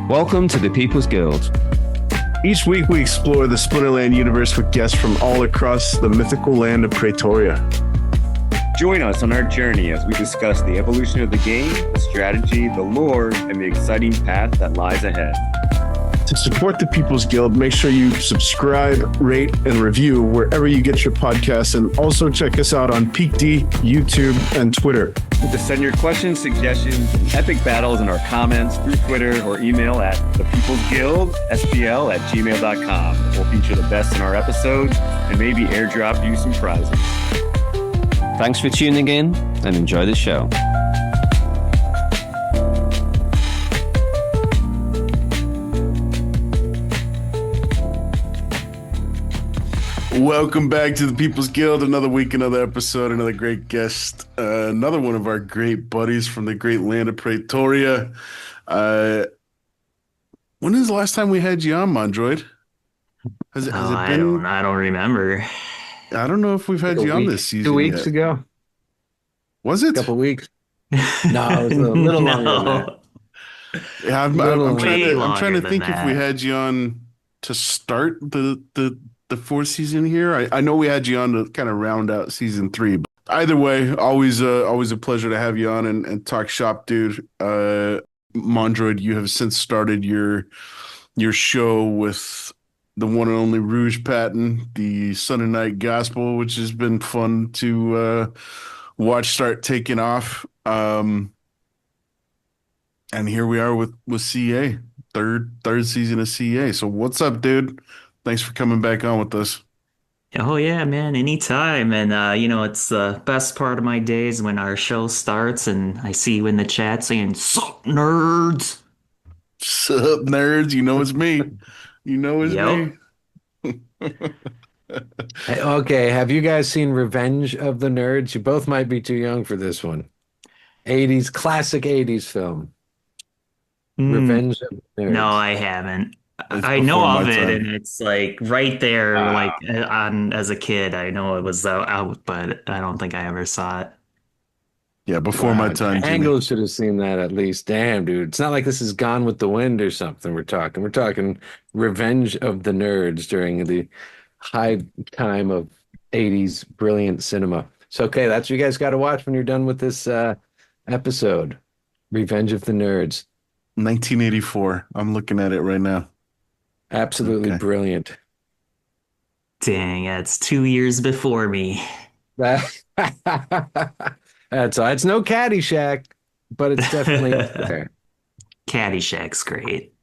Welcome to the People's Guild. Each week we explore the Splinterland universe with guests from all across the mythical land of Praetoria. Join us on our journey as we discuss the evolution of the game, the strategy, the lore, and the exciting path that lies ahead. To support the People's Guild, make sure you subscribe, rate, and review wherever you get your podcasts, and also check us out on PeakD, YouTube, and Twitter. To send your questions, suggestions, and epic battles in our comments through Twitter or email at thepeoplesguildspl@gmail.com. We'll feature the best in our episodes and maybe airdrop you some prizes. Thanks for tuning in and enjoy the show. Welcome back to the People's Guild. Another week, another episode, another great guest. Another one of our great buddies from the great land of Praetoria. When is the last time we had you on, Mondroid? Has it been? I don't remember. I don't know if we've had you on this season. 2 weeks ago. Was it? A couple weeks. No, it was a little longer than that. Yeah, I'm trying to think if we had you on to start the fourth season here. I know we had you on to kind of round out season 3. But either way, always a pleasure to have you on and talk shop, dude. Mondroid, you have since started your show with the one and only Rouge Patton, the Sunday Night Gospel, which has been fun to watch start taking off. And here we are with CA, third season of CA. So what's up, dude? Thanks for coming back on with us. Oh yeah, man, anytime. And it's the best part of my days when our show starts and I see you in the chat saying, "Sup, nerds." Sup, nerds? You know it's me. You know it's me. Hey, okay, have you guys seen Revenge of the Nerds? You both might be too young for this one. Classic 80s film. Revenge of the Nerds. No, I haven't. I know of it, and it's like right there, on as a kid. I know it was out, but I don't think I ever saw it. Yeah, before my time. Angle should have seen that at least. Damn, dude. It's not like this is Gone with the Wind or something we're talking Revenge of the Nerds during the high time of 80s brilliant cinema. So, okay, that's what you guys got to watch when you're done with this episode. Revenge of the Nerds. 1984. I'm looking at it right now. Absolutely brilliant. Dang, that's 2 years before me. It's no Caddyshack, but it's definitely there. Caddyshack's great.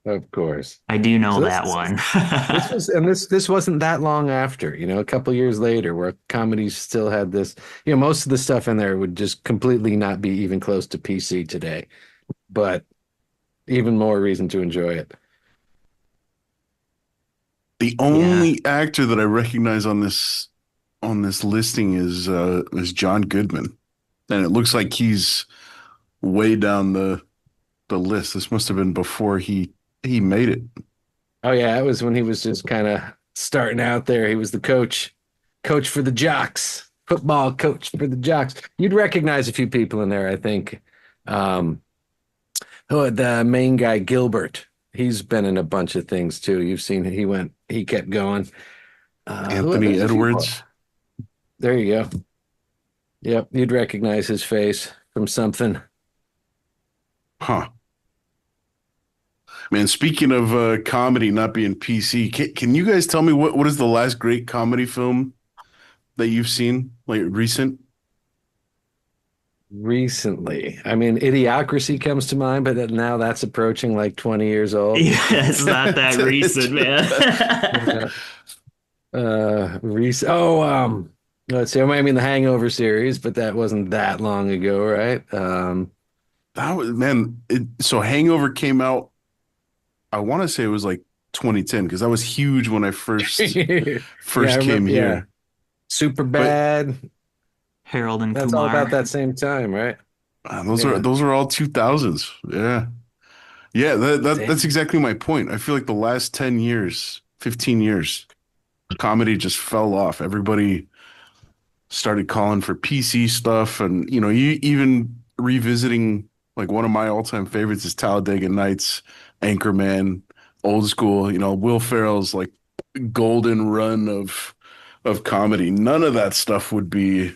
Of course. I do know that one. this wasn't that long after, a couple years later, where comedies still had this, most of the stuff in there would just completely not be even close to PC today, but even more reason to enjoy it. The only actor that I recognize on this listing is John Goodman, and it looks like he's way down the list. This must have been before he made it. Oh yeah, it was when he was just kind of starting out there. He was the coach for the jocks, football coach for the jocks. You'd recognize a few people in there, I think. The main guy, Gilbert. He's been in a bunch of things too. You've seen he kept going. Anthony Edwards. There you go. Yep, you'd recognize his face from something. Huh. Man, speaking of comedy not being PC, can you guys tell me what is the last great comedy film that you've seen, like recent? Recently, I mean, Idiocracy comes to mind, but now that's approaching like 20 years old. Yeah, it's not that recent, man. Recent. Let's see. I mean, the Hangover series, but that wasn't that long ago, right? That was, man. So Hangover came out. I want to say it was like 2010 because that was huge when I first came here. Super bad. Harold and That's Kumar. all about that same time, right? Those are all 2000s. Yeah. Yeah, that's exactly my point. I feel like the last 10 years, 15 years, comedy just fell off. Everybody started calling for PC stuff, and you even revisiting, like, one of my all-time favorites is Talladega Nights, Anchorman, old school, Will Ferrell's like golden run of comedy. None of that stuff would be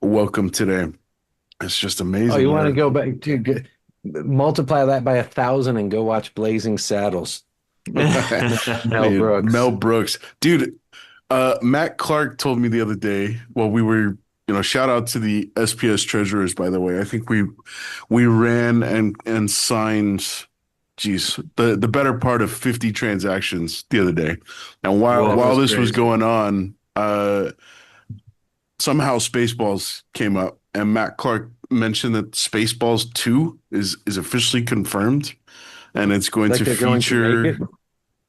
welcome today. It's just Oh, amazing. you want to go back to multiply that by 1,000 and go watch Blazing Saddles. Mel Dude, Brooks. Mel Brooks. Dude, Matt Clark told me the other day, well, we were, shout out to the SPS treasurers, by the way. I think we ran and signed, geez, the better part of 50 transactions the other day. And while this was going on, somehow Spaceballs came up, and Matt Clark mentioned that Spaceballs 2 is officially confirmed, and it's going Like to they're going to feature. make it?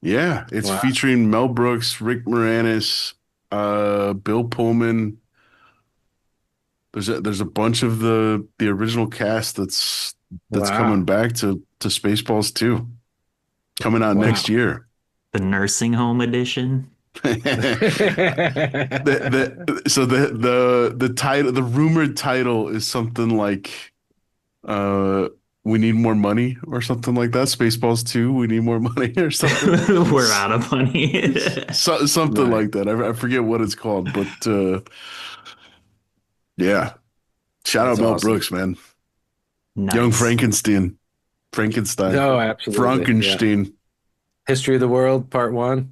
Yeah, it's Wow. featuring Mel Brooks, Rick Moranis, Bill Pullman. There's a bunch of the original cast that's Wow. coming back to Spaceballs 2, coming out next year. The nursing home edition. So the title, the rumored title is something like we need more money or something like that. Spaceballs 2, we need more money or something. We're out of money. Something like that. I forget what it's called, but yeah. Shout That's out Mel awesome. Brooks, man. Nice. Young Frankenstein. No, absolutely. Frankenstein. Yeah. History of the World, Part 1.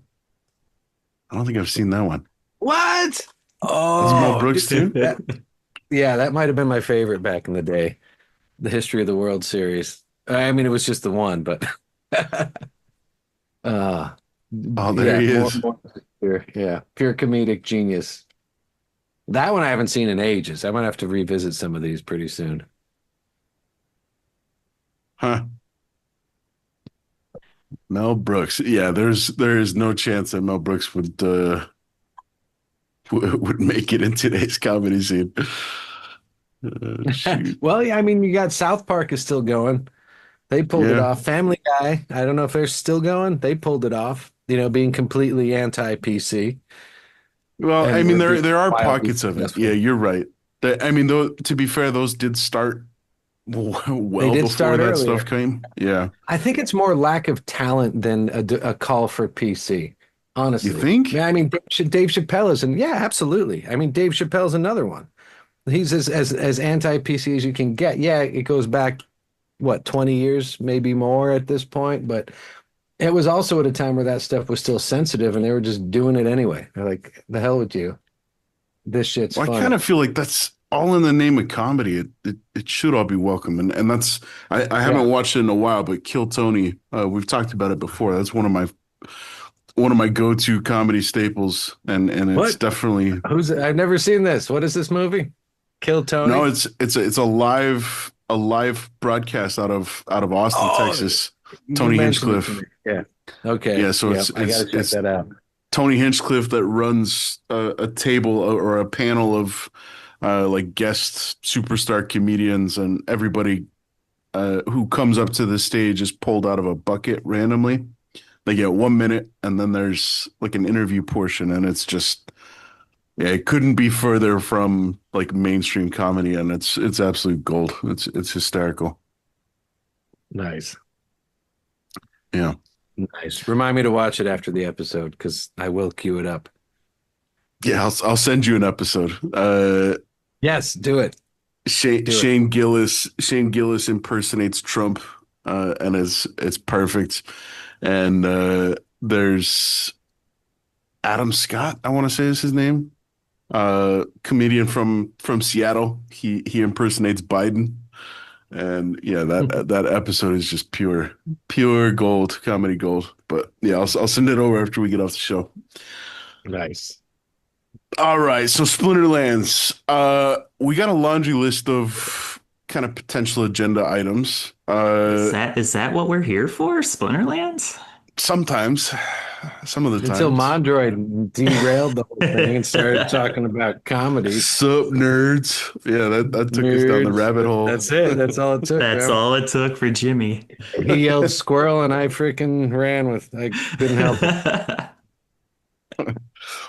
I don't think I've seen that one. What? Is Oh, Mel Brooks too? Yeah, that might have been my favorite back in the day. The History of the World series. I mean, it was just the one, but uh There he is. Pure comedic genius. That one I haven't seen in ages. I might have to revisit some of these pretty soon. Huh. Mel Brooks. Yeah, there is no chance that Mel Brooks would make it in today's comedy scene. Shoot. Well, yeah, I mean, you got South Park is still going. They pulled it Yeah. off. Family Guy, I don't know if they're still going. They pulled it off, being completely anti-PC. Well, And I mean, we're there being are wildly pockets of it. successful. Yeah, you're right. I mean, though, to be fair, those did start well did before start that earlier. stuff came. Yeah. I think it's more lack of talent than a call for PC, honestly. You think? Yeah, I mean, Dave Chappelle is, and yeah, absolutely. I mean, Dave Chappelle's another one. He's as anti-PC as you can get. Yeah, it goes back, what, 20 years, maybe more at this point, but it was also at a time where that stuff was still sensitive and they were just doing it anyway. They're like, the hell with you. This shit's Well, I fun. kind of feel like that's all in the name of comedy. It should all be welcome, and that's I haven't watched it in a while, but Kill Tony, we've talked about it before. That's one of my go-to comedy staples, and it's What? definitely I've never seen this. What is this movie? Kill Tony? no, it's a live broadcast out of Austin, Texas. You Tony mentioned it Hinchcliffe. to me. Yeah. Okay. Yeah, so I gotta check that out. Tony Hinchcliffe that runs a table or a panel of like guest superstar comedians, and everybody who comes up to the stage is pulled out of a bucket randomly. They get 1 minute, and then there's like an interview portion, and it's just, yeah, it couldn't be further from like mainstream comedy, and it's absolute gold. It's hysterical. Nice. Yeah. Nice. Remind me to watch it after the episode because I will queue it up. Yeah, I'll send you an episode. Yes, do it. Shane Gillis impersonates Trump, and it's perfect. And there's Adam Scott, I want to say is his name, comedian from Seattle. He impersonates Biden, and yeah, that episode is just pure gold, comedy gold. But yeah, I'll send it over after we get off the show. Nice. All right, so Splinterlands. We got a laundry list of kind of potential agenda items. Is that what we're here for? Splinterlands? Sometimes some of the Until times. Mondroid derailed the whole thing and started talking about comedy. Sup, nerds? Yeah, that took us down the Nerds. rabbit hole. That's it. That's all it took. That's man. all it took for Jimmy. He yelled squirrel and I freaking ran with I couldn't help it.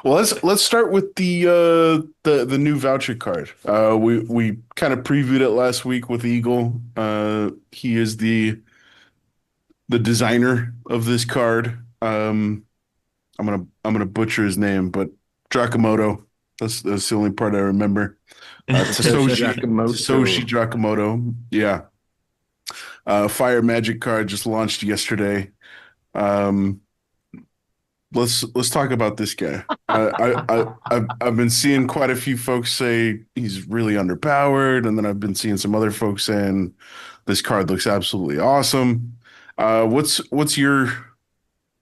Well, let's start with the new voucher card. We kind of previewed it last week with Eagle. He is the designer of this card. I'm gonna butcher his name, but Drakamoto. That's the only part I remember. Tasoshi Drakamoto. Yeah. Fire Magic card just launched yesterday. Um, let's talk about this guy. I've been seeing quite a few folks say he's really underpowered, and then I've been seeing some other folks saying this card looks absolutely awesome. What's your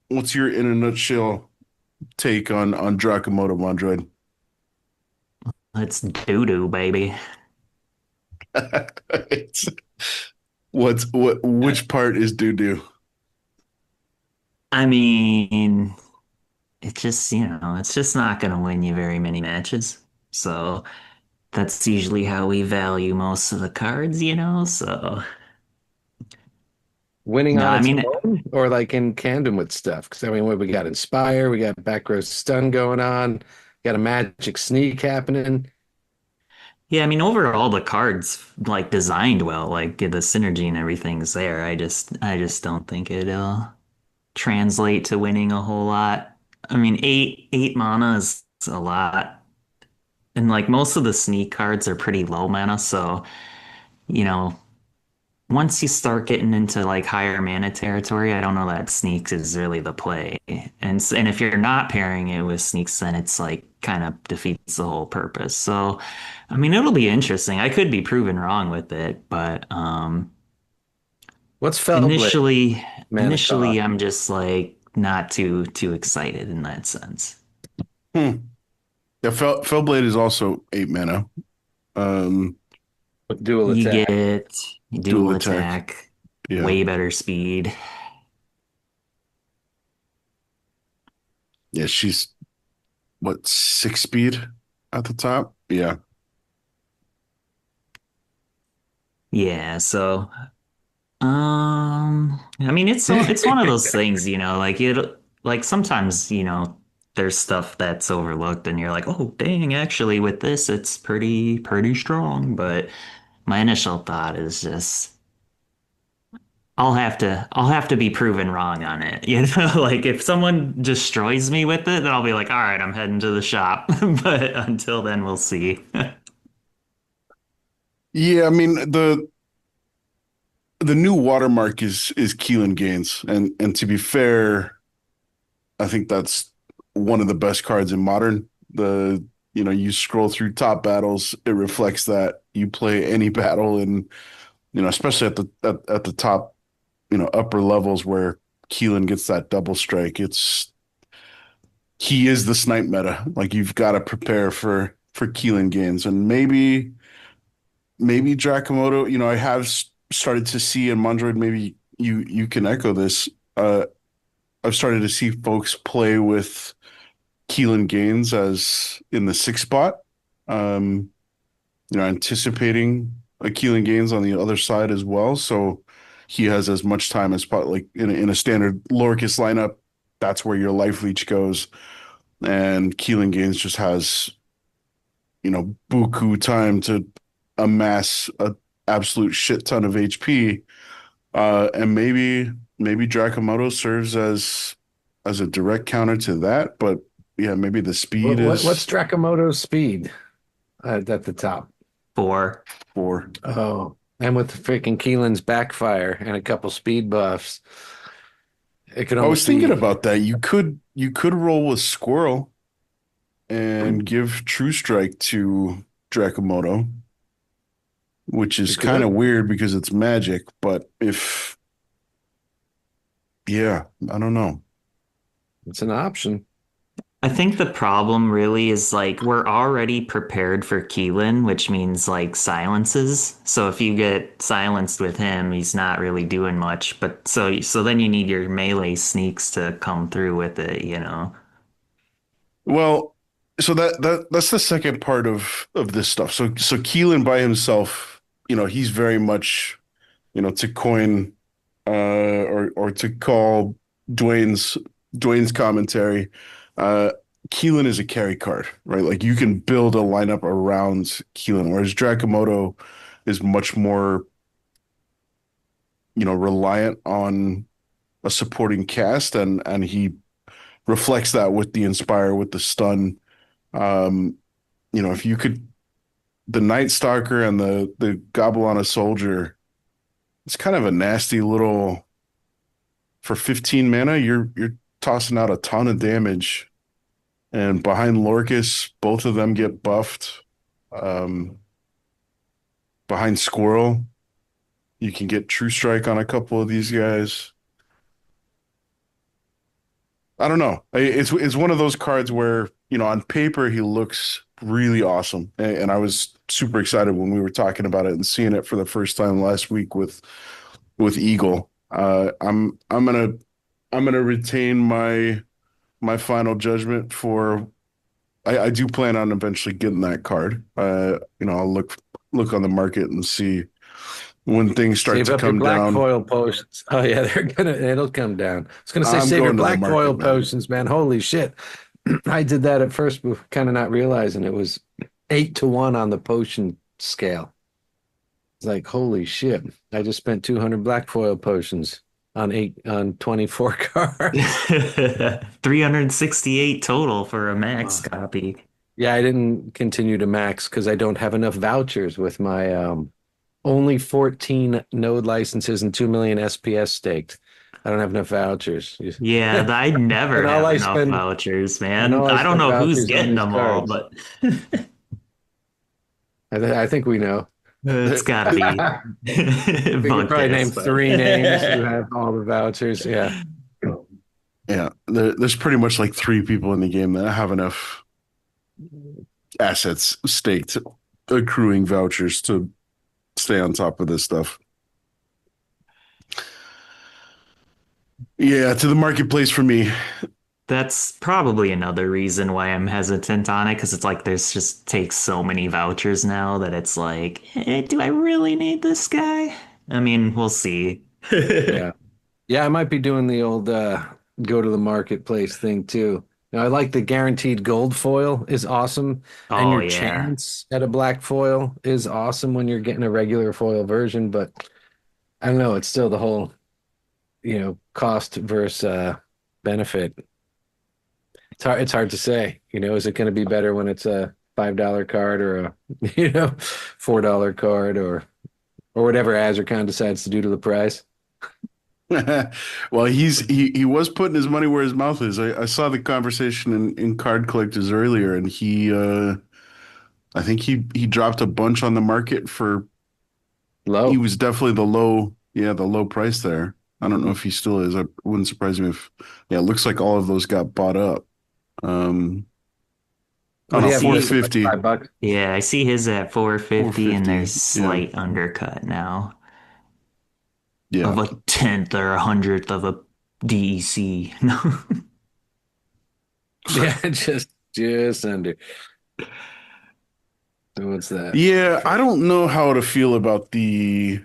in a nutshell take on Drakamoto Mondroid? It's doo-doo, baby. It's, which part is doo doo? I mean, it's just, it's just not going to win you very many matches. So that's usually how we value most of the cards. So, Winning no, on I its mean, own or like in tandem with stuff? Because I mean, what we got Inspire, we got back row stun going on, got a magic sneak happening. yeah, I mean, overall, the cards like designed well, like the synergy and everything's there. I just don't think it'll translate to winning a whole lot. I mean, eight mana is a lot. And like most of the sneak cards are pretty low mana, so you know, once you start getting into like higher mana territory, I don't know that sneaks is really the play. And if you're not pairing it with sneaks, then it's like kind of defeats the whole purpose. So, I mean, it'll be interesting. I could be proven wrong with it, but What's Fellblade initially mana initially cost? I'm just like not too excited in that sense. Hmm. Yeah, Fellblade is also 8 mana. Um, With dual You attack. get Dual dual attack. attack, Yeah. way better speed. Yeah, she's what, 6 speed at the top? Yeah. Yeah, so I mean it's one of those things, like like sometimes, there's stuff that's overlooked and you're like, "Oh, dang, actually with this it's pretty strong." But my initial thought is just I'll have to be proven wrong on it. Like if someone destroys me with it, then I'll be like, "All right, I'm heading to the shop." But until then, we'll see. Yeah, I mean the new watermark is Keelan Gaines, and to be fair, I think that's one of the best cards in Modern. You scroll through top battles, it reflects that. You play any battle, and especially at the top, upper levels where Keelan gets that double strike. He is the snipe meta. Like you've got to prepare for Keelan Gaines, and maybe Drakamoto. I have started to see in Mondroid. Maybe you can echo this. I've started to see folks play with Keelan Gaines as in the 6 spot. Anticipating a Keelan Gaines on the other side as well. So he has as much time as like in a standard Lorcus lineup. That's where your life leech goes, and Keelan Gaines just has buku time to amass a absolute shit ton of HP. And maybe Drakamoto serves as a direct counter to that, but yeah, maybe the speed What's is Drakamoto's speed at the top? 4. 4. Oh, and with freaking Keelan's backfire and a couple speed buffs, it could I was almost thinking be. about that. You could roll with Squirrel and give True Strike to Drakamoto, which is It kind of could. weird because it's magic, but yeah, I don't know. It's an option. I think the problem really is like we're already prepared for Keelan, which means like silences. So if you get silenced with him, he's not really doing much. But so then you need your melee sneaks to come through with it, you know. Well, so that's the second part of this stuff. So Keelan by himself, he's very much, to coin or to call Dwayne's Dwayne's commentary, uh Keelan is a carry card, right? Like you can build a lineup around Keelan, whereas Drakamoto is much more, reliant on a supporting cast, and he reflects that with the Inspire, with the stun. Um, if you could, the Night Stalker and the Gobelana Soldier, it's kind of a nasty little, for 15 mana, you're tossing out a ton of damage. And behind Lorcus, both of them get buffed. Um, Behind Squirrel, you can get True Strike on a couple of these guys. I don't know. It's one of those cards where, on paper he looks really awesome. And I was super excited when we were talking about it and seeing it for the first time last week with Eagle. I'm gonna retain my final judgment for I do plan on eventually getting that card. I'll look on the market and see when things start Save to up your come black down. foil potions. Oh yeah, it'll come down. I was gonna say I'm save your going to the black market, foil man. potions, man. Holy shit. I did that at first, but kind of not realizing it was 8 to 1 on the potion scale. It's like, holy shit. I just spent 200 black foil potions on 24 cards. 368 total for a max Wow. copy. Yeah, I didn't continue to max because I don't have enough vouchers with my only 14 node licenses and 2 million SPS staked. I don't have enough vouchers. Yeah, I never And all have I enough spend vouchers, and man. all I I don't spend know who's vouchers on getting these them all, cards. but I think we know. it's gotta be We could probably name Bunkus, but 3 names who have all the vouchers. Yeah. Yeah, there's pretty much like three people in the game that have enough assets staked, accruing vouchers to stay on top of this stuff. Yeah, to the marketplace for me. that's probably another reason why I'm hesitant on it because it's like there's just takes so many vouchers now that it's like, do I really need this guy? I mean, we'll see. Yeah. Yeah, I might be doing the old go to the marketplace thing too. Now, I like the guaranteed gold foil is awesome, and Oh your yeah. chance at a black foil is awesome when you're getting a regular foil version. But I don't know, it's still the whole, cost versus benefit. It's hard to say. Is it going to be better when it's a $5 card or a $4 card or whatever Azurcon decides to do to the price? Well, he was putting his money where his mouth is. I saw the conversation in Card Collectors earlier, and I think he dropped a bunch on the market for. He Low. was definitely the low price there. I don't know if he still is. It wouldn't surprise me if. Yeah, it looks like all of those got bought up. What On do a you have listed, like $450, $5? Yeah, I see his at 450 and there's 450. Yeah, slight undercut now yeah. of a tenth or a hundredth of a DEC. No. Yeah, just under. So what's that? Yeah, I don't know how to feel about the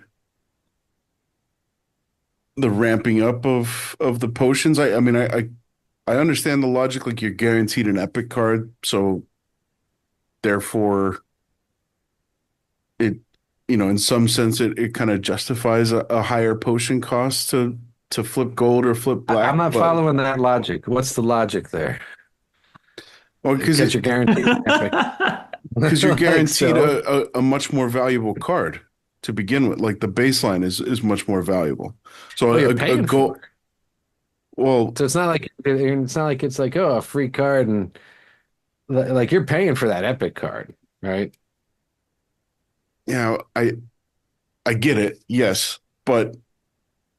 ramping up of the potions. I mean, I understand the logic, like you're guaranteed an epic card, so therefore it, in some sense it kind of justifies a higher potion cost to flip gold or flip I'm black, not but following that logic. What's the logic there? well, Because you're guaranteed epic. because you're Like guaranteed so. a much more valuable card to begin with. Like the baseline is much more valuable. So Oh, you're a paying for gold, it. well, So it's not like it's like, oh, a free card and like you're paying for that epic card, right? I get it, yes, but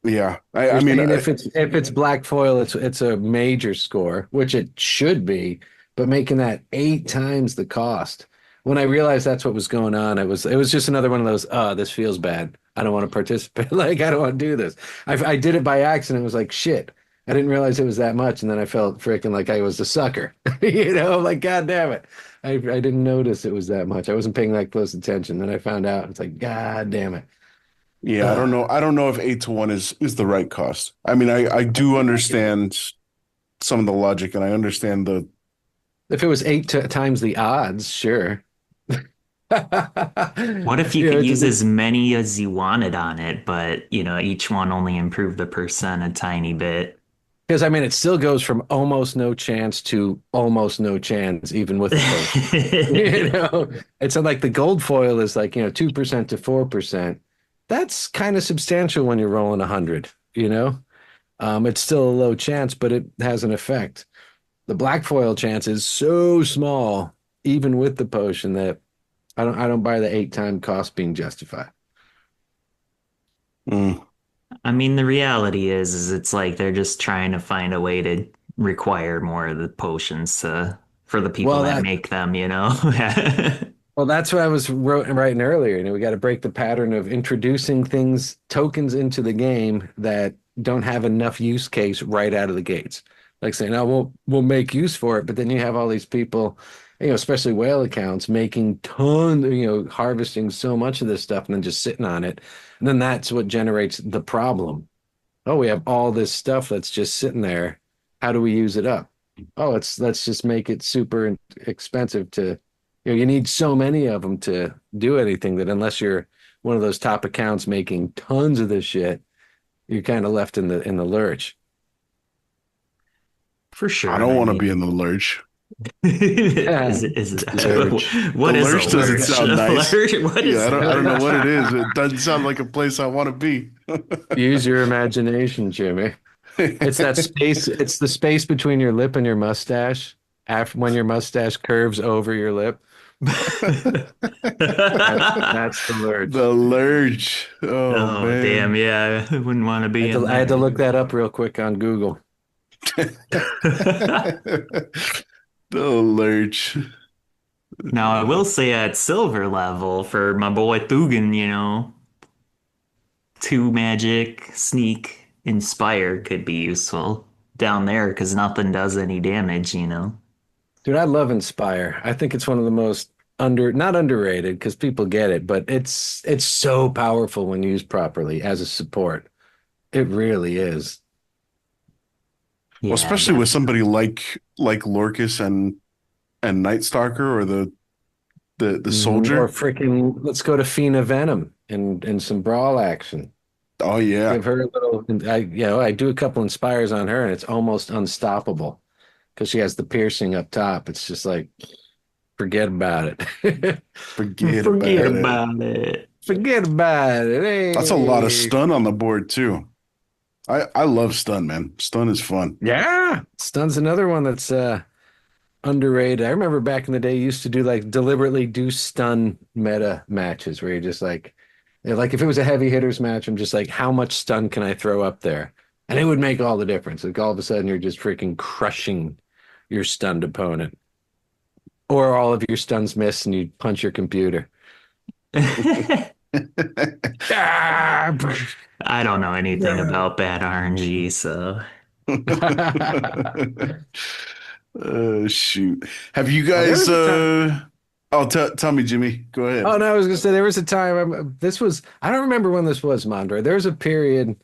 Yeah. You're I mean, saying if it's black foil, it's a major score, which it should be, but making that 8 times the cost. When I realized that's what was going on, it was just another one of those, this feels bad. I don't want to participate. Like I don't want to do this. I did it by accident. It was like shit. I didn't realize it was that much, and then I felt freaking like I was a sucker. Like God damn it. I didn't notice it was that much. I wasn't paying that close attention. Then I found out. It's like God damn it. yeah, I don't know. I don't know if 8 to 1 is the right cost. I mean, I do understand some of the logic, and I understand the If it was times the odds, sure. What if you could use as many as you wanted on it, but each one only improved the percent a tiny bit? Because I mean, it still goes from almost no chance to almost no chance, even with the potion. It's like the gold foil is like 2% to 4%. That's kind of substantial when you're rolling 100. It's still a low chance, but it has an effect. The black foil chance is so small, even with the potion, that I don't buy the 8-time cost being justified. mm, I mean, the reality is it's like they're just trying to find a way to require more of the potions for the people Well, that make them. well, that's what I was writing earlier. We got to break the pattern of introducing tokens into the game that don't have enough use case right out of the gates. Like saying, "Oh, we'll make use for it," but then you have all these people, especially whale accounts, making tons, harvesting so much of this stuff and then just sitting on it. And then that's what generates the problem. Oh, we have all this stuff that's just sitting there. How do we use it up? Oh, let's just make it super expensive to, you need so many of them to do anything that unless you're one of those top accounts making tons of this shit, you're kind of left in the lurch. For sure. I don't want to mean, be in the lurch. is it what The is lurch a doesn't lurch? sound nice. What is Yeah, I that? don't know what it is. It doesn't sound like a place I want to be. Use your imagination, Jimmy. It's that space. It's the space between your lip and your mustache. After when your mustache curves over your lip, that's the lurch. The lurch. Oh Oh, damn, man. yeah. I wouldn't want to be in I had to there. look that up real quick on Google. The lurch. Now, I will say at silver level for my boy Thugan, 2 magic, sneak, inspire could be useful down there because nothing does any damage. Dude, I love Inspire. I think it's one of the most not underrated because people get it, but it's so powerful when used properly as a support. It really is. Well, Yeah, especially with somebody like Lorcus and Night Stalker or the Or soldier. freaking, let's go to Fina Venom and some brawl action. Oh yeah. Give her a little. I do a couple inspires on her, and it's almost unstoppable because she has the piercing up top. It's just like, forget about it. Forget forget about it. about it. Forget about it. That's a lot of Hey. stun on the board too. I love stun, man. Stun is fun. Yeah, Stun's another one that's underrated. I remember back in the day, you used to do like deliberately do stun meta matches where you're just like if it was a heavy hitters match, I'm just like, how much stun can I throw up there? And it would make all the difference. Like all of a sudden, you're just freaking crushing your stunned opponent, or all of your stuns miss and you punch your computer. Ah! I don't know anything about bad RNG, so Shoot. Have you guys tell me, Jimmy. Go ahead. Oh no, I was gonna say there was a time. I don't remember when this was, Mondroid. There was a period,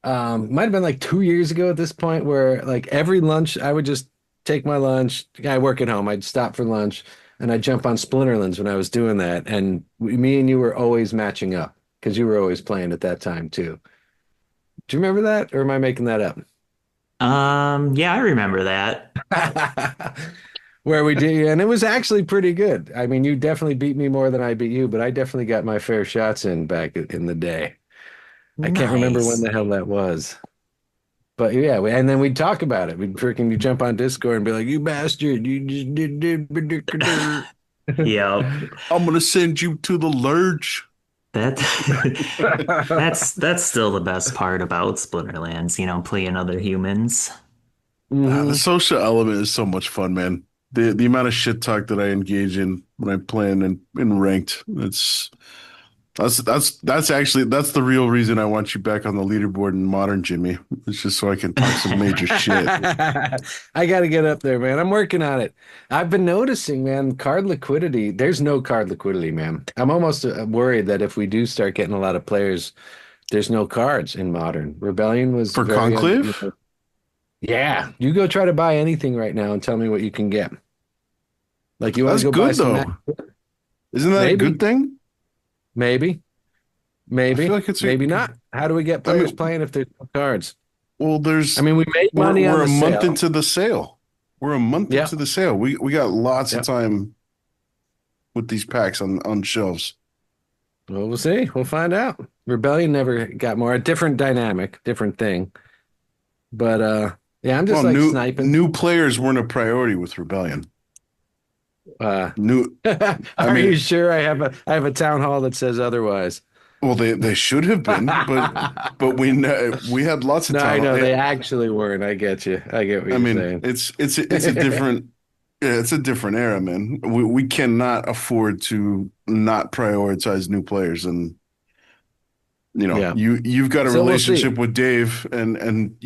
might have been like 2 years ago at this point, where like every lunch I would just take my lunch. I work at home. I'd stop for lunch and I'd jump on Splinterlands when I was doing that. And me and you were always matching up because you were always playing at that time too. Do you remember that, or am I making that up? yeah, I remember that. Where we did, and it was actually pretty good. I mean, you definitely beat me more than I beat you, but I definitely got my fair shots in back in the day. I can't remember when Nice. the hell that was. But yeah, and then we'd talk about it. We'd freaking you jump on Discord and be like, "You bastard, you just did." Yep. I'm gonna send you to the lurch. That that's still the best part about Splinterlands, playing other humans. The Mhm. social element is so much fun, man. The amount of shit talk that I engage in when I'm playing in ranked, that's the real reason I want you back on the leaderboard in modern, Jimmy. It's just so I can talk some major shit. I got to get up there, man. I'm working on it. I've been noticing, man, card liquidity. There's no card liquidity, man. I'm almost worried that if we do start getting a lot of players, there's no cards in Modern. Rebellion was For very, Conclave? yeah. You go try to buy anything right now and tell me what you can get. Like you want That's to go buy good some Mac? though. Isn't that a Maybe, good thing? maybe, I feel maybe, like it's a, maybe not. How do we get I players mean, playing if there's no cards? well, I mean, we made money on we're a the month sale. into the sale. We're a month Yep, into the sale. We got lots of yep. time with these packs on shelves. Well, we'll see. We'll find out. Rebellion never got more. A different dynamic, different thing. But yeah, I'm just Well, like sniping. new players weren't a priority with Rebellion. Uh, New, I are you mean, sure I have a town hall that says otherwise? well, they should have been, but we had lots of No, I time. know they actually weren't. I get you. I get what I you're mean, saying. it's a different yeah, it's a different era, man. We cannot afford to not prioritize new players, and Yeah. you've got a So we'll see. relationship with Dave, and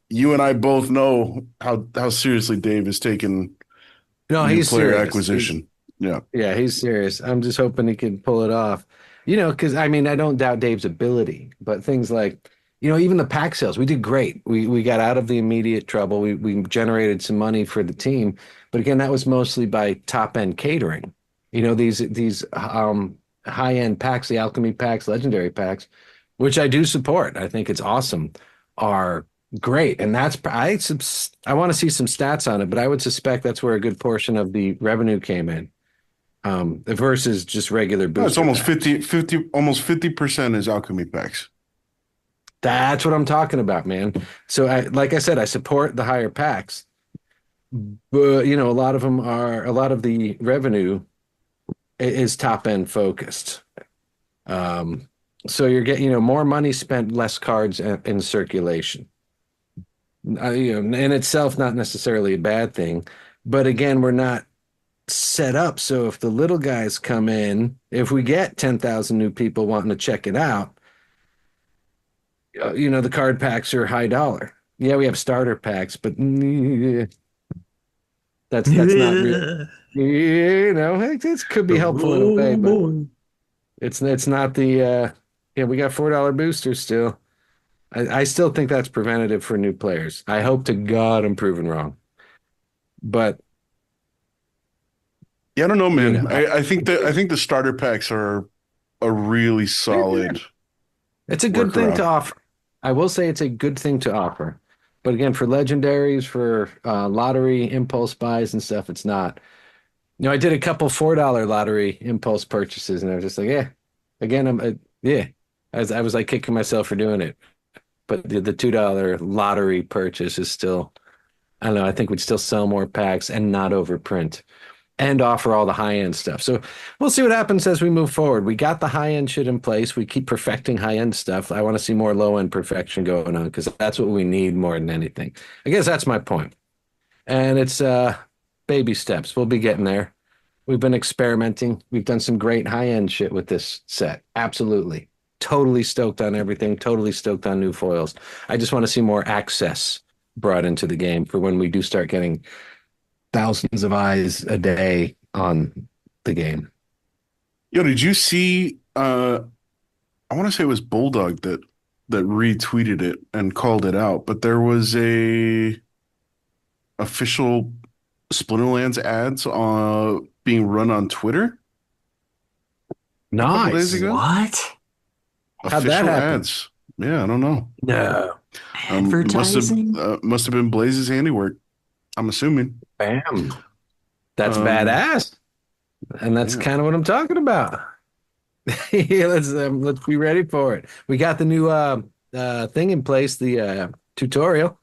you and I both know how seriously Dave is taking No, new he's player serious. He's acquisition. Yeah. Yeah, he's serious. I'm just hoping he can pull it off. Because I mean, I don't doubt Dave's ability, but things like, even the pack sales, we did great. We got out of the immediate trouble. We generated some money for the team, but again, that was mostly by top end catering. These high end packs, the alchemy packs, legendary packs, which I do support. I think it's awesome, are great, and I want to see some stats on it, but I would suspect that's where a good portion of the revenue came in versus just regular No, it's booster almost packs. 50 almost 50% is alchemy packs. That's what I'm talking about, man. So like I said, I support the higher packs, but a lot of the revenue is top end focused. Um, so you're getting, more money spent, less cards in circulation. In itself, not necessarily a bad thing, but again, we're not set up so if the little guys come in, if we get 10,000 new people wanting to check it out, the card packs are high dollar. Yeah, we have starter packs, but that's not real. It could be helpful in a way, Oh but boy. it's not the yeah, we got $4 boosters still. I still think that's preventative for new players. I hope to God I'm proven wrong. But Yeah, I don't know, you man. know, I think the starter packs are a really solid it's a good thing to workaround. offer. I will say it's a good thing to offer. But again, for legendaries, for lottery impulse buys and stuff, it's not. I did a couple $4 lottery impulse purchases, and I was just like, yeah. Again, yeah. I was like kicking myself for doing it. But the $2 lottery purchase is still, I don't know. I think we'd still sell more packs and not overprint and offer all the high end stuff. So we'll see what happens as we move forward. We got the high end shit in place. We keep perfecting high end stuff. I want to see more low end perfection going on because that's what we need more than anything. I guess that's my point. And it's baby steps. We'll be getting there. We've been experimenting. We've done some great high end shit with this set. Absolutely. Totally stoked on everything. Totally stoked on new foils. I just want to see more access brought into the game for when we do start getting thousands of eyes a day on the game. Yo, did you see I want to say it was Bulldog that retweeted it and called it out, but there was a official Splinterlands ads being run on Twitter a couple days Nice. ago. What? How'd that Official happen? ads. Yeah, I don't know. No. Advertising? Must have been Blaze's handiwork. I'm assuming. Bam. That's Um, badass. And that's yeah. kind of what I'm talking about. Yeah, let's be ready for it. We got the new thing in place, the tutorial.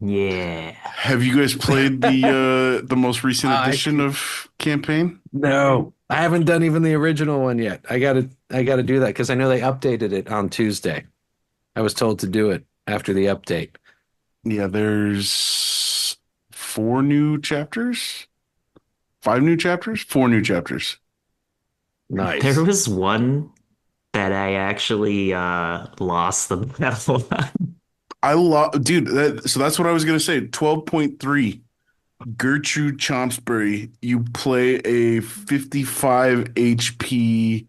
Yeah. Have you guys played the most recent I edition of campaign? No, I haven't done even the original one yet. I gotta do that because I know they updated it on Tuesday. I was told to do it after the update. Yeah, there's 4 new chapters, 5 new chapters, 4 new chapters. Nice. There was one that I actually lost the battle on. I love, dude. So that's what I was gonna say. 12.3. Gertrude Chompsbury. You play a 55 HP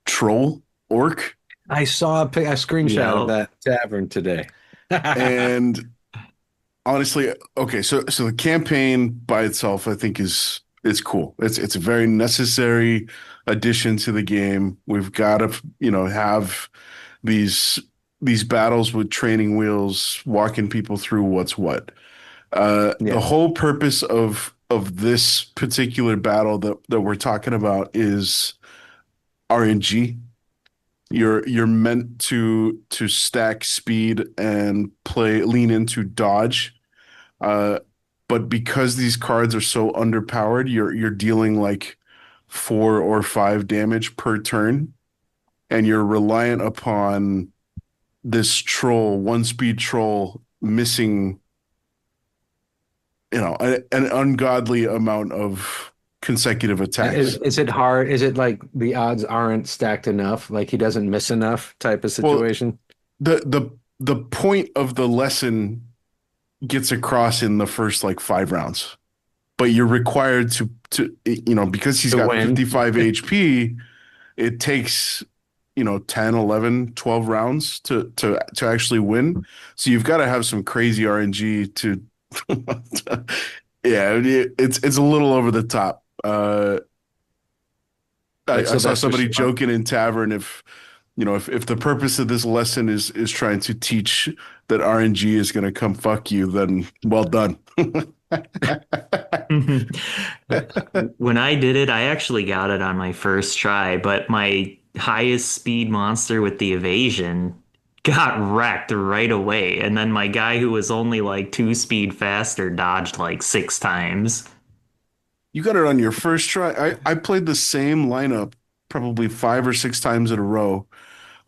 troll orc, I saw a screenshot of Yep. that tavern today. and honestly, okay. So the campaign by itself, I think, is cool. It's a very necessary addition to the game. We've got to have these these battles with training wheels, walking people through what's what. The Yeah. whole purpose of this particular battle that we're talking about is RNG. You're meant to stack speed and lean into dodge. Uh, but because these cards are so underpowered, you're dealing like 4 or 5 damage per turn, and you're reliant upon this troll, 1 speed troll, missing an ungodly amount of consecutive attacks. Is it hard? Is it like the odds aren't stacked enough? Like he doesn't miss enough type of Well, situation? the point of the lesson gets across in the first like 5 rounds, but you're required to because he's To got win. 55 HP, it takes 10, 11, 12 rounds to actually win. So you've got to have some crazy RNG to yeah, it's a little over the top. Like I saw Sylvester somebody Stallone. joking in tavern, if the purpose of this lesson is trying to teach that RNG is going to come fuck you, then well done. When I did it, I actually got it on my first try, but my highest speed monster with the evasion got wrecked right away. And then my guy who was only like 2 speed faster dodged like 6 times. You got it on your first try. I played the same lineup probably 5 or 6 times in a row.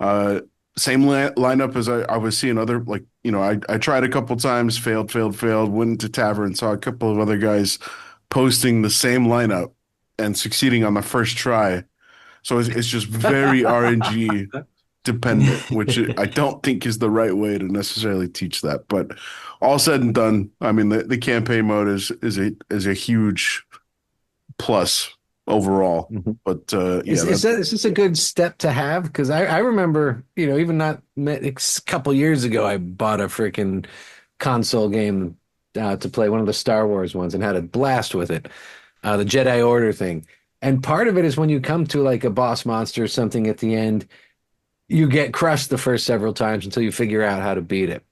Uh, Same lineup as I was seeing other, like, I tried a couple times, failed, went into tavern, saw a couple of other guys posting the same lineup and succeeding on the first try. So it's just very RNG dependent, which I don't think is the right way to necessarily teach that. But all said and done, I mean, the campaign mode is a huge plus overall. Mhm. But Is this a good step to have? Because I remember, even not a couple years ago, I bought a freaking console game to play one of the Star Wars ones and had a blast with it, the Jedi Order thing. And part of it is when you come to like a boss monster or something at the end, you get crushed the first several times until you figure out how to beat it.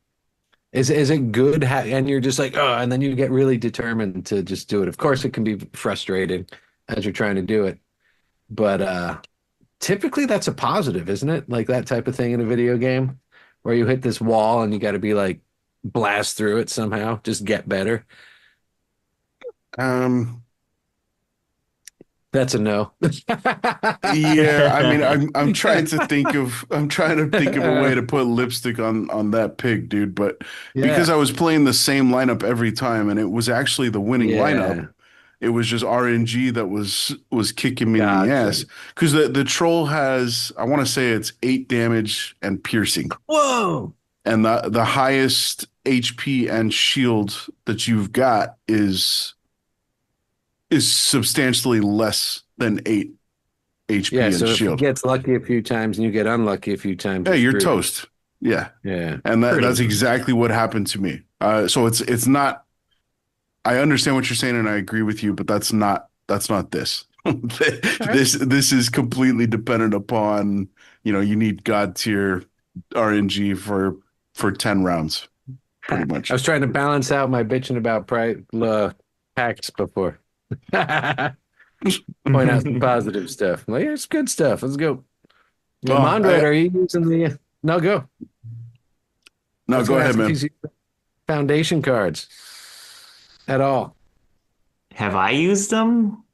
Is it good? And you're just like, oh, and then you get really determined to just do it. Of course, it can be frustrating as you're trying to do it, but typically that's a positive, isn't it? Like that type of thing in a video game where you hit this wall and you got to be like blast through it somehow, just get better. um That's a no. yeah, I mean, I'm trying to think of a way to put lipstick on that pig, dude, but because Yeah. I was playing the same lineup every time and it was actually the winning Yeah. lineup, it was just RNG that was kicking me in the Gotcha. ass. Because the troll has, I want to say it's 8 damage and piercing. Whoa. And the highest HP and shield that you've got is substantially less than 8 HP Yeah. and So if he shield. gets lucky a few times and you get unlucky a few times, Yeah, you're screwed. toast. Yeah. Yeah. And Pretty that's much. exactly what happened to me. So it's not, I understand what you're saying and I agree with you, but that's not this. This is completely dependent upon, you need God tier RNG for 10 rounds, pretty much. I was trying to balance out my bitching about packs before. Point out some positive stuff. Like, yeah, it's good stuff. Let's go. Yeah, Oh, Mondroid, are you using the? No, go. I no, was go gonna ahead, ask if man. he's using foundation cards at all. Have I used them?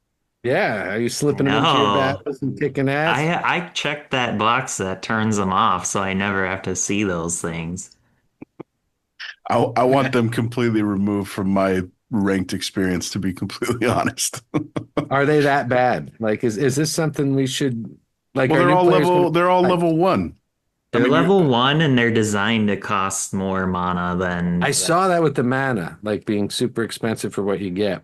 Yeah, are you slipping them into your No. battles and kicking ass? I checked that box that turns them off, so I never have to see those things. I want them completely removed from my ranked experience, to be completely honest. Are they that bad? Like, is this something we should like? Well, Our new players gonna? they're all I, level one. I They're mean, level 1 and they're designed to cost more mana than I saw that with the mana, like being super expensive for what you get.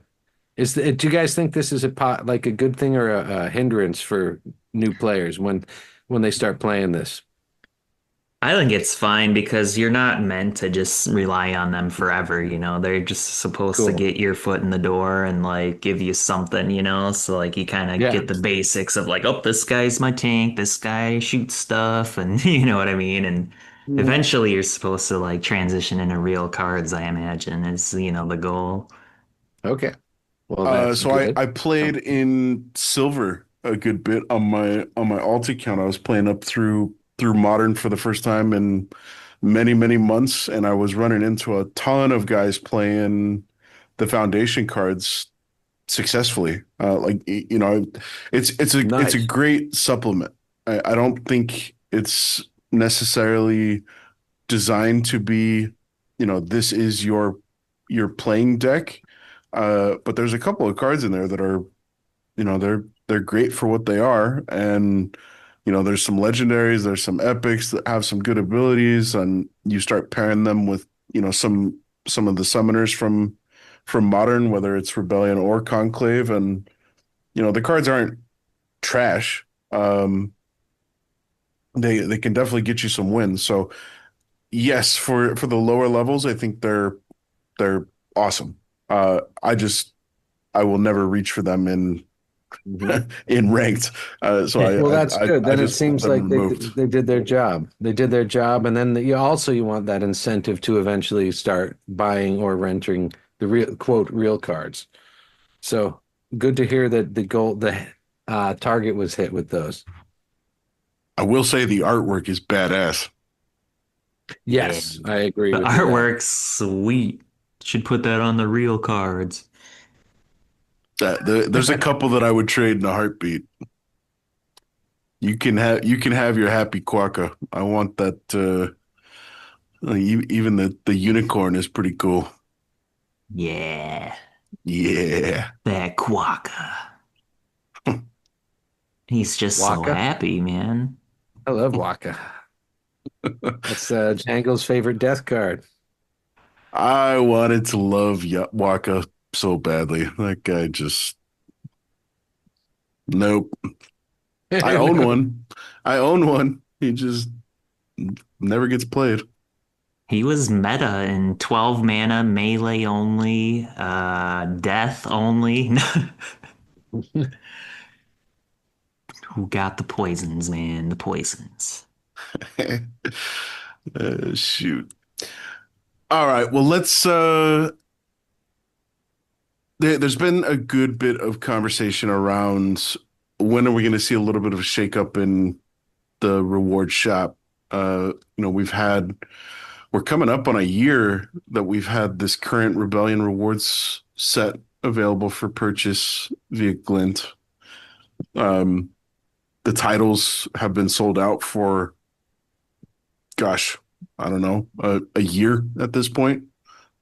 Do you guys think this is like a good thing or a hindrance for new players when they start playing this? I think it's fine because you're not meant to just rely on them forever, you know. They're just supposed to Cool. get your foot in the door and like give you something, you know. So like you kind of Yeah. get the basics of like, oh, this guy's my tank, this guy shoots stuff, and you know what I mean. And Mhm. eventually you're supposed to like transition into real cards, I imagine, is you know the goal. Okay. Well, that's so good. I played in silver a good bit on my alt account. I was playing up through modern for the first time in many months, and I was running into a ton of guys playing the foundation cards successfully. It's a Nice. great supplement. I don't think it's necessarily designed to be, this is your playing deck. But there's a couple of cards in there that are, they're great for what they are. And, there's some legendaries, there's some epics that have some good abilities, and you start pairing them with, some of the summoners from modern, whether it's Rebellion or Conclave, and the cards aren't trash. They can definitely get you some wins. So yes, for the lower levels, I think they're awesome. I will never reach for them in Mhm. in ranked. So Well, that's good. I Then it just want seems them like removed. they did their job. They did their job, and then you want that incentive to eventually start buying or renting the real quote real cards. So good to hear that the target was hit with those. I will say the artwork is badass. Yeah. Yes, I agree The with you there. artwork's sweet. Should put that on the real cards. There's a couple that I would trade in a heartbeat. You can have your happy quokka. I want that. Even the unicorn is pretty cool. Yeah, Yeah. that quokka. He's just so Waka. happy, man. I love Waka. That's Django's favorite death card. I wanted to love Waka so badly. That guy just nope. I own No. one. I own one. He just never gets played. He was meta in 12 mana, melee only, death only. Who got the poisons, man? The poisons. Shoot. All right. Well, let's there's been a good bit of conversation around when are we going to see a little bit of a shakeup in the reward shop. We're coming up on a year that we've had this current Rebellion rewards set available for purchase via Glint. Um, the titles have been sold out for, gosh, I don't know, a year at this point,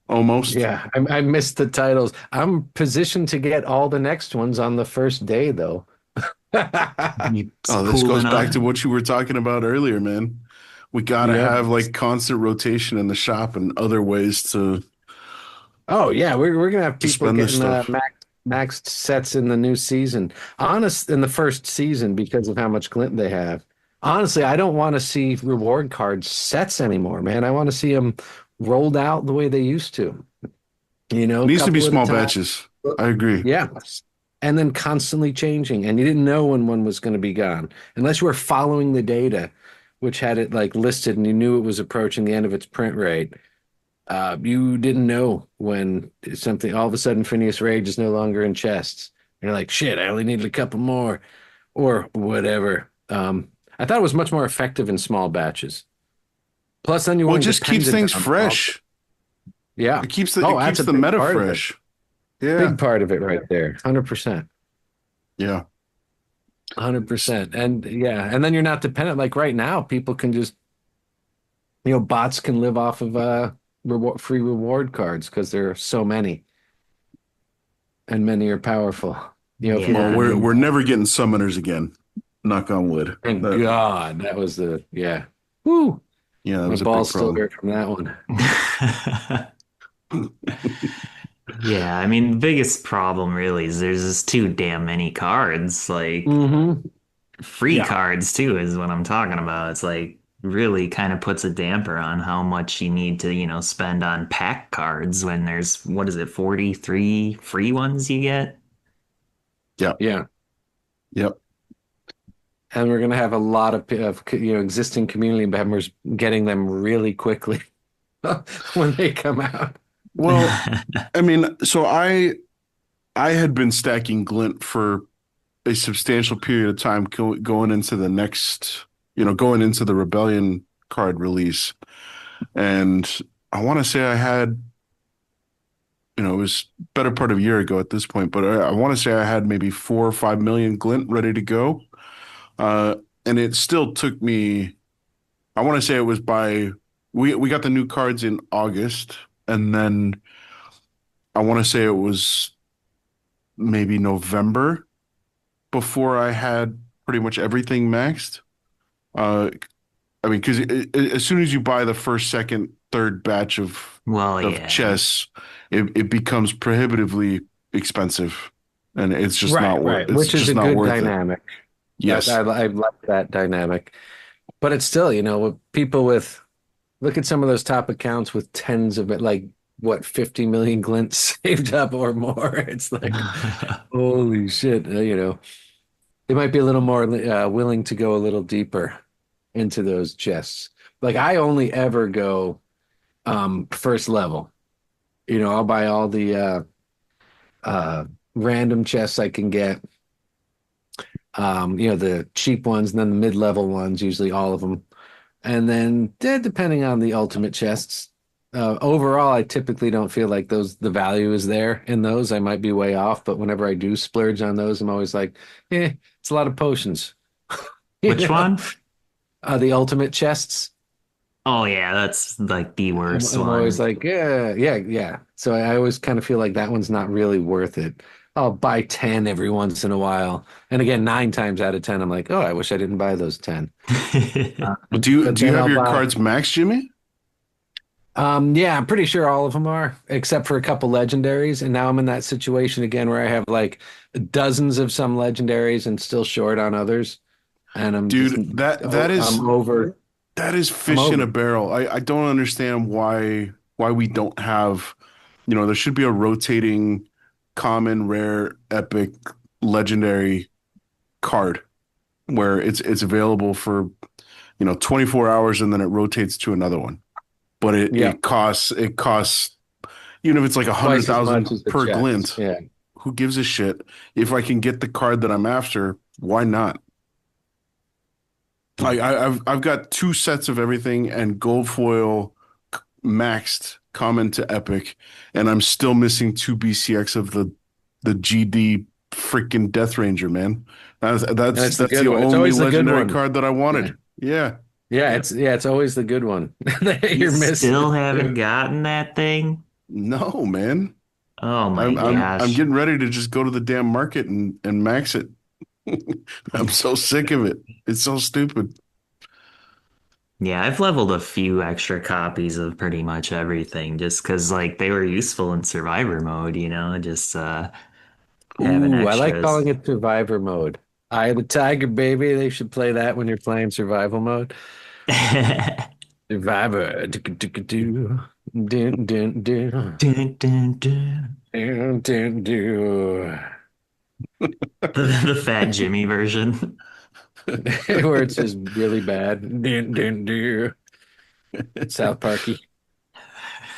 almost. Yeah, I missed the titles. I'm positioned to get all the next ones on the first day, though. It's Oh, this goes pooling back up. to what you were talking about earlier, man. We gotta Yep. have like constant rotation in the shop and other ways Oh yeah, we're gonna have to people spend this getting stuff. maxed sets in the new season. Honest, in the first season because of how much glint they have. Honestly, I don't want to see reward card sets anymore, man. I want to see them rolled out the way they used to. You know, It a needs to be couple at a small time. batches. I agree. Yeah. And then constantly changing. And you didn't know when one was going to be gone unless you were following the data, which had it like listed and you knew it was approaching the end of its print rate. You didn't know when something all of a sudden Phineas Rage is no longer in chests. You're like, shit, I only needed a couple more or whatever. I thought it was much more effective in small batches. Plus, then you Well, it weren't just keeps dependent things on fresh. yeah. It keeps Oh, it that's keeps a the big meta part of it. fresh. Yeah. Big part of it right there. 100%. Yeah. 100%. And yeah, and then you're not dependent. Like right now, people can just, bots can live off of free reward cards because there are so many, and many are powerful. If you Well, Yeah. look at we're never getting summoners again. Knock on wood. thank That, God, that was the yeah. Woo! yeah, that My was a big balls still problem. hurt from that one. Yeah, I mean, the biggest problem really is there's just too damn many cards. Like Mm-hmm. free Yeah. cards too is what I'm talking about. It's like really kind of puts a damper on how much you need to, spend on pack cards when there's what is it, 43 free ones you get? Yeah. Yeah. Yep. And we're gonna have a lot of existing community members getting them really quickly when they come out. Well, I mean, so I had been stacking glint for a substantial period of time going into the next, going into the Rebellion card release. And I want to say I had, it was better part of a year ago at this point, but I want to say I had maybe 4 or 5 million glint ready to go. Uh, and it still took me, I want to say it was we got the new cards in August, and then I want to say it was maybe November before I had pretty much everything maxed. Uh, I mean, because as soon as you buy the first, second, third batch Well, of yeah. chests, it becomes prohibitively expensive, and it's just not worth. It's Which is just a not good worth it. dynamic. Yes, I like that dynamic. But it's still, with people look at some of those top accounts with tens of it, like what, 50 million glints saved up or more. It's like, holy shit, they might be a little more willing to go a little deeper into those chests. Like I only ever go first level. I'll buy all the random chests I can get. The cheap ones and then the mid-level ones, usually all of them. And then depending on the ultimate chests, overall, I typically don't feel like the value is there in those. I might be way off, but whenever I do splurge on those, I'm always like, it's a lot of potions. Which one? The ultimate chests. Oh yeah, that's like the worst I'm one. always like, yeah. So I always kind of feel like that one's not really worth it. I'll buy 10 every once in a while. And again, 9 times out of 10, I'm like, oh, I wish I didn't buy those 10. but do you But do you then have I'll your buy- cards maxed, Jimmy? Yeah, I'm pretty sure all of them are, except for a couple legendaries. And now I'm in that situation again where I have like dozens of some legendaries and still short on others. And I'm Dude, just, that is I'm over. that is fish I'm in a over. barrel. I don't understand why we don't have, there should be a rotating common, rare, epic, legendary card where it's available for 24 hours and then it rotates to another one. But Yeah. it costs even if it's like Twice as much 100,000 as the per chest. glint. Yeah. Who gives a shit? If I can get the card that I'm after, why not? I've got 2 sets of everything and gold foil maxed common to epic, and I'm still missing 2 BCX of the GD freaking Death Ranger, man. That's That's the that's good the one. It's only always the good legendary one. card that I wanted. Yeah. Yeah, it's always the good one that You you're missing. still haven't gotten that thing? No, man. Oh my I'm gosh. getting ready to just go to the damn market and max it. I'm so sick of it. It's so stupid. Yeah, I've leveled a few extra copies of pretty much everything just because like they were useful in survivor mode, just having Ooh, I like extras. calling it survivor mode. Eye of the Tiger, baby. They should play that when you're playing survival mode. Survivor. Do, do, do, do, Dun, dun, dun. do, do, do. The Fat Jimmy version. Where it's just really bad. Do, do, do. South Parky.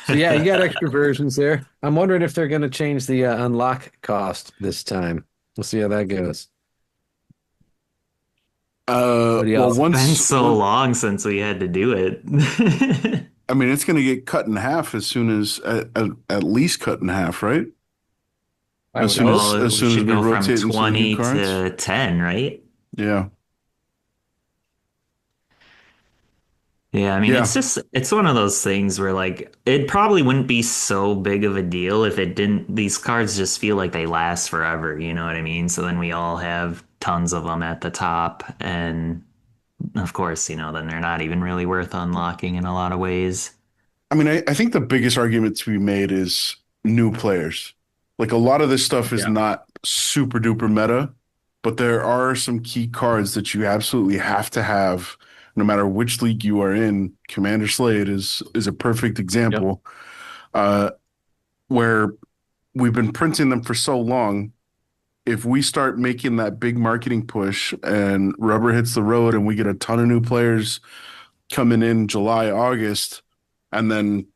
So yeah, you got extra versions there. I'm wondering if they're going to change the unlock cost this time. We'll see how that goes. What do y'all Well, It's been once so long since we had to do it. I mean, it's going to get cut in half as soon as at least cut in half, right? I would hope. Well, As we soon as should we go from rotate into the new 20 cards. to 10, right? Yeah. Yeah, I mean, Yeah. it's one of those things where like it probably wouldn't be so big of a deal if it didn't, these cards just feel like they last forever, you know what I mean? So then we all have tons of them at the top, and of course, then they're not even really worth unlocking in a lot of ways. I mean, I think the biggest argument to be made is new players. Like a lot of this stuff is Yeah. not super duper meta, but there are some key cards that you absolutely have to have no matter which league you are in. Commander Slade is a perfect Yep. example, uh, where we've been printing them for so long. If we start making that big marketing push and rubber hits the road and we get a ton of new players coming in July, August, and then,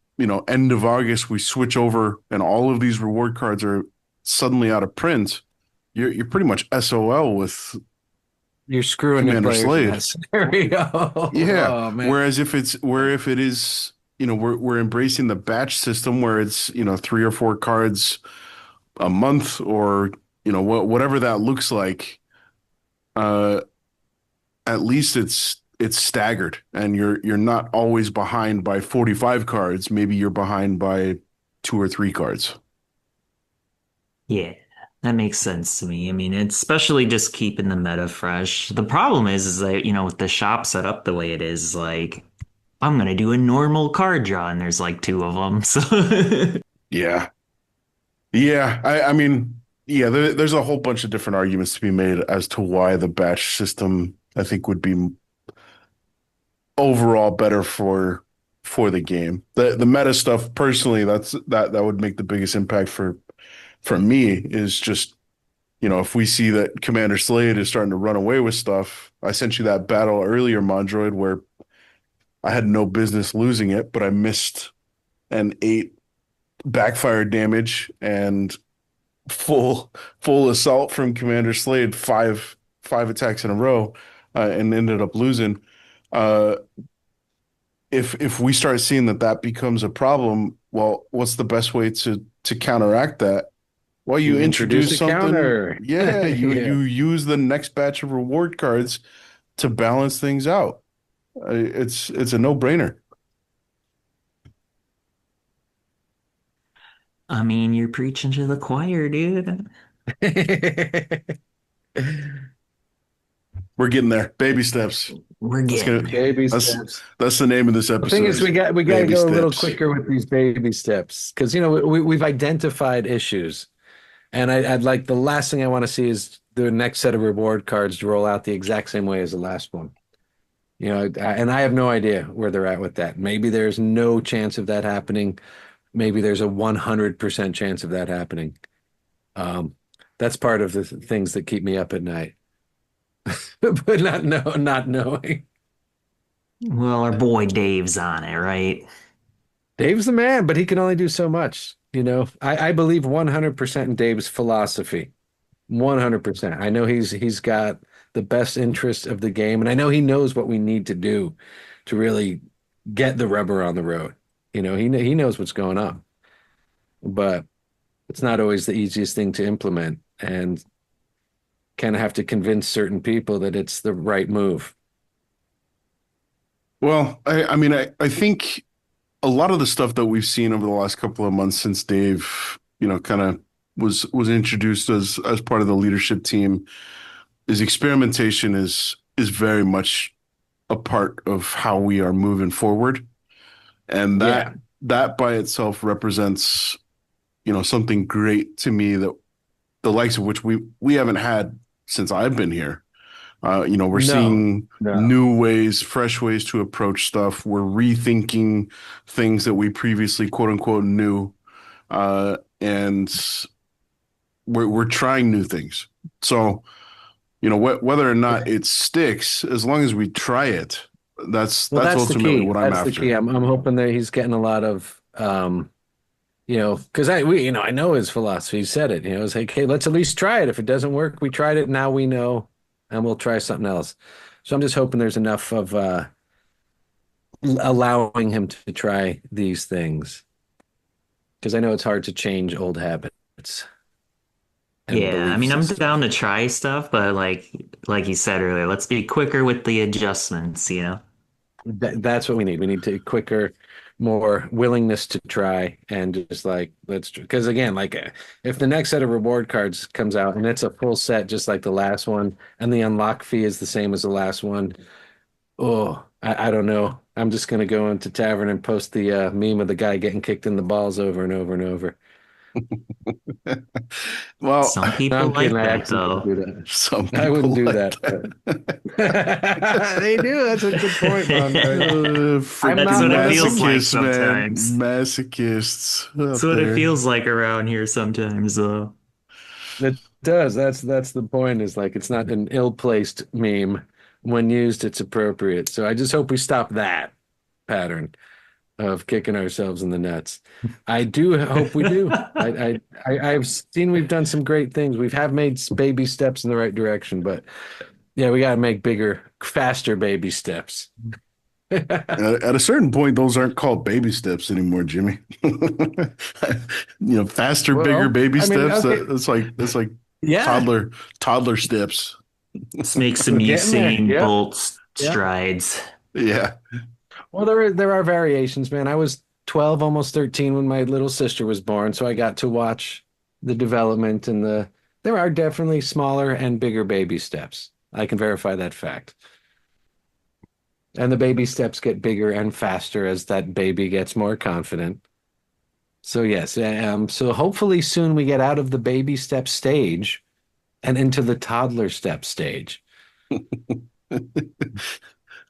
end of August, we switch over and all of these reward cards are suddenly out of print, you're pretty much SOL with You're screwing your Commander players in Slade. that scenario. Yeah. Oh man. Whereas if it is, we're embracing the batch system where it's, 3 or 4 cards a month or, whatever that looks like, uh, at least it's staggered and you're not always behind by 45 cards. Maybe you're behind by 2 or 3 cards. Yeah, that makes sense to me. I mean, it's especially just keeping the meta fresh. The problem is that, with the shop set up the way it is, like, I'm gonna do a normal card draw and there's like two of them. So Yeah. Yeah. I mean, yeah, there's a whole bunch of different arguments to be made as to why the batch system, I think, would be overall better for the game. The meta stuff, personally, that would make the biggest impact for me is just, if we see that Commander Slade is starting to run away with stuff. I sent you that battle earlier, Mondroid, where I had no business losing it, but I missed an 8 backfire damage and full assault from Commander Slade, five attacks in a row, and ended up losing. Uh, if we start seeing that becomes a problem, well, what's the best way to counteract that? Well, you You introduce introduce a something. counter. Yeah, you Yeah. you use the next batch of reward cards to balance things out. It's a no-brainer. I mean, you're preaching to the choir, dude. We're getting there. Baby steps. We're That's getting gonna there. Baby that's steps. that's the name of this The thing is, episode. we got to Baby go a little steps. quicker with these baby steps because we've identified issues, and I'd like the last thing I want to see is the next set of reward cards to roll out the exact same way as the last one. And I have no idea where they're at with that. Maybe there's no chance of that happening. Maybe there's a 100% chance of that happening. That's part of the things that keep me up at night, but not knowing. Well, our boy Dave's on it, right? Dave's the man, but he can only do so much. I believe 100% in Dave's philosophy. 100%. I know he's got the best interest of the game, and I know he knows what we need to do to really get the rubber on the road. He knows what's going on, but it's not always the easiest thing to implement, and kind of have to convince certain people that it's the right move. Well, I mean, I think a lot of the stuff that we've seen over the last couple of months since Dave, kind of was introduced as part of the leadership team, is experimentation is very much a part of how we are moving forward, and Yeah. that by itself represents, something great to me that the likes of which we haven't had since I've been here. We're seeing No. new ways, fresh ways to approach stuff. We're rethinking things that we previously, quote unquote, knew, and we're trying new things. So, whether or not it sticks, as long as we try it, that's Well, that's the ultimately key. what I'm That's the after. key. I'm hoping that he's getting a lot of, because I know his philosophy. He said it. It's like, hey, let's at least try it. If it doesn't work, we tried it. Now we know, and we'll try something else. So I'm just hoping there's enough of allowing him to try these things, because I know it's hard to change old habits. and Yeah, I belief mean, I'm system. down to try stuff, but like you said earlier, let's be quicker with the adjustments, you know? That's what we need. We need to quicker, more willingness to try and just like let's because again, like if the next set of reward cards comes out and it's a full set just like the last one, and the unlock fee is the same as the last one, oh, I don't know. I'm just gonna go into tavern and post the meme of the guy getting kicked in the balls over and over and over. Well, Some No, people I'm kidding. like I that actually wouldn't though. do that. some I wouldn't people do like that. that. They do. That's a good point, Mondroid. I'm That's Freaking not what it one of feels them. like masochists, man. sometimes. Masochists That's out what it there. feels like around here sometimes, though. It does. That's the point. Is like it's not an ill-placed meme. When used, it's appropriate. So I just hope we stop that pattern of kicking ourselves in the nuts. I do hope we do. I've seen we've done some great things. We've have made baby steps in the right direction, but yeah, we got to make bigger, faster baby steps. At a certain point, those aren't called baby steps anymore, Jimmy. Faster, bigger Well, baby I mean, steps. okay, That's like yeah, toddler steps. Let's make some we're getting there. Usain Yep, Bolt yep. strides. Yeah. Well, there are variations, man. I was 12, almost 13 when my little sister was born, so I got to watch the development and there are definitely smaller and bigger baby steps. I can verify that fact. And the baby steps get bigger and faster as that baby gets more confident. So yes, so hopefully soon we get out of the baby step stage and into the toddler step stage.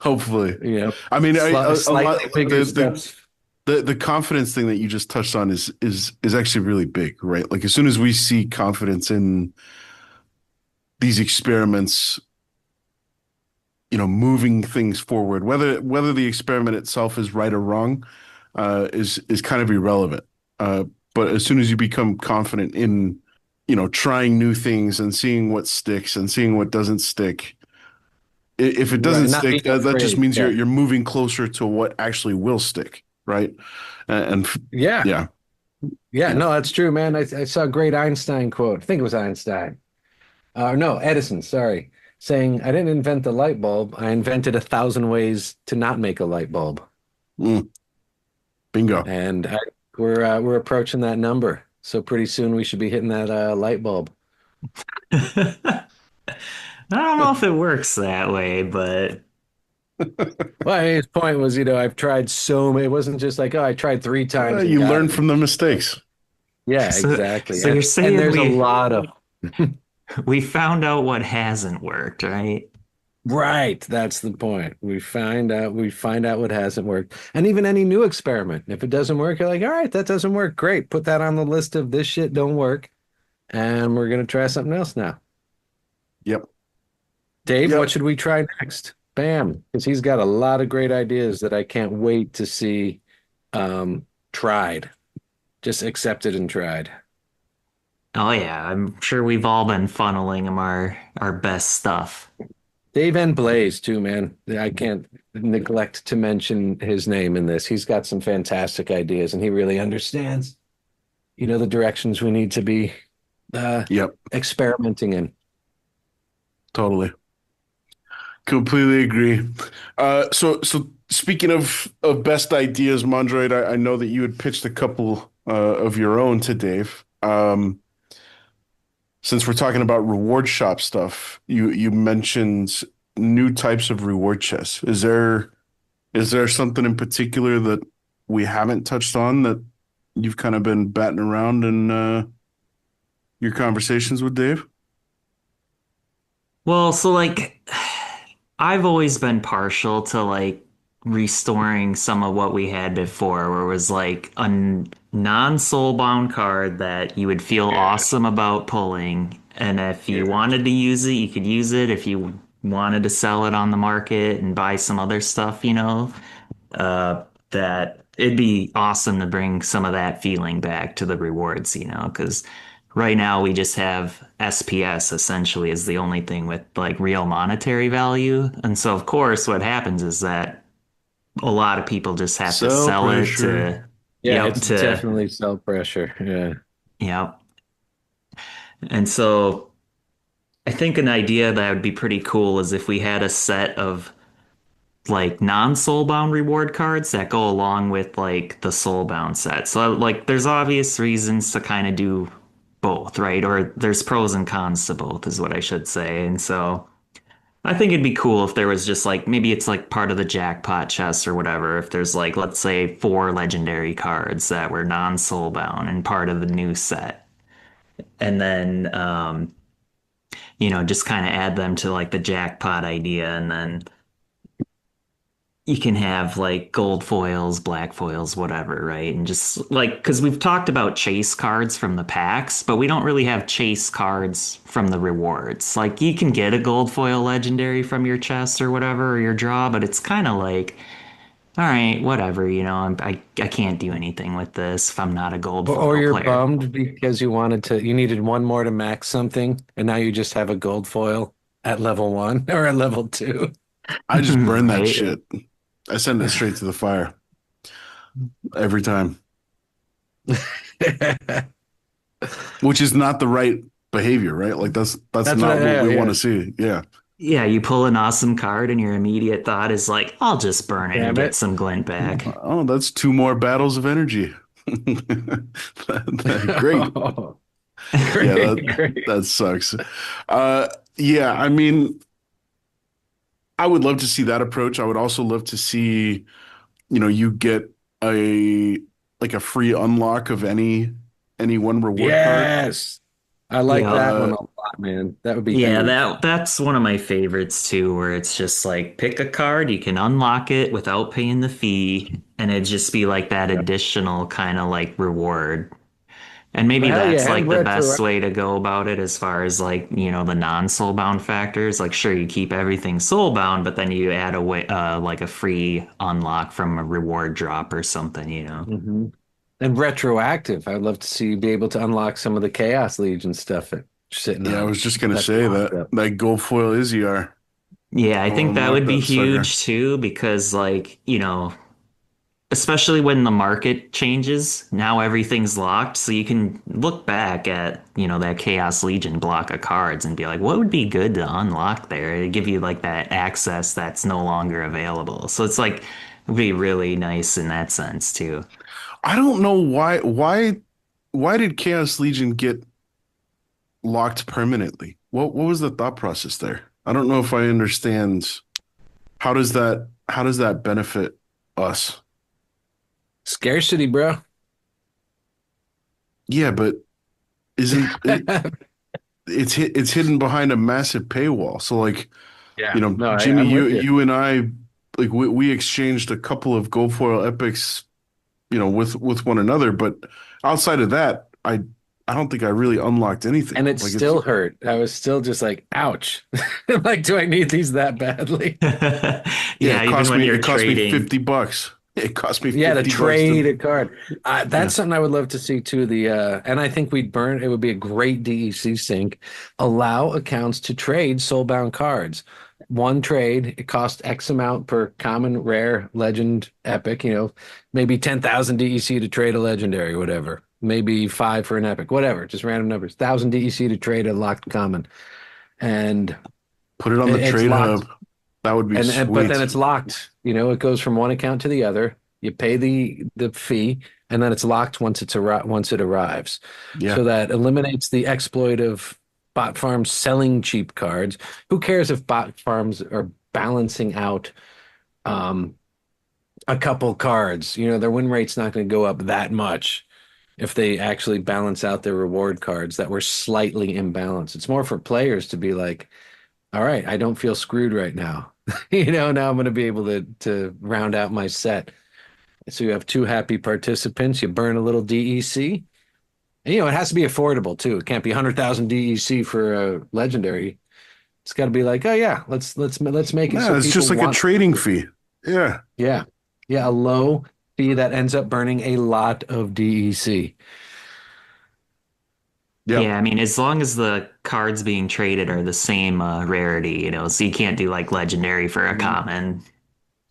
Hopefully. You know, I mean, a lot slightly bigger steps. the confidence thing that you just touched on is actually really big, right? Like as soon as we see confidence in these experiments, moving things forward, whether the experiment itself is right or wrong, is kind of irrelevant. But as soon as you become confident in, trying new things and seeing what sticks and seeing what doesn't stick, if it Right, doesn't not stick, being that just afraid. means Yeah. you're moving closer to what actually will stick, right? And Yeah. yeah, Yeah, yeah. no, that's true, man. I saw a great Einstein quote. I think it was Einstein. No, Edison, sorry, saying, I didn't invent the light bulb. I invented 1,000 ways to not make a light bulb. Mm, bingo. And we're approaching that number. So pretty soon we should be hitting that light bulb. I don't know if it works that way, but Well, his point was, I've tried so many. It wasn't just like, oh, I tried 3 times and You got learn it. from the mistakes. Yeah, so exactly. so you're And saying there's a lot of we found out what hasn't worked, right? right. That's the point. We find out what hasn't worked. And even any new experiment. If it doesn't work, you're like, all right, that doesn't work. Great. Put that on the list of this shit don't work. And we're gonna try something else now. Yep. Dave, Yep. what should we try next? Bam. Because he's got a lot of great ideas that I can't wait to see tried. Just accepted and tried. Oh yeah, I'm sure we've all been funneling him our best stuff. Dave and Blaze too, man. I can't neglect to mention his name in this. He's got some fantastic ideas and he really understands, the directions we need to be Yep. experimenting in. Totally. Completely agree. So speaking of best ideas, Mondroid, I know that you had pitched a couple of your own to Dave. Since we're talking about reward shop stuff, you mentioned new types of reward chests. Is there something in particular that we haven't touched on that you've kind of been batting around in your conversations with Dave? Well, so I've always been partial to restoring some of what we had before, where it was like a non-soulbound card that you would feel awesome about pulling. And if you wanted to use it, you could use it. If you wanted to sell it on the market and buy some other stuff, that it'd be awesome to bring some of that feeling back to the rewards, because right now we just have SPS essentially is the only thing with real monetary value. And so of course what happens is that a lot of people just have to Sell sell it pressure. to Yeah, yep it's to definitely self pressure. Yeah. yep. And so I think an idea that would be pretty cool is if we had a set of like non-soulbound reward cards that go along with like the soulbound set. So like there's obvious reasons to kind of do both, right? Or there's pros and cons to both is what I should say. And so I think it'd be cool if there was just like maybe it's like part of the jackpot chest or whatever. If there's like let's say four legendary cards that were non-soulbound and part of the new set. And then just kind of add them to like the jackpot idea and then you can have like gold foils, black foils, whatever, right? And just like, because we've talked about chase cards from the packs, but we don't really have chase cards from the rewards. Like, you can get a gold foil legendary from your chest or whatever, or your draw, but it's kind of like, all right, whatever, I can't do anything with this if I'm not a gold Or foil you're player. bummed because you needed one more to max something, and now you just have a gold foil at level 1 or at level 2. I just burn that Right? shit. I send it straight to the fire every time, which is not the right behavior, right? Like that's That's not what we yeah. want to see. Yeah. Yeah, you pull an awesome card and your immediate thought is like, I'll just burn it and Damn get it. some glint back. Oh, that's two more battles of energy. Great. Yeah, Great, great. that sucks. Yeah, I mean, I would love to see that approach. I would also love to see, you get a like a free unlock of any one reward card. Yes. I like Yeah. that one a lot, man. That would be Yeah, huge. that's one of my favorites too, where it's just like pick a card, you can unlock it without paying the fee, and it'd just be like that additional kind of like reward. And maybe Hell that's yeah, and like the best retro. way to go about it as far as like, the non-soulbound factors. Like sure, you keep everything soulbound, but then you add a way like a free unlock from a reward drop or something. Mhm. And retroactive. I'd love to see you be able to unlock some of the Chaos Legion stuff that you're sitting Yeah, I on. was just gonna That's say locked that up. that gold foil Izzyar. Yeah, I I'll think that unlock would be that sucker. huge too, because like, especially when the market changes, now everything's locked. So you can look back at, that Chaos Legion block of cards and be like, what would be good to unlock there? It'd give you like that access that's no longer available. So it's like, it'd be really nice in that sense too. I don't know why did Chaos Legion get locked permanently? What was the thought process there? I don't know if I understand how does that benefit us? Scarcity, bro. Yeah, but isn't it it's hidden behind a massive paywall. So like, Yeah. No, Jimmy, I'm you with you. you and I like we exchanged a couple of gold foil epics, with one another, but outside of that, I don't think I really unlocked anything. And it Like it's still hurt. I was still just like, ouch. Like, do I need these that badly? yeah, Yeah, even when you're it cost me trading. $50. It cost me Yeah, to $50 trade to a card. yeah. That's something I would love to see too. And I think it would be a great DEC sync. Allow accounts to trade soulbound cards. One trade, it costs X amount per common, rare, legend, epic, maybe 10,000 DEC to trade a legendary, whatever. Maybe 5 for an epic, whatever, just random numbers. 1,000 DEC to trade a locked common. And Put it on the it's trade locked. hub. That would be But then sweet. it's locked. It goes from one account to the other. You pay the fee, and then it's locked once it arrives. Yeah. So that eliminates the exploit of bot farms selling cheap cards. Who cares if bot farms are balancing out um, a couple cards? Their win rate's not going to go up that much if they actually balance out their reward cards that were slightly imbalanced. It's more for players to be like, all right, I don't feel screwed right now. Now I'm going to be able to round out my set. So you have two happy participants. You burn a little DEC. And, it has to be affordable too. It can't be 100,000 DEC for a legendary. It's got to be like, oh yeah, let's make it Yeah, so it's people just like a want. trading fee. Yeah. Yeah, yeah, a low fee that ends up burning a lot of DEC. Yep. Yeah, I mean, as long as the cards being traded are the same rarity, so you can't do like legendary for a common.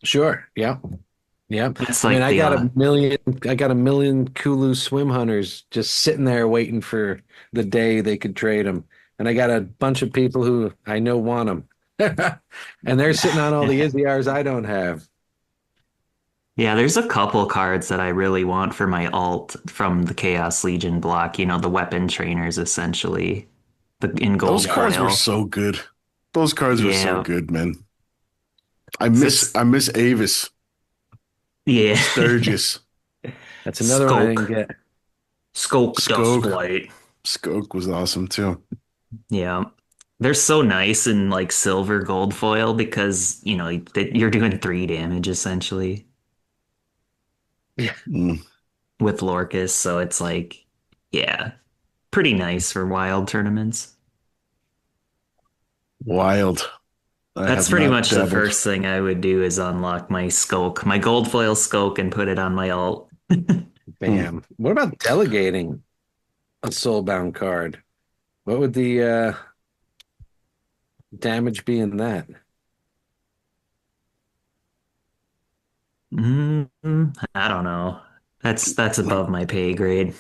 Sure. Yeah. Yep. It's I mean, like I the got a million Kulu swim hunters just sitting there waiting for the day they could trade them. And I got a bunch of people who I know want them. And they're sitting on all the Izzyars I don't have. yeah, there's a couple cards that I really want for my alt from the Chaos Legion block, the weapon trainers essentially. In Those gold cards were foil. so good. Those cards were so Yeah. good, man. I So miss it's I miss Avis, yeah. Sturgis, That's another one I didn't Skoke. get. Skoke Dust Skoke. Flight. Skoke was awesome too. Yeah. They're so nice in like silver gold foil because, you're doing 3 damage essentially Yeah. Mm, with Lorcus. So it's like, yeah, pretty nice for wild tournaments. wild. I That's have pretty not much the dabbled. first thing I would do is unlock my Skoke, my gold foil Skoke, and put it on my alt. Hmm. Bam. What about delegating a soulbound card? What would the damage be in that? I don't know. That's Like, above my pay grade.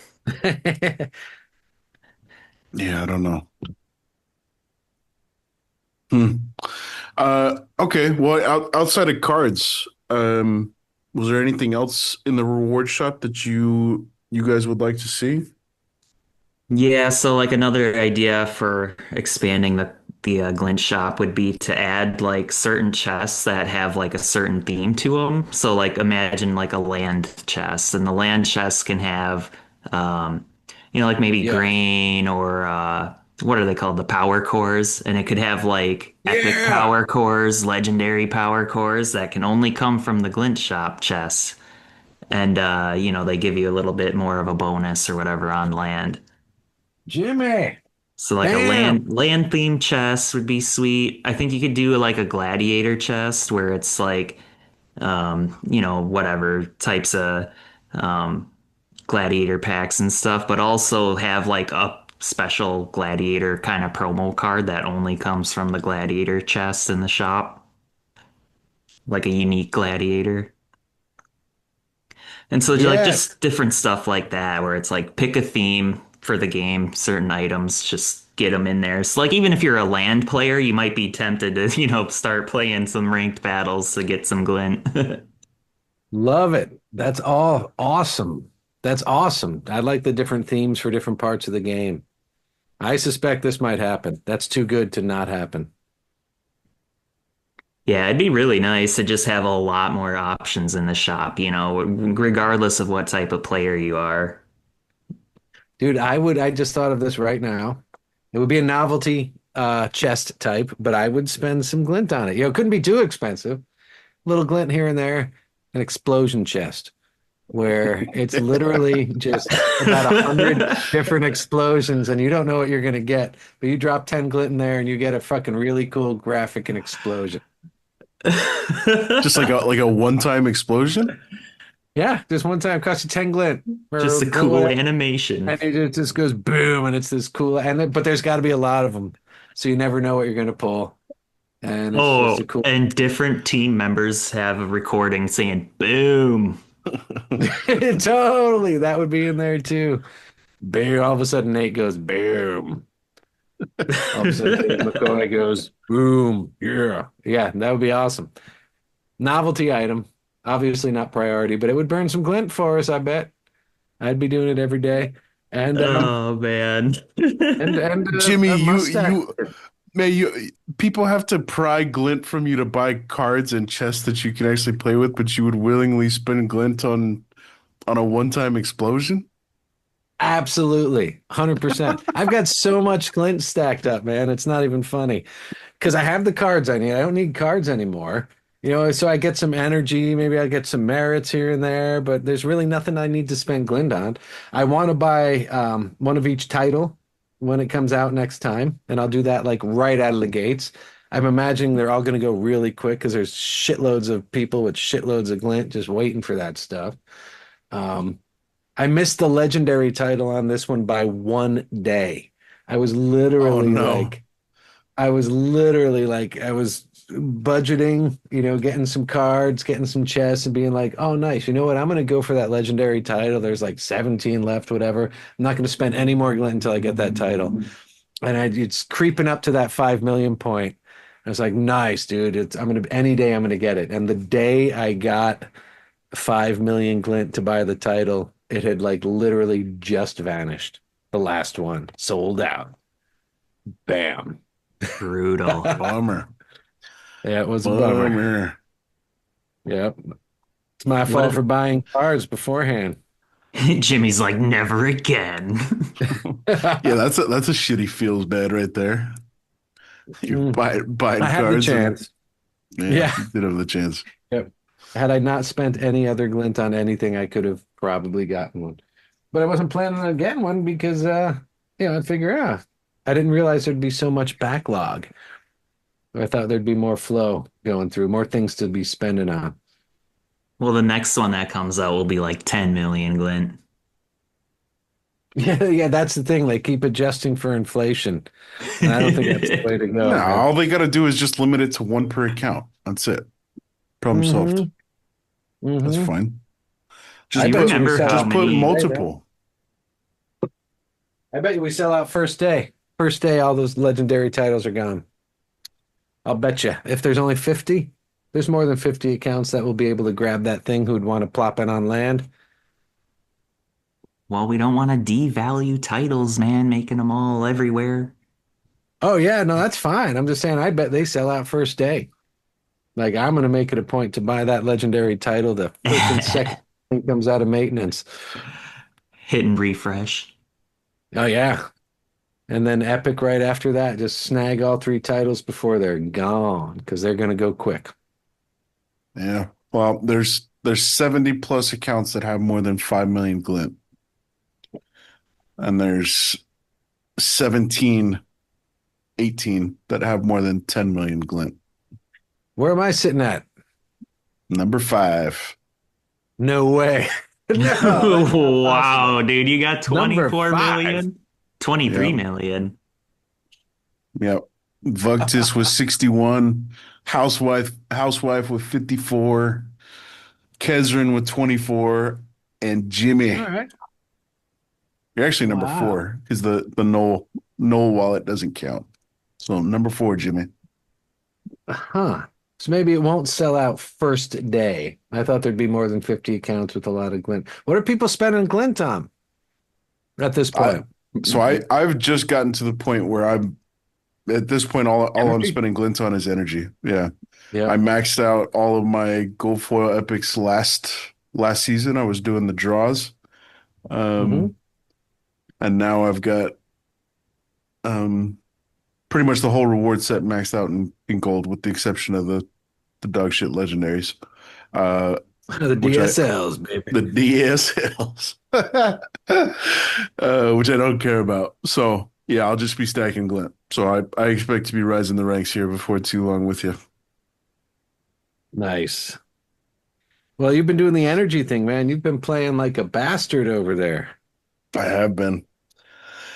yeah, I don't know. Hmm. Okay. Well, outside of cards, was there anything else in the reward shop that you guys would like to see? Yeah, so like another idea for expanding the Glint shop would be to add like certain chests that have like a certain theme to them. So like imagine like a land chest, and the land chest can have um like maybe Yeah. grain or what are they called? The power cores, and it could have like epic Yeah. power cores, legendary power cores that can only come from the Glint shop chests. And they give you a little bit more of a bonus or whatever on land. Jimmy. So like a Bam. land themed chest would be sweet. I think you could do like a gladiator chest where it's like whatever types of um gladiator packs and stuff, but also have like a special gladiator kind of promo card that only comes from the gladiator chest in the shop, like a unique gladiator. And so like Yeah. just different stuff like that where it's like pick a theme for the game, certain items, just get them in there. So like even if you're a land player, you might be tempted to, start playing some ranked battles to get some glint. Love it. That's all awesome. That's awesome. I like the different themes for different parts of the game. I suspect this might happen. That's too good to not happen. Yeah, it'd be really nice to just have a lot more options in the shop, regardless of what type of player you are. Dude, I just thought of this right now. It would be a novelty chest type, but I would spend some glint on it. It couldn't be too expensive. Little glint here and there, an explosion chest where it's literally just about 100 different explosions and you don't know what you're going to get, but you drop 10 glint in there and you get a fucking really cool graphic and explosion. Just like a one-time explosion? Yeah, just one time cost you 10 glint Just or a cool whatever. animation. And it just goes boom and it's this cool but there's got to be a lot of them. So you never know what you're going to pull. And it's just Oh, a cool. and different team members have a recording saying boom. Totally. That would be in there too. Boom. All of a sudden Nate goes boom. All of a sudden Dave McCoy goes boom. Yeah. Yeah, that would be awesome. Novelty item. Obviously not priority, but it would burn some glint for us, I bet. I'd be doing it every day. And Oh man. Jimmy, a mustache. people have to pry glint from you to buy cards and chests that you can actually play with, but you would willingly spend glint on a one-time explosion? Absolutely. 100%. I've got so much glint stacked up, man. It's not even funny. Because I have the cards I need. I don't need cards anymore. So I get some energy. Maybe I get some merits here and there, but there's really nothing I need to spend glint on. I want to buy one of each title when it comes out next time, and I'll do that like right out of the gates. I'm imagining they're all going to go really quick because there's shitloads of people with shitloads of glint just waiting for that stuff. Um, I missed the legendary title on this one by one day. I was Oh literally no. like, I was literally like, I was budgeting, getting some cards, getting some chests, and being like, oh, nice. You know what? I'm going to go for that legendary title. There's like 17 left, whatever. I'm not going to spend any more glint until I get that title. And it's creeping up to that 5 million point. I was like, nice, dude. Any day I'm gonna get it. And the day I got 5 million glint to buy the title, it had like literally just vanished. The last one sold out. Bam. Brutal. Bummer. Yeah, it was a bummer. Bummer. Yep. It's my fault for buying cards beforehand. Jimmy's like, never again. Yeah, that's a shitty feels bad right there. You buying I had the cards. chance. Yeah. You did have the chance. Yep. Had I not spent any other glint on anything, I could have probably gotten one. But I wasn't planning on getting one because, I figure out. I didn't realize there'd be so much backlog. I thought there'd be more flow going through, more things to be spending on. Well, the next one that comes out will be like 10 million glint. Yeah, that's the thing. They keep adjusting for inflation. And I don't think that's the way to go. No, all they got to do is just limit it to one per account. That's it. Problem solved. That's fine. Just put multiple. I bet you we sell out first day. First day, all those legendary titles are gone. I'll bet you. If there's only 50, there's more than 50 accounts that will be able to grab that thing who'd want to plop it on land. Well, we don't want to devalue titles, man, making them all everywhere. Oh, yeah, no, that's fine. I'm just saying, I bet they sell out first day. Like, I'm going to make it a point to buy that legendary title the first and second thing comes out of maintenance. Hit and refresh. Oh, yeah. And then Epic right after that, just snag all 3 titles before they're gone because they're going to go quick. Yeah. Well, there's 70 plus accounts that have more than 5 million glint. And there's 18 that have more than 10 million glint. Where am I sitting at? Number 5. No way. No, wow, dude, you got 24 million? 23 Yep. million. Yep. Vuctus was 61. Housewife with 54. Kezrin with 24. And Jimmy. All right. You're actually number 4 because the Knoll wallet doesn't count. So number 4, Jimmy. Huh. So maybe it won't sell out first day. I thought there'd be more than 50 accounts with a lot of glint. What are people spending glint on at this point? I've just gotten to the point where I'm at this point all I'm spending glint on is energy. Yeah. Yeah. I maxed out all of my gold foil epics last season. I was doing the draws. And now I've got pretty much the whole reward set maxed out in gold with the exception of the dog shit legendaries. The DSLs, baby. The DSLs. Which I don't care about. So yeah, I'll just be stacking glint. So I expect to be rising the ranks here before too long with you. Nice. Well, you've been doing the energy thing, man. You've been playing like a bastard over there. I have been.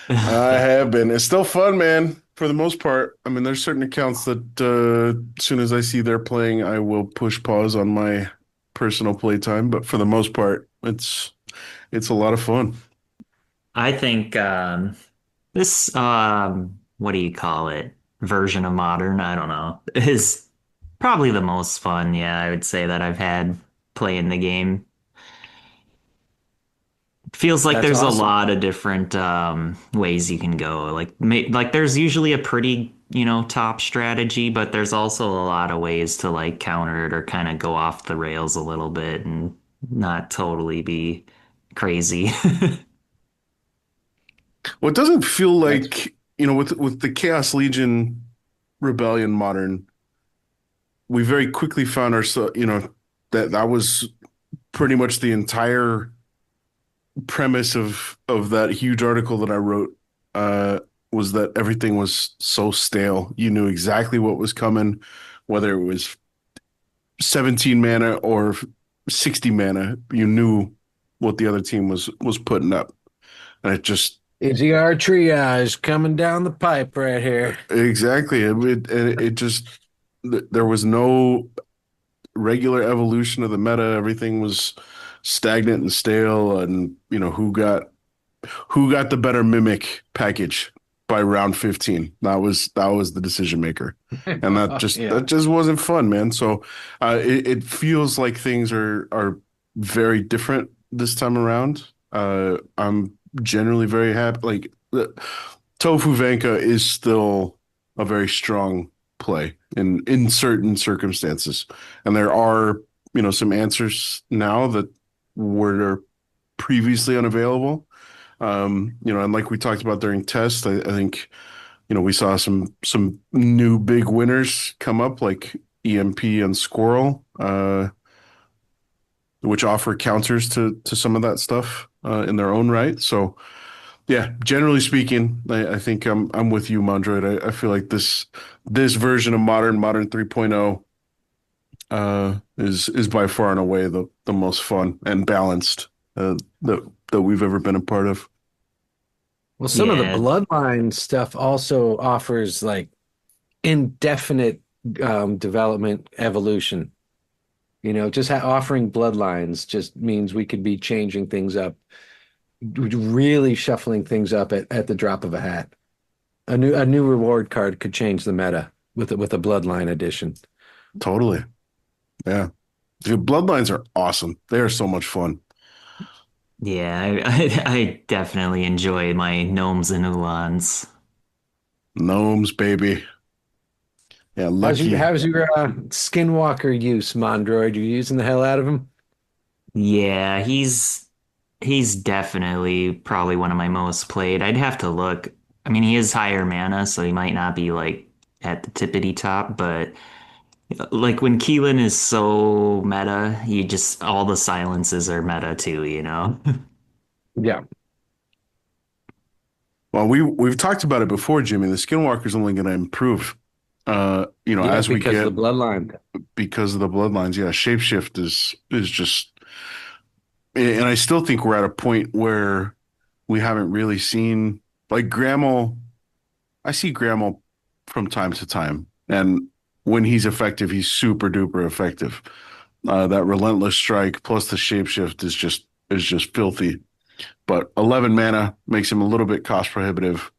It's still fun, man. For the most part. I mean, there's certain accounts that as soon as I see they're playing, I will push pause on my personal playtime. But for the most part, it's a lot of fun. I think this what do you call it? Version of modern, I don't know, is probably the most fun, I would say that I've had playing the game. Feels like there's awesome. A lot of different ways you can go. Like there's usually a pretty, top strategy, but there's also a lot of ways to like counter it or kind of go off the rails a little bit and not totally be crazy. Well, it doesn't feel like, with the Chaos Legion Rebellion Modern, we very quickly found ourselves, that was pretty much the entire premise of that huge article that I wrote was that everything was so stale. You knew exactly what was coming, whether it was 17 mana or 60 mana. You knew what the other team was putting up, and it just EGR triage coming down the pipe right here. Exactly. It just there was no regular evolution of the meta. Everything was stagnant and stale, and who got the better mimic package by round 15. That was the decision maker, and Yeah. that just wasn't fun, man. So it feels like things are very different this time around. I'm generally very happy. Like Tofu Vanka is still a very strong play in certain circumstances, and there are some answers now that were previously unavailable. And like we talked about during test, I think we saw some new big winners come up like EMP and Squirrel, which offer counters to some of that stuff in their own right. So yeah, generally speaking, I think I'm with you, Mondroid. I feel like this version of Modern 3.0 is by far and away the most fun and balanced that we've ever been a part of. Well, some of the Yeah, bloodline stuff also offers like indefinite development evolution. Just offering bloodlines just means we could be changing things up, really shuffling things up at the drop of a hat. A new reward card could change the meta with a bloodline addition. Totally. Yeah. Dude, Bloodlines are awesome. They are so much fun. yeah, I definitely enjoy my gnomes and ulans. Gnomes, baby. Yeah, lucky. How's your skinwalker use, Mondroid? You using the hell out of him? Yeah, he's definitely probably one of my most played. I'd have to look. I mean, he is higher mana, so he might not be like at the tippity top, but like when Keelan is so meta, you just all the silences are meta too, you know? Yeah. Well, we've talked about it before, Jimmy. The Skinwalker's only going to improve, Yeah, as we because of get the bloodline. because of the bloodlines. Yeah, shapeshift is just, and I still think we're at a point where we haven't really seen like Grammel. I see Grammel from time to time, and when he's effective, he's super duper effective. That relentless strike plus the shapeshift is just filthy. But 11 mana makes him a little bit cost prohibitive,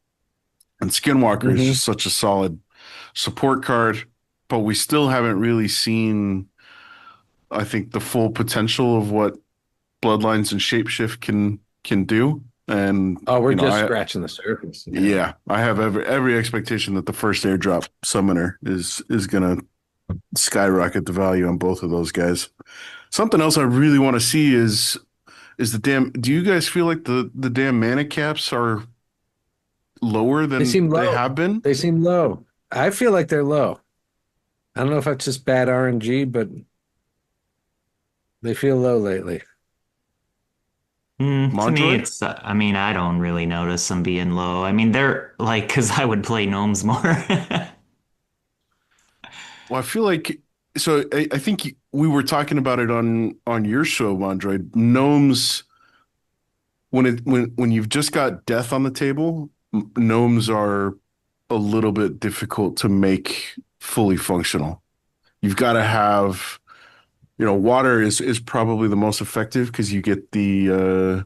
and Skinwalker is Hmm. just such a solid support card. But we still haven't really seen, I think, the full potential of what Bloodlines and Shapeshift can do. And Oh, we're just I scratching the surface. Yeah. yeah, I have every expectation that the first airdrop summoner is gonna skyrocket the value on both of those guys. Something else I really want to see is the damn. Do you guys feel like the damn mana caps are lower They than seem they low. have been? They seem low. I feel like they're low. I don't know if that's just bad RNG, but they feel low lately. To me, Mondroid? I mean, I don't really notice them being low. I mean, they're like, because I would play gnomes more. Well, I feel like so. I think we were talking about it on your show, Mondroid. Gnomes when you've just got death on the table, gnomes are a little bit difficult to make fully functional. You've got to have, water is probably the most effective because you get the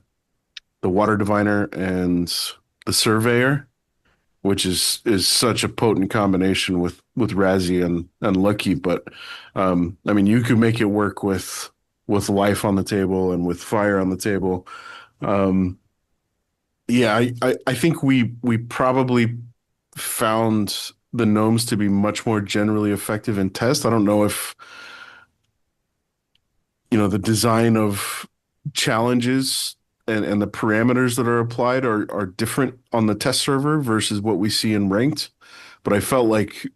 water diviner and the surveyor, which is such a potent combination with Razzie and Lucky. But I mean, you could make it work with life on the table and with fire on the table. Um, yeah, I think we probably found the gnomes to be much more generally effective in test. I don't know if the design of challenges and the parameters that are applied are different on the test server versus what we see in ranked. But I felt like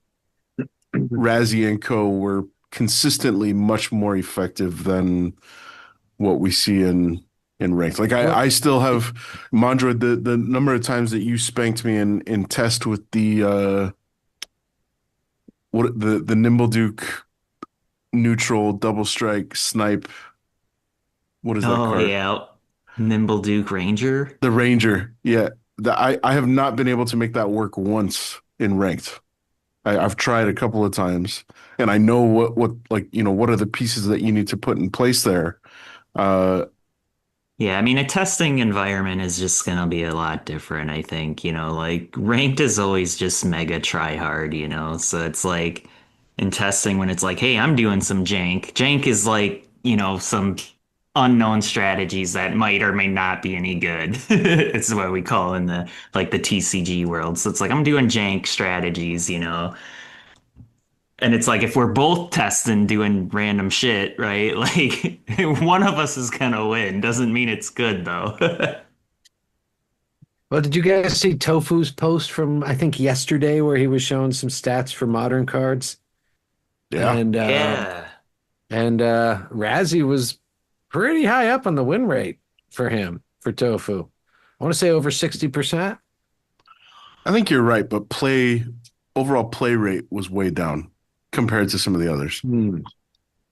Razzie and Co were consistently much more effective than what we see in ranked. Like Well, I still have Mondra, the number of times that you spanked me in test with the the Nimble Duke neutral double strike snipe. What is that Oh card? yeah, Nimble Duke Ranger. The Ranger. Yeah. I have not been able to make that work once in ranked. I've tried a couple of times, and I know what like what are the pieces that you need to put in place there. Uh, Yeah, I mean, a testing environment is just gonna be a lot different, I think. Like ranked is always just mega try hard, So it's like in testing when it's like, hey, I'm doing some jank. Jank is like, some unknown strategies that might or may not be any good. It's what we call in the TCG world. So it's like I'm doing jank strategies. And it's like if we're both testing doing random shit, right? Like one of us is gonna win. Doesn't mean it's good though. Well, did you guys see Tofu's post from I think yesterday where he was showing some stats for modern cards? yeah, And Yeah. Razzie was pretty high up on the win rate for him for Tofu. I want to say over 60%. I think you're right, but overall play rate was way down compared to some of the others. Hmm.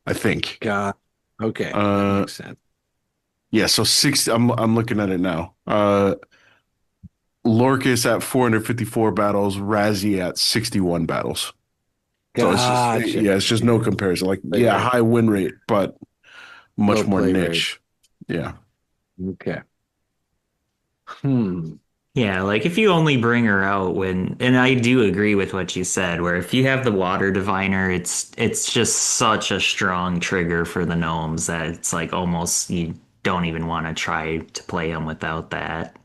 I think. God. Okay, that Uh, makes sense. yeah, so 60. I'm looking at it now. Lorcas at 454 battles, Razzie at 61 battles. So it's just Gotcha. yeah, it's just no comparison. Like Play yeah, rate. high win rate, but much Low more play rate. niche. Yeah. Okay. Hmm. Yeah, like if you only bring her out and I do agree with what you said, where if you have the water diviner, it's just such a strong trigger for the gnomes that it's like almost you don't even want to try to play them without that.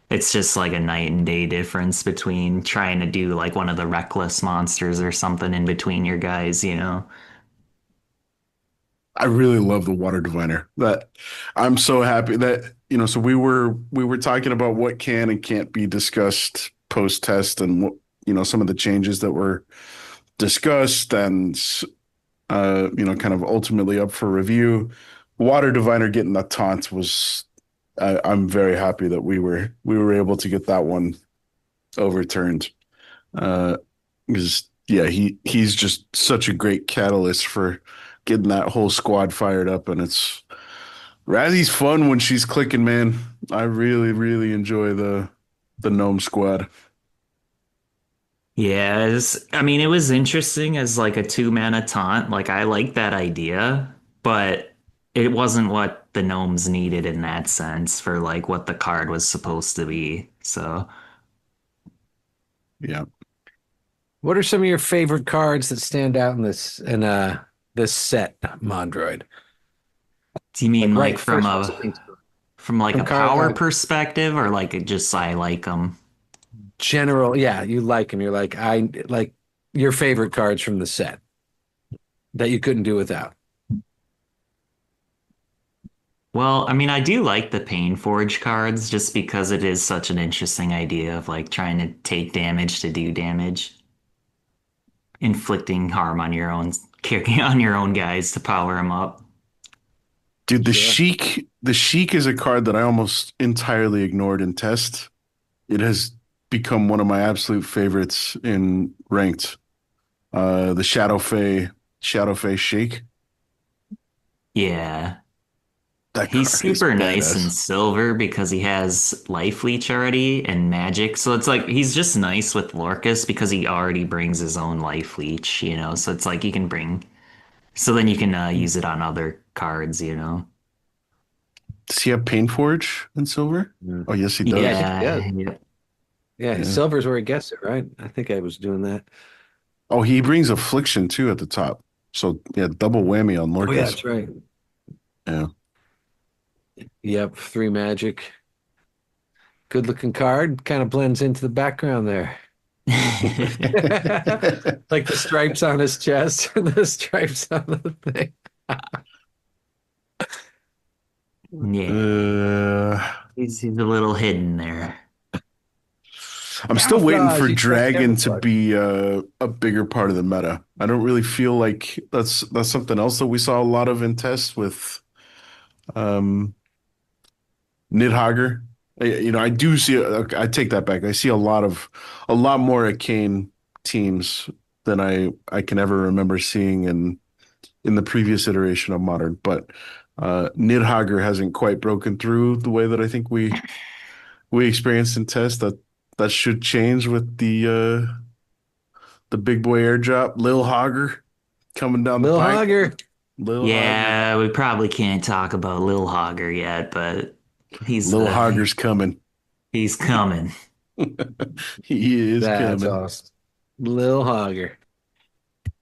It's just like a night and day difference between trying to do like one of the reckless monsters or something in between your guys. I really love the water diviner. That I'm so happy that so we were talking about what can and can't be discussed post test and what some of the changes that were discussed and kind of ultimately up for review. Water diviner getting the taunt was I'm very happy that we were able to get that one overturned. Because yeah, he's just such a great catalyst for getting that whole squad fired up, and it's Razzie's fun when she's clicking, man. I really, really enjoy the gnome squad. Yeah, I mean, it was interesting as like a two mana taunt. Like, I like that idea, but it wasn't what the gnomes needed in that sense for like what the card was supposed to be. So, Yeah. What are some of your favorite cards that stand out in this set, Mondroid? do you mean Like like right first ones that things from like from a card power perspective or like it just I like them? general, yeah, you like them. You're like I like your favorite cards from the set that you couldn't do without. Well, I mean, I do like the Pain Forge cards just because it is such an interesting idea of like trying to take damage to do damage, inflicting harm on your own, kicking on your own guys to power them up. Dude, the Sure. Sheik is a card that I almost entirely ignored in test. It has become one of my absolute favorites in ranked. The Shadow Fae Sheik. Yeah. That He's card is super nice in badass. silver because he has life leech already and magic. So it's like he's just nice with Lorcus because he already brings his own life leech. So it's like you can bring, so then you can use it on other cards. Does he have Pain Forge in silver? Yeah. Oh, yes, he Yeah, I does. think he does. Yeah. Yeah. Yeah, Yeah. silver's where he gets it, right? I think I was doing that. Oh, he brings Affliction too at the top. So yeah, double whammy on Oh yeah, Lorcas. that's right. Yeah. Yep, three magic. Good looking card. Kind of blends into the background there. Like the stripes on his chest, the stripes on the thing. Yeah. Uh, He's a little hidden there. I'm still waiting Camouflage, for he's got Dragon to camouflage. be a bigger part of the meta. I don't really feel like that's something else that we saw a lot of in tests with um Nidhogger. I do see. I take that back. I see a lot more arcane teams than I can ever remember seeing in the previous iteration of Modern. But Nidhogger hasn't quite broken through the way that I think we experienced in test. That should change with the the big boy airdrop, Lil Hogger coming down the Lil pike. Hogger. Lil Yeah, we probably can't talk about Lil Hogger yet, but Hogger. Lil Hogger's coming. he's coming. He is That's coming. awesome. Lil Hogger.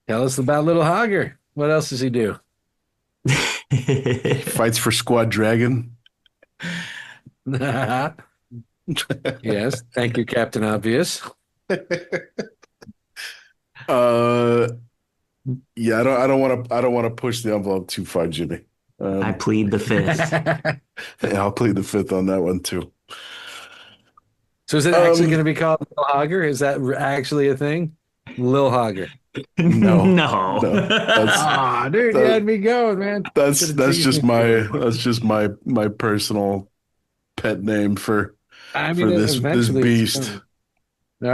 Tell us about Little Hogger. What else does he do? He fights for Squad Dragon. Yes. Thank you, Captain Obvious. Yeah, I don't want to push the envelope too far, Jimmy. I plead the fifth. Yeah, I'll plead the fifth on that one too. So is it actually going to be called Lil Hogger? Is that actually a thing? Lil Hogger. No, No. Ah, dude, you had me going, man. That's Should've that's teased just me. my personal pet name for I for mean, this eventually it's beast. coming.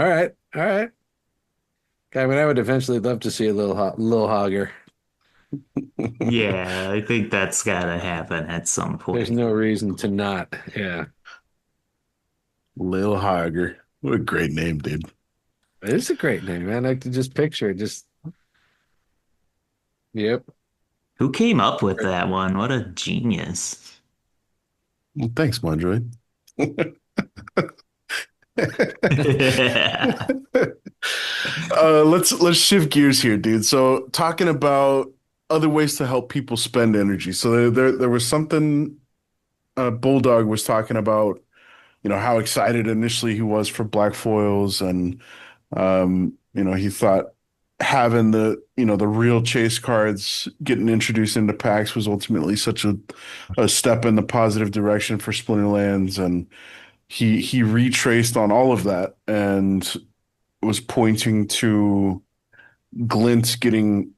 All right, all right. I mean, I would eventually love to see a Lil Hogger. Yeah, I think that's gotta happen at some There's point. no reason to not. Yeah, Lil Hogger. What a great name, dude. it is a great name, man. I could just picture it. Just, yep. Who came up with that one? What a genius. Well, thanks, Mondroid. Let's shift gears here, dude. So talking about other ways to help people spend energy. So there was something Bulldog was talking about, how excited initially he was for black foils and he thought having the real chase cards getting introduced into packs was ultimately such a step in the positive direction for Splinterlands, and he retraced on all of that and was pointing to Glint getting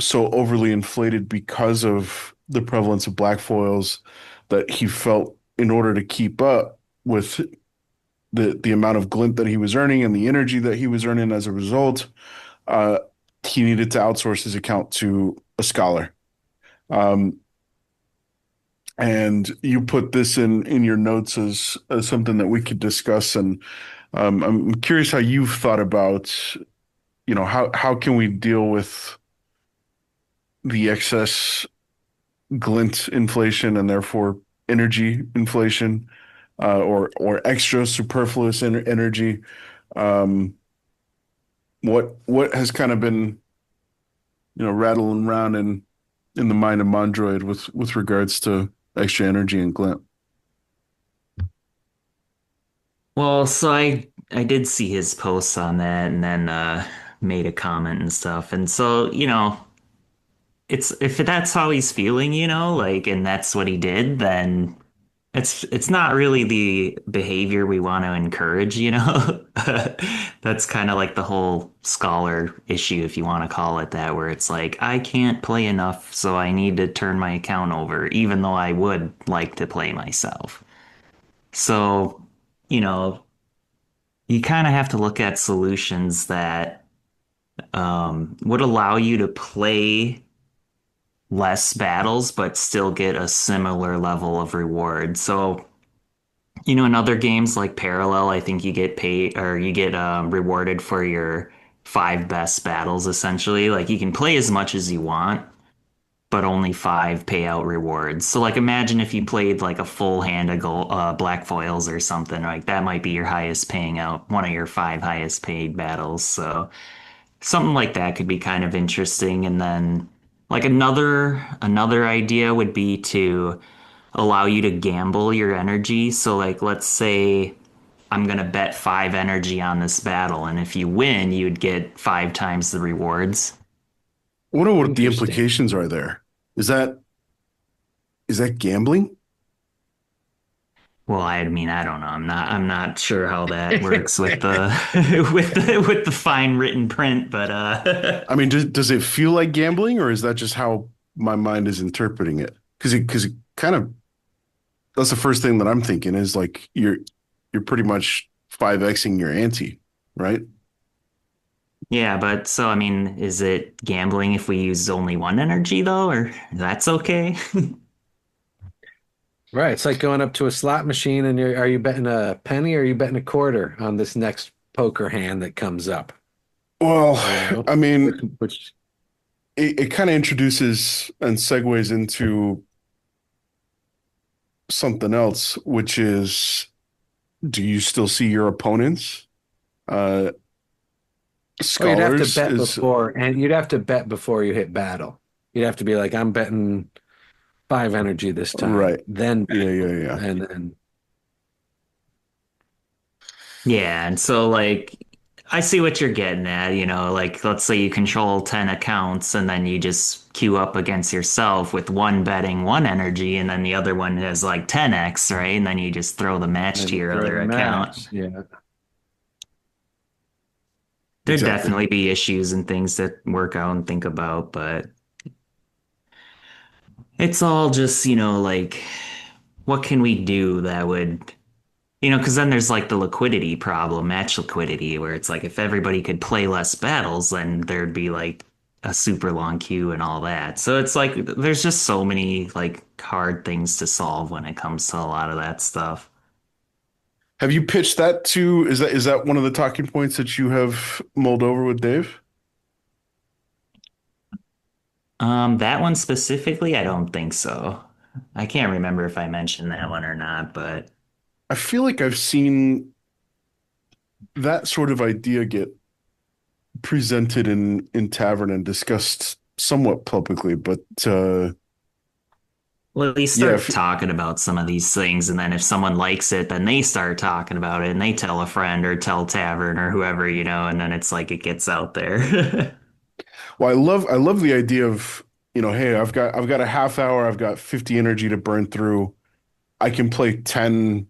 so overly inflated because of the prevalence of black foils that he felt in order to keep up with the amount of glint that he was earning and the energy that he was earning as a result, he needed to outsource his account to a scholar. And you put this in your notes as something that we could discuss. And I'm curious how you've thought about, how can we deal with the excess glint inflation and therefore energy inflation, or extra superfluous energy. What has kind of been rattling around in the mind of Mondroid with regards to extra energy and glint? Well, so I did see his posts on that and then made a comment and stuff. And so, it's if that's how he's feeling, like and that's what he did, then it's not really the behavior we want to encourage. That's kind of like the whole scholar issue, if you want to call it that, where it's like I can't play enough, so I need to turn my account over, even though I would like to play myself. So, you know, you kind of have to look at solutions that would allow you to play less battles, but still get a similar level of reward. So, in other games like Parallel, I think you get paid or you get rewarded for your 5 best battles, essentially. Like you can play as much as you want, but only 5 payout rewards. So, like, imagine if you played like a full hand of black foils or something, like that might be your highest paying out, one of your 5 highest paid battles. So, something like that could be kind of interesting. And then like another idea would be to allow you to gamble your energy. So like let's say I'm going to bet 5 energy on this battle, and if you win you'd get 5 times the rewards. What are what the Interesting. implications are there? Is that gambling? Well, I mean, I don't know. I'm not sure how that works with the with the fine written print, but I mean, does it feel like gambling, or is that just how my mind is interpreting it? Because it kind of, that's the first thing that I'm thinking is like you're pretty much 5xing your ante, right? yeah, but so I mean, is it gambling if we use only 1 energy though, or that's okay? Right. It's like going up to a slot machine and are you betting a penny or are you betting a quarter on this next poker hand that comes up? Well, You know, I mean, which it kind of introduces and segues into something else, which is, do you still see your opponents? Uh, well, you'd have to Scholars bet is before, and you'd have to bet before you hit battle. You'd have to be like, I'm betting 5 energy this time, right. then Yeah, yeah, battle, yeah. and then Yeah, and so like I see what you're getting at, like let's say you control 10 accounts and then you just queue up against yourself with one betting one energy and then the other one has like 10x, right? And then you just throw the match to you your throw other the account. match. Yeah. There'd Exactly. definitely be issues and things that work out and think about, but it's all just, like what can we do that would because then there's like the liquidity problem, match liquidity, where it's like if everybody could play less battles, then there'd be like a super long queue and all that. So it's like there's just so many like hard things to solve when it comes to a lot of that stuff. Have you pitched that to, is that one of the talking points that you have mulled over with Dave? That one specifically, I don't think so. I can't remember if I mentioned that one or not, but I feel like I've seen that sort of idea get presented in tavern and discussed somewhat publicly, but well, you yeah, start talking about some of these things, and then if someone likes it, then they start talking about it, and they tell a friend or tell Tavern or whoever, and then it's like it gets out there. well, I love the idea of, hey, I've got a half hour, I've got 50 energy to burn through. I can play 10,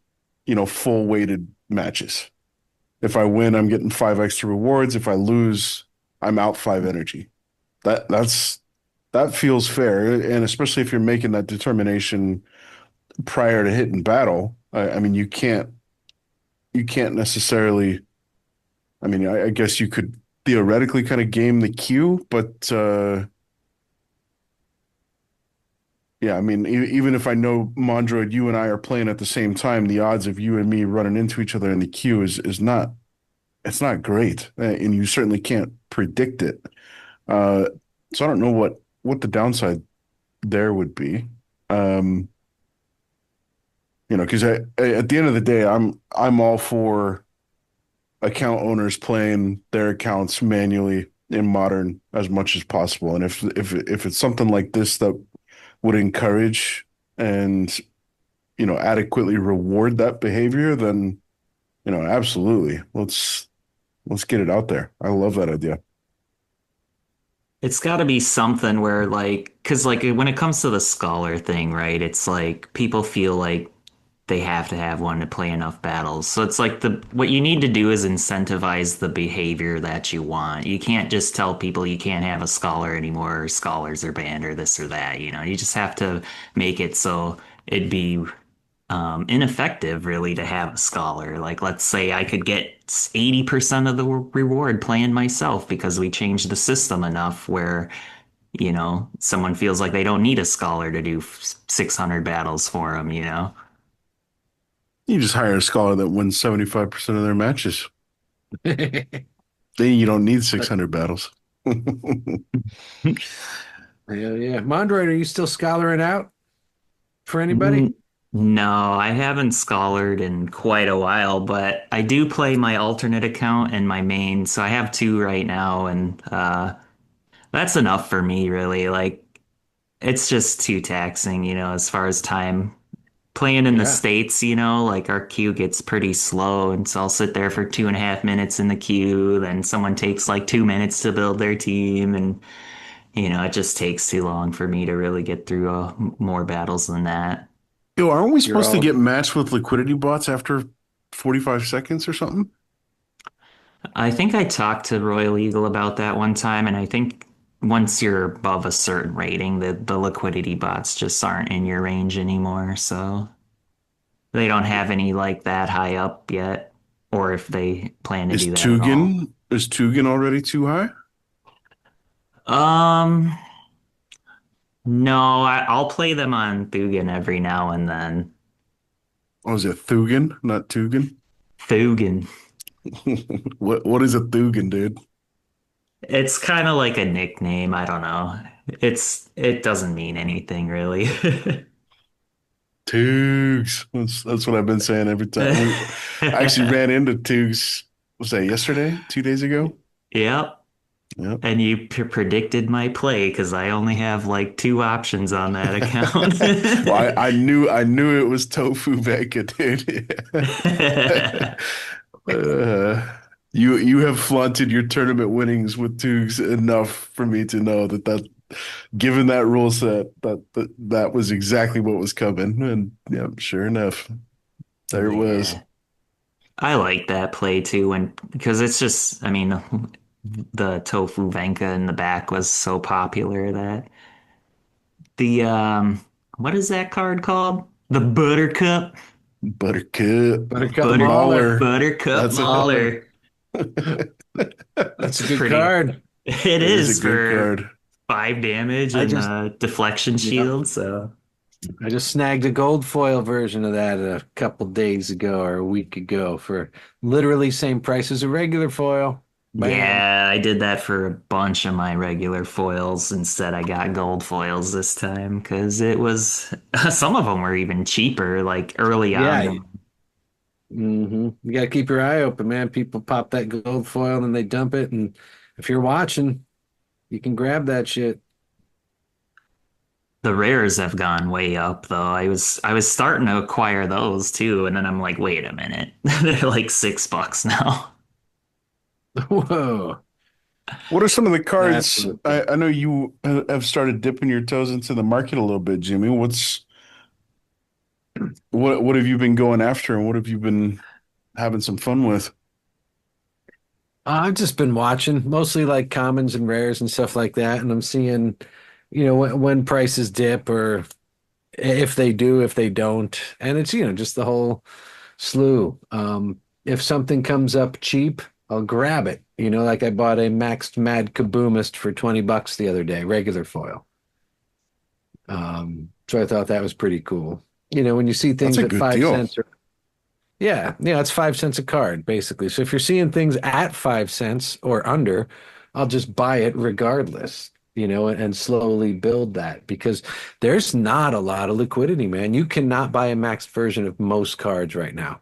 full weighted matches. If I win, I'm getting 5 extra rewards. If I lose, I'm out 5 energy. That feels fair, and especially if you're making that determination prior to hitting battle. I mean, you can't necessarily. I mean, I guess you could theoretically kind of game the queue, but yeah, I mean, even if I know Mondroid, you and I are playing at the same time, the odds of you and me running into each other in the queue is not, it's not great, and you certainly can't predict it. Uh, so I don't know what the downside there would be. Um, because at the end of the day, I'm all for account owners playing their accounts manually in modern as much as possible. And if it's something like this that would encourage and adequately reward that behavior, then absolutely. Let's get it out there. I love that idea. It's got to be something where like, because like when it comes to the scholar thing, right? It's like people feel like they have to have one to play enough battles. So it's like the what you need to do is incentivize the behavior that you want. You can't just tell people you can't have a scholar anymore, or scholars are banned, or this or that. You just have to make it so it'd be ineffective really to have a scholar. Like, let's say I could get 80% of the reward playing myself because we changed the system enough where, someone feels like they don't need a scholar to do 600 battles for them. You just hire a scholar that wins 75% of their matches. Then you don't need 600 battles. Yeah, yeah. Mondroid, are you still scholaring out for anybody? N- No, I haven't scholared in quite a while, but I do play my alternate account and my main, so I have two right now, and that's enough for me, really. Like, it's just too taxing, as far as time. Playing in the Yeah. States, like our queue gets pretty slow, and so I'll sit there for 2.5 minutes in the queue, then someone takes like 2 minutes to build their team, and it just takes too long for me to really get through more battles than that. Yo, aren't we You're supposed to all get matched with liquidity bots after 45 seconds or something? I think I talked to Royal Eagle about that one time, and I think once you're above a certain rating, the liquidity bots just aren't in your range anymore. So they don't have any like that high up yet, or if they plan to Is do that at all. Tugan already too high? Um, no, I'll play them on Thugan every now and then. Oh, is it Thugan, not Tugan? Thugan. What is a Thugan, dude? It's kind of like a nickname. I don't know. It doesn't mean anything really. Toogs. That's what I've been saying every time. I actually ran into Toogs, was that yesterday? 2 days ago? Yep. Yep. And you predicted my play because I only have like two options on that account. Well, I knew it was Tofu Vega, dude. Uh, you have flaunted your tournament winnings with Toogs enough for me to know that given that rule set, that was exactly what was coming. And yeah, sure enough, there it was. Yeah. I like that play too, when because it's just, I mean, the tofu venka in the back was so popular that the what is that card called? The Buttercup. Buttercup, Buttercup Butter Mauler. Buttercup That's it. Mauler. That's a It's good pretty. card. It It is a is good for card. 5 damage I and just deflection Yep. shield. So I just snagged a gold foil version of that a couple days ago or a week ago for literally same price as a regular foil. Bam. yeah, I did that for a bunch of my regular foils. Instead, I got gold foils this time because it was some of them were even cheaper, like early on. Yeah. You got to keep your eye open, man. People pop that gold foil and they dump it. And if you're watching, you can grab that shit. The rares have gone way up though. I was starting to acquire those too, and then I'm like, wait a minute, they're like $6 now. Whoa. What are some of the That's cards? I know you have started dipping your toes into the market a little bit, Jimmy. What have you been going after, and what have you been having some fun with? I've just been watching mostly like commons and rares and stuff like that. And I'm seeing, when prices dip or if they do, if they don't. And it's, just the whole slew. If something comes up cheap, I'll grab it. Like I bought a maxed Mad Kaboomist for $20 the other day, regular foil. So I thought that was pretty cool. When you see That's things a at good five deal. cents or yeah, it's 5 cents a card, basically. So if you're seeing things at 5 cents or under, I'll just buy it regardless, and slowly build that because there's not a lot of liquidity, man. You cannot buy a maxed version of most cards right now.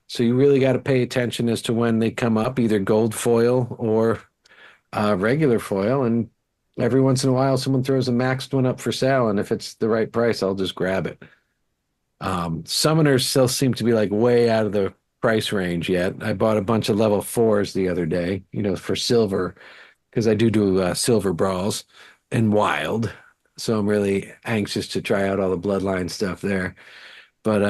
So you really got to pay attention as to when they come up, either gold foil or regular foil. And every once in a while, someone throws a maxed one up for sale. And if it's the right price, I'll just grab it. Summoners still seem to be like way out of the price range yet. I bought a bunch of level fours the other day, for silver, because I do silver brawls and wild. So I'm really anxious to try out all the bloodline stuff there. But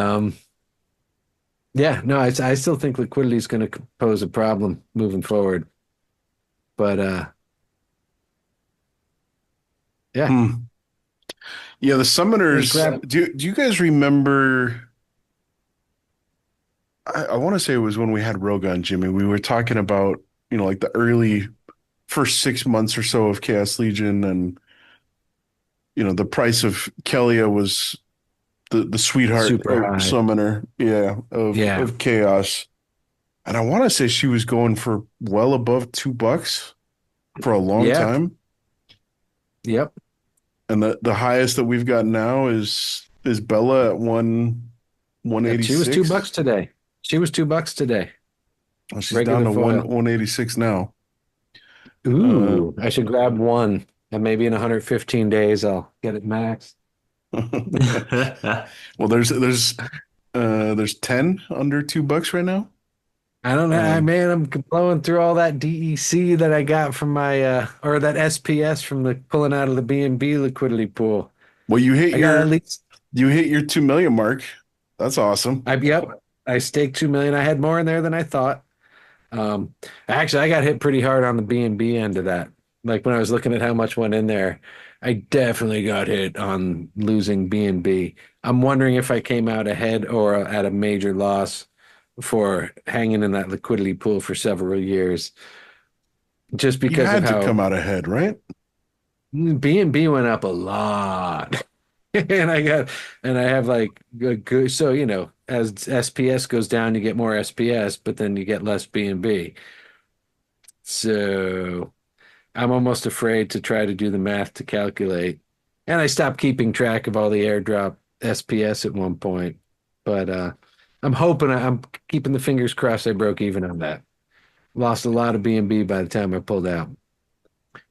yeah, no, I still think liquidity is going to pose a problem moving forward. But yeah, Hmm. Yeah, the summoners. grab. Do you guys remember? I want to say it was when we had Rogan, Jimmy. We were talking about, like the early first 6 months or so of Chaos Legion, and the price of Kelia was the sweetheart Super high. summoner, yeah, Yeah. of Chaos. And I want to say she was going for well above $2 for a long Yeah. time. Yep. And the highest that we've got now is Bella at one And eighty she was six. $2 today. She was $2 today. Well, she's Regular down to foil. 186 now. Uh, Ooh, I should grab one. And maybe in 115 days I'll get it maxed. well, there's 10 under $2 right now. I don't know. Um, Man, I'm blowing through all that DEC that I got from my or that SPS from the pulling out of the B&B liquidity pool. well, I got at least you hit your 2 million mark. That's awesome. I staked 2 million. I had more in there than I thought. Actually, I got hit pretty hard on the B&B end of that. Like when I was looking at how much went in there, I definitely got hit on losing B&B. I'm wondering if I came out ahead or at a major loss for hanging in that liquidity pool for several years, just You because of had to how come out ahead, right? B&B went up a lot. And I have like a good, so as SPS goes down, you get more SPS, but then you get less B&B. So I'm almost afraid to try to do the math to calculate. And I stopped keeping track of all the airdrop SPS at one point. But I'm hoping I'm keeping the fingers crossed I broke even on that. Lost a lot of B&B by the time I pulled out.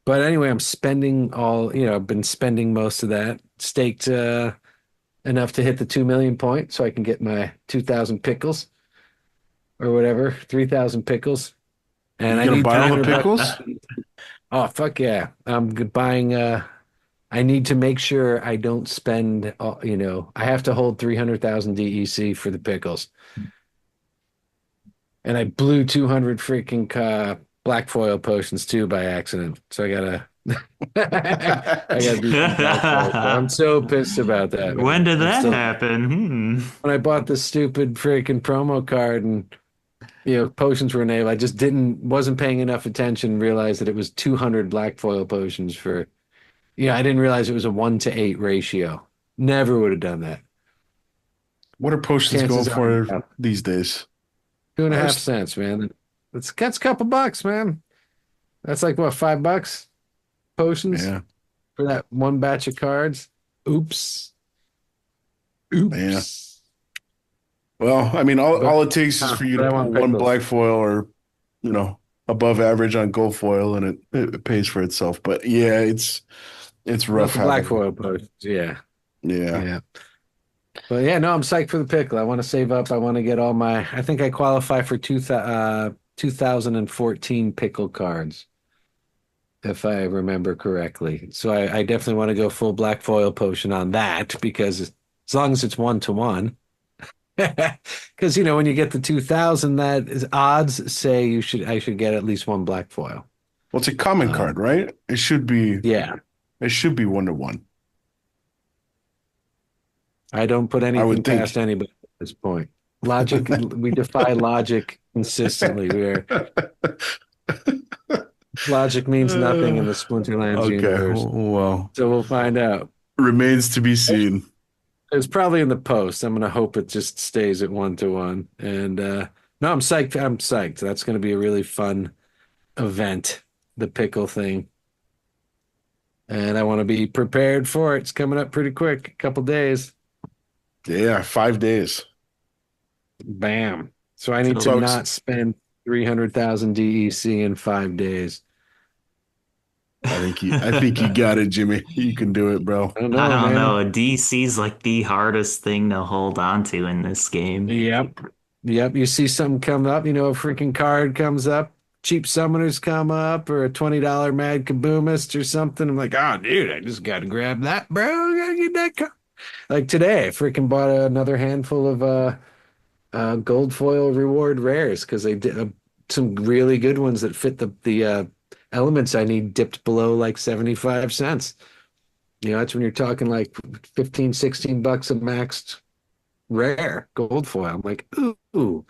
But anyway, I'm spending I've been spending most of that. Staked enough to hit the 2 million point so I can get my 2,000 pickles or whatever, 3,000 pickles. And You I gonna need buy all the 300 pickles? Oh, fuck yeah. I'm buying I need to make sure I don't spend I have to hold 300,000 DEC for the pickles. And I blew 200 freaking black foil potions too by accident. So I gotta I gotta do some black foil. I'm so pissed about that, When man. did I'm that still happen? when I bought this stupid freaking promo card and potions were enabled. I just wasn't paying enough attention, realized that it was 200 black foil potions for, I didn't realize it was a 1 to 8 ratio. Never would have done that. What are potions Chances going for are these days? 2.5 cents, man. That's a couple bucks, man. That's like what, $5 potions Yeah, for that one batch of cards. Oops. yeah. Well, I mean, But, all it takes is for you but to I pull want one pickles. black foil or, above average on gold foil, and it pays for itself. But yeah, it's Not rough the black having. foil potions. Yeah. Yeah. Yeah. But yeah, no, I'm psyched for the pickle. I want to save up. I want to get I think I qualify for 2014 pickle cards, if I remember correctly. So I definitely want to go full black foil potion on that because as long as it's 1 to 1. Because when you get the 2000, that is odds say I should get at least one black foil. Well, it's a common card, right? It should be. Yeah. It should be 1 to 1. I don't put I anything would think. past anybody at this point. Logic, we defy logic consistently. Logic means nothing in the Splinterlands Okay. universe. Well, So we'll find out. remains to be seen. It's probably in the post. I'm going to hope it just stays at 1 to 1. And no, I'm psyched. I'm psyched. That's going to be a really fun event, the pickle thing. And I want to be prepared for it. It's coming up pretty quick, a couple days. Yeah, 5 days. Bam. So I need So to it's- not spend 300,000 DEC in 5 days. I think you got it, Jimmy. You can do it, bro. I don't know, I don't man. know. DC's like the hardest thing to hold on to in this game. Yep. Yep. You see something come up, a freaking card comes up, cheap summoners come up, or a $20 mad kaboomist or something. I'm like, oh, dude, I just got to grab that, bro. I got to get that card. Like today, I freaking bought another handful of gold foil reward rares because they did some really good ones that fit the elements I need dipped below like 75 cents. That's when you're talking like 15, $16 a maxed rare gold foil. I'm like, ooh,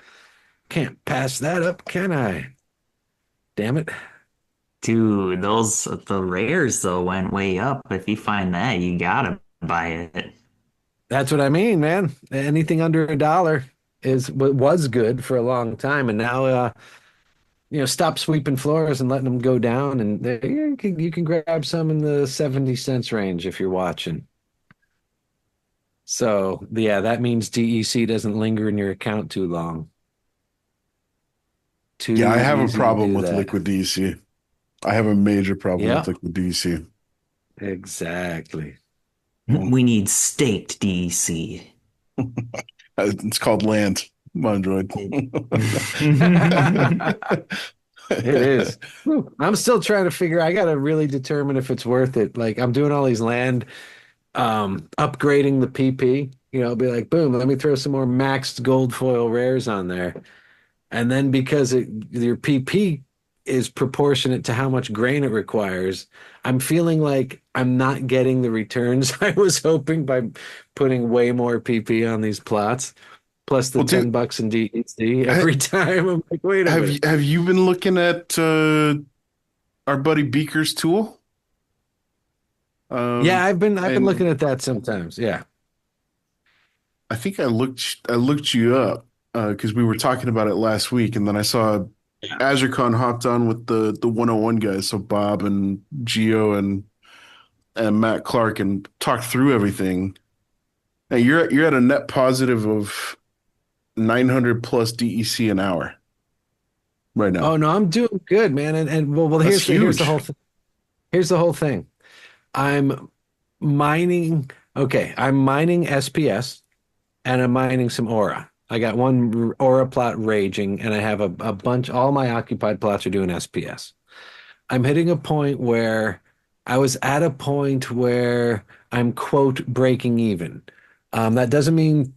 can't pass that up, can I? Damn it. Dude, the rares though went way up. If you find that, you gotta buy it. That's what I mean, man. Anything under $1 was good for a long time, and now stop sweeping floors and letting them go down, and you can grab some in the 70 cents range if you're watching. So yeah, that means DEC doesn't linger in your account too long. Yeah, I have a easy to problem do with that. liquid DC. I have a major problem Yeah. with liquid DC. Exactly. We need staked DC. It's called land, Mondroid. It is. I'm still trying to figure. I got to really determine if it's worth it. Like I'm doing all these land, upgrading the PP. I'll be like, boom, let me throw some more maxed gold foil rares on there, and then because your PP is proportionate to how much grain it requires, I'm feeling like I'm not getting the returns I was hoping by putting way more PP on these plots. Plus the Well, dude, $10 in DEC every time. I'm like, wait a minute. have you been looking at our buddy Beaker's tool? Yeah, I've been and looking at that sometimes. Yeah. I think I looked you up because we were talking about it last week, and then I saw Azurcon hopped on with the 101 guys, so Bob and Geo and Matt Clark, and talked through everything. And you're at a net positive of 900 plus DEC an hour right Oh now. no, I'm doing good, man. And well, That's here's the huge. whole here's the whole thing. I'm mining. Okay, I'm mining SPS and I'm mining some aura. I got one aura plot raging, and I have a bunch. All my occupied plots are doing SPS. I'm hitting a point where I was at a point where I'm quote breaking even. That doesn't mean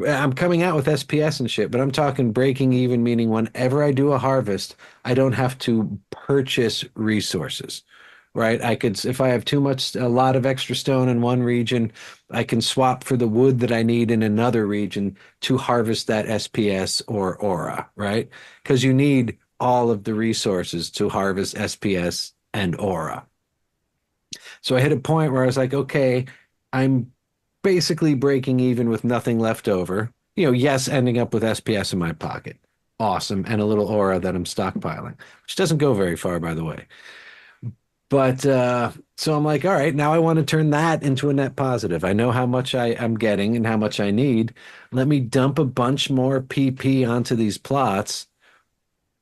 I'm coming out with SPS and shit, but I'm talking breaking even, meaning whenever I do a harvest, I don't have to purchase resources, right? I could, if I have a lot of extra stone in one region, I can swap for the wood that I need in another region to harvest that SPS or aura, right? Because you need all of the resources to harvest SPS and aura. So I hit a point where I was like, okay, I'm basically breaking even with nothing left over. Yes, ending up with SPS in my pocket. Awesome. And a little aura that I'm stockpiling, which doesn't go very far, by the way. But so I'm like, all right, now I want to turn that into a net positive. I know how much I'm getting and how much I need. Let me dump a bunch more PP onto these plots.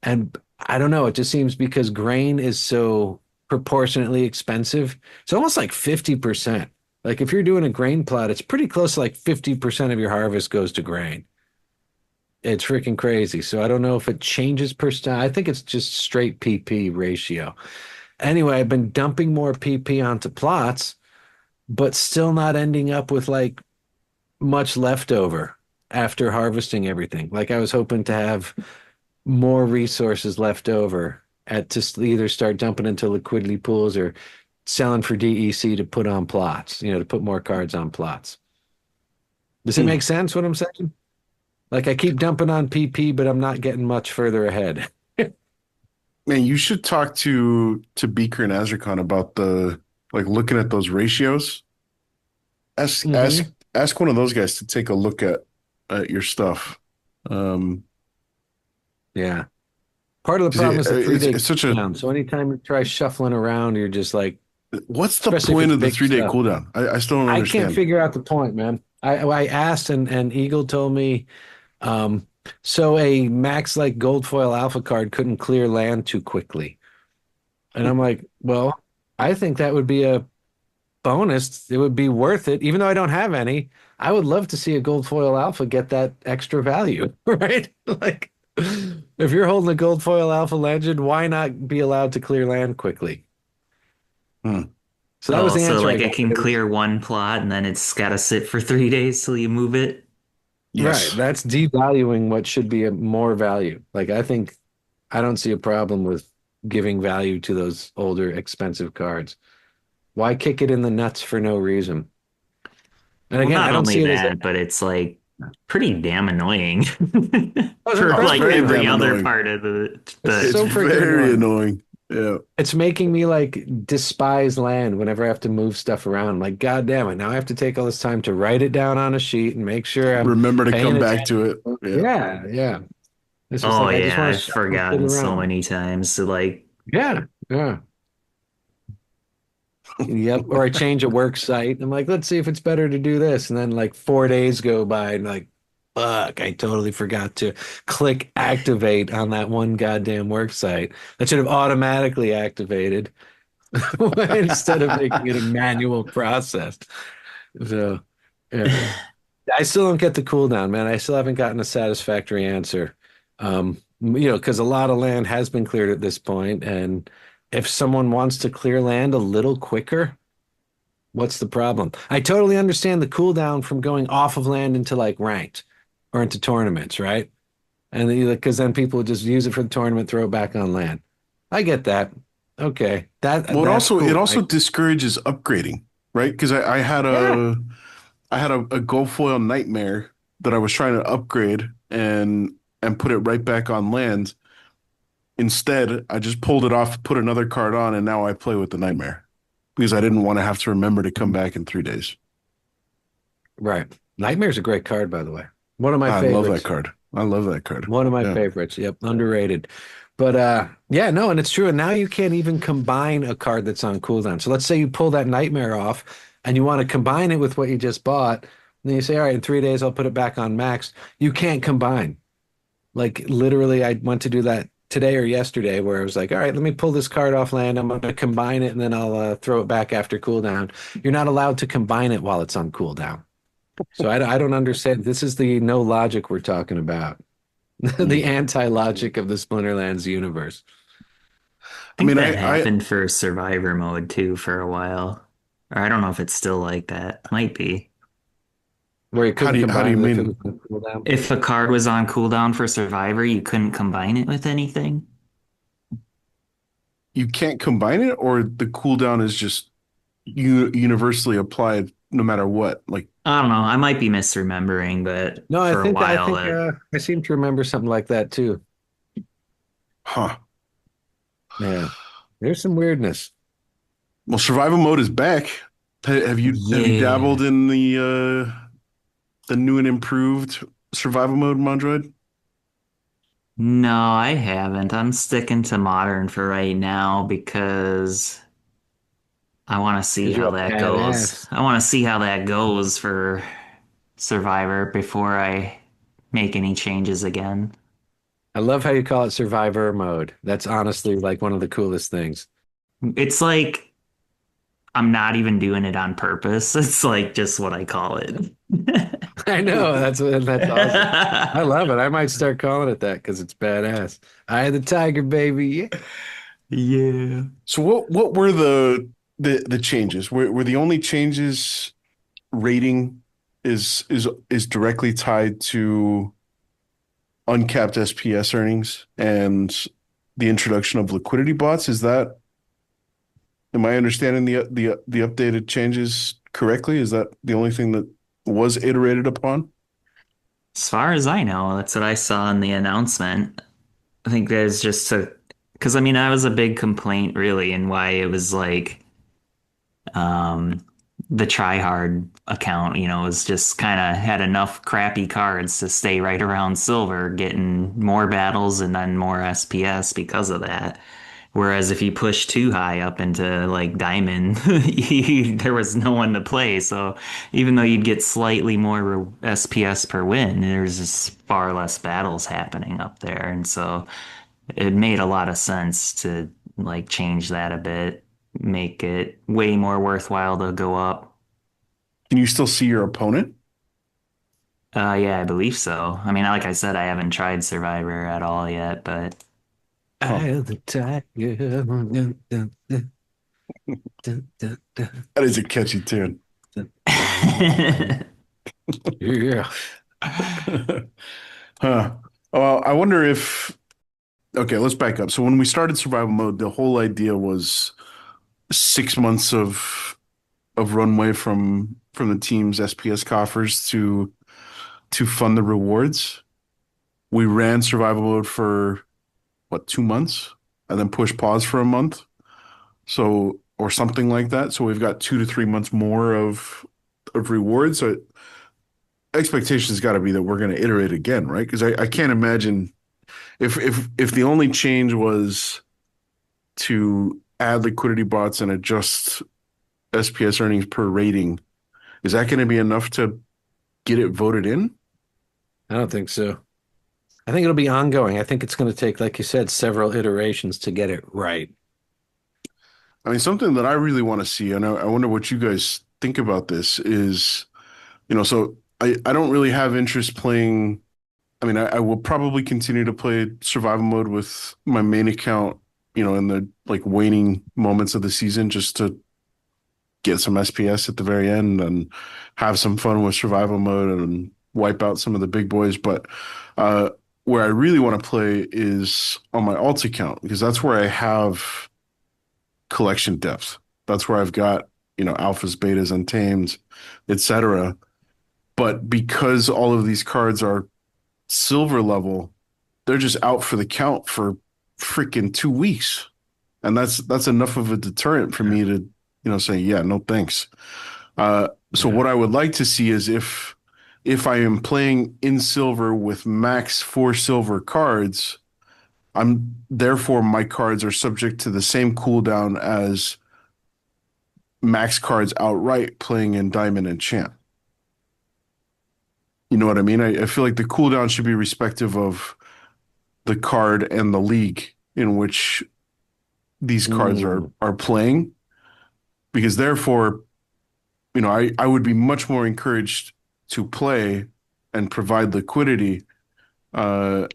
And I don't know, it just seems because grain is so proportionately expensive. It's almost like 50%. Like if you're doing a grain plot, it's pretty close to like 50% of your harvest goes to grain. It's freaking crazy. So I don't know if it changes percent. I think it's just straight PP ratio. Anyway, I've been dumping more PP onto plots, but still not ending up with like much leftover after harvesting everything. Like I was hoping to have more resources left over at to either start dumping into liquidity pools or selling for DEC to put on plots, to put more cards on plots. Does it Hmm. make sense what I'm saying? Like I keep dumping on PP, but I'm not getting much further ahead. Man, you should talk to Beaker and Azurcon about the like looking at those ratios. Ask ask hmm ask one of those guys to take a look at your stuff. Um, Yeah. Part of the 'Cause problem is the three-day it's such a cooldown. So anytime you try shuffling around, you're just like, what's the especially if point it's of the big 3 day stuff. cooldown? I still don't I can't understand. figure out the point, man. I asked and Eagle told me um so a max like gold foil alpha card couldn't clear land too quickly. And I'm like, well, I think that would be a bonus. It would be worth it. Even though I don't have any, I would love to see a gold foil alpha get that extra value, right? Like if you're holding a gold foil alpha legend, why not be allowed to clear land quickly? Hmm. So that was Oh, the so answer I like got. it can clear one plot and then it's got to sit for 3 days till you move it. Right. Yes. That's devaluing what should be a more value. Like I don't see a problem with giving value to those older expensive cards. Why kick it in the nuts for no reason? And Well, again, I not don't only see it as a that, but it's like pretty damn annoying oh, for Oh, it's like perfectly very every damn annoying. other annoying. part of It's the It's so freaking very annoying. annoying. Yeah. It's making me like despise land whenever I have to move stuff around. Like, God damn it. Now I have to take all this time to write it down on a sheet and make sure I'm Remember to paying come back to attention. it. Yeah. Yeah, yeah. It's just Oh like I just yeah, want to I've shuffle shit forgotten so around. many times to like Yeah, yeah. Yep. Or I change a work site. I'm like, let's see if it's better to do this. And then like 4 days go by and like, fuck, I totally forgot to click activate on that one goddamn work site. That should have automatically activated instead of making it a manual process. So, yeah. I still don't get the cooldown, man. I still haven't gotten a satisfactory answer. Because a lot of land has been cleared at this point, and if someone wants to clear land a little quicker, what's the problem? I totally understand the cooldown from going off of land into like ranked or into tournaments, right? And because then people would just use it for the tournament, throw it back on land. I get that. Okay, Well, that's it cool. also discourages upgrading, right? Because Yeah, I had a gold foil nightmare that I was trying to upgrade and put it right back on land. Instead, I just pulled it off, put another card on, and now I play with the nightmare because I didn't want to have to remember to come back in 3 days. right. Nightmare's a great card, by the way. One of my I love that favorites. card. I love that card. One of my Yeah. favorites. Yep, underrated. But yeah, no, and it's true. And now you can't even combine a card that's on cooldown. So let's say you pull that nightmare off and you want to combine it with what you just bought. And then you say, all right, in 3 days I'll put it back on max. You can't combine. Like literally, I went to do that today or yesterday where I was like, all right, let me pull this card off land. I'm going to combine it and then I'll throw it back after cooldown. You're not allowed to combine it while it's on cooldown. So I don't understand. This is the no logic we're talking about. The anti-logic of the Splinterlands universe. I think that happened for survivor mode too for a while. Or I don't know if it's still like that. Might be. Where you couldn't how do you combine if it mean? was on cooldown. If a card was on cooldown for survivor, you couldn't combine it with anything. You can't combine it, or the cooldown is just universally applied no matter what? Like, I don't know. I might be misremembering, but No, I for a think while that I seem to remember something like that too. huh. Yeah, there's some weirdness. Well, survival mode is back. Have you yeah. dabbled in the new and improved survival mode, Mondroid? No, I haven't. I'm sticking to modern for right now because I want to see Because you're how a that goes. badass. I want to see how that goes for Survivor before I make any changes again. I love how you call it survivor mode. That's honestly like one of the coolest things. It's like I'm not even doing it on purpose. It's like just what I call it. I know that's awesome. I love it. I might start calling it that because it's badass. Eye of the tiger, baby. Yeah. Yeah. So what were the changes? Were the only changes rating is directly tied to uncapped SPS earnings and the introduction of liquidity bots? Am I understanding the updated changes correctly? Is that the only thing that was iterated upon? As far as I know, that's what I saw in the announcement. I think that is just to, because I mean, that was a big complaint really, and why it was like, um, the try hard account, was just kind of had enough crappy cards to stay right around silver, getting more battles and then more SPS because of that. Whereas if you push too high up into like diamond, there was no one to play. So even though you'd get slightly more SPS per win, there's just far less battles happening up there. And so it made a lot of sense to like change that a bit, make it way more worthwhile to go up. Can you still see your opponent? Yeah, I believe so. I mean, like I said, I haven't tried Survivor at all yet, but Huh. Eye of the tiger. Dun, dun, dun, dun, dun, dun, That is a catchy tune. dun. Yeah. Huh. Well, I wonder if okay, let's back up. So when we started survival mode, the whole idea was 6 months of runway from the team's SPS coffers to fund the rewards. We ran survival mode for what, 2 months, and then push pause for a month. So or something like that. So we've got 2 to 3 months more of rewards. So expectation's got to be that we're going to iterate again, right? Because I can't imagine if the only change was to add liquidity bots and adjust SPS earnings per rating, is that going to be enough to get it voted in? I don't think so. I think it'll be ongoing. I think it's going to take, like you said, several iterations to get it right. I mean, something that I really want to see, and I wonder what you guys think about this, is, so I don't really have interest playing. I mean, I will probably continue to play survival mode with my main account, in the like waning moments of the season just to get some SPS at the very end and have some fun with survival mode and wipe out some of the big boys. But uh, where I really want to play is on my alt account because that's where I have collection depth. That's where I've got, alphas, betas, untamed, etc. But because all of these cards are silver level, they're just out for the count for freaking 2 weeks. And that's enough of a deterrent for me to, say, yeah, no thanks. So what I would like to see is if I am playing in silver with max 4 silver cards, I'm therefore my cards are subject to the same cooldown as max cards outright playing in Diamond and Champ. You know what I mean? I feel like the cooldown should be respective of the card and the league in which these cards are playing, because therefore, I would be much more encouraged to play and provide liquidity uh,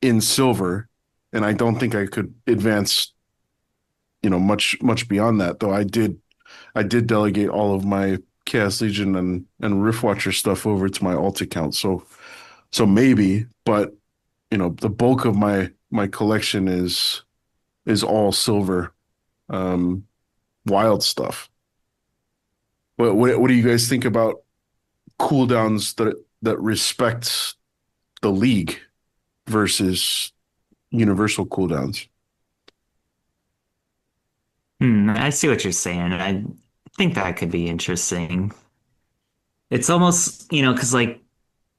in silver, and I don't think I could advance, much beyond that. Though I did delegate all of my Chaos Legion and Riftwatcher stuff over to my alt account. So maybe, but the bulk of my collection is all silver, wild stuff. What do you guys think about cooldowns that respect the league versus universal cooldowns? I see what you're saying. I think that could be interesting. It's almost, because like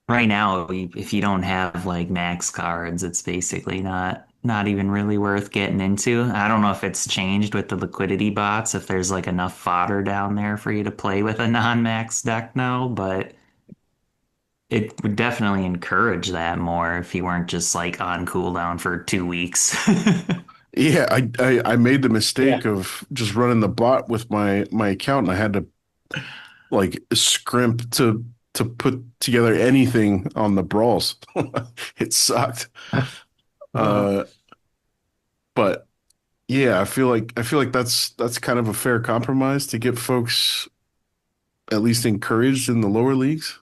right now, if you don't have like max cards, it's basically not even really worth getting into. I don't know if it's changed with the liquidity bots, if there's like enough fodder down there for you to play with a non-max deck now, but it would definitely encourage that more if you weren't just like on cooldown for 2 weeks. Yeah, I made the mistake of just running the bot with my account, and I had to like scrimp to put together anything on the brawls. It sucked. Uh, but yeah, I feel like that's kind of a fair compromise to get folks at least encouraged in the lower leagues.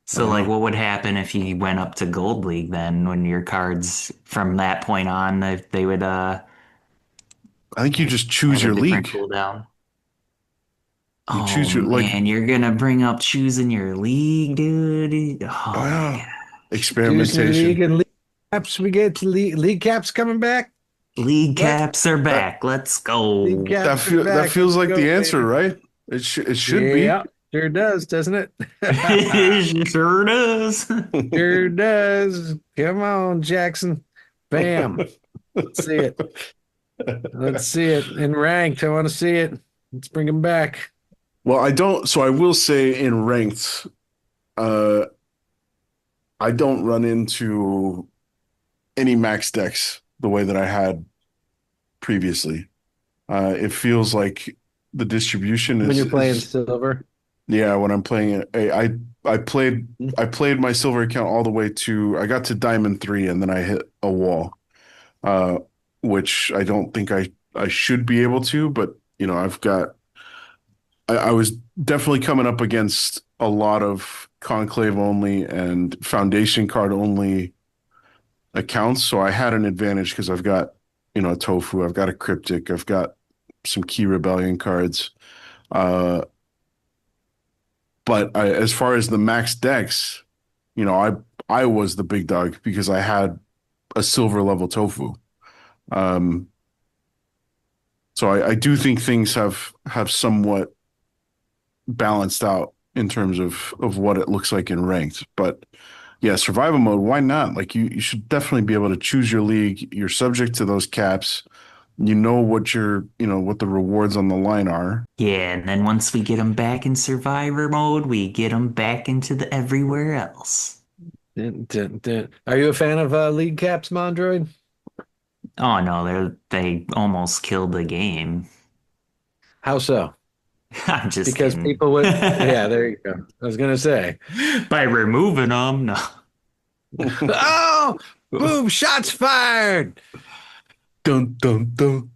So, like, what would happen if you went up to Gold League then when your cards from that point on, if they would I think you just choose have a your different league. cooldown? You Oh choose your like man, you're gonna bring up choosing your league, dude. Oh my wow, God. Choosing league experimentation. and league caps. We get to league caps coming back. League What? caps are That back. Let's League go. that caps are feel that back. Let's feels like go, the answer, baby. right? It should be. Yeah, sure does, doesn't it? It sure does. Sure does. Come on, Jackson. Bam. Let's see it. Let's see it in ranked. I want to see it. Let's bring him back. Well, I don't. So I will say in ranked, uh, I don't run into any max decks the way that I had previously. It feels like the distribution When you're playing is silver. yeah. When I'm playing it, I played my silver account all the way to I got to Diamond 3 and then I hit a wall, uh, which I don't think I should be able to, but I was definitely coming up against a lot of conclave only and foundation card only accounts, so I had an advantage because I've got a tofu, I've got a cryptic, I've got some key rebellion cards. But as far as the max decks, I was the big dog because I had a silver level tofu. Um, so I do think things have somewhat balanced out in terms of what it looks like in ranked. But yeah, survival mode, why not? Like you should definitely be able to choose your league. You're subject to those caps. What the rewards on the line are. Yeah, and then once we get them back in survivor mode, we get them back into the everywhere else. Dun, dun, dun. Are you a fan of league caps, Mondroid? Oh no, they almost killed the game. How so? I'm just Because kidding. people would, yeah, there you go. I was gonna say, By removing them, no. oh, boom, shots fired. Dun dun dun.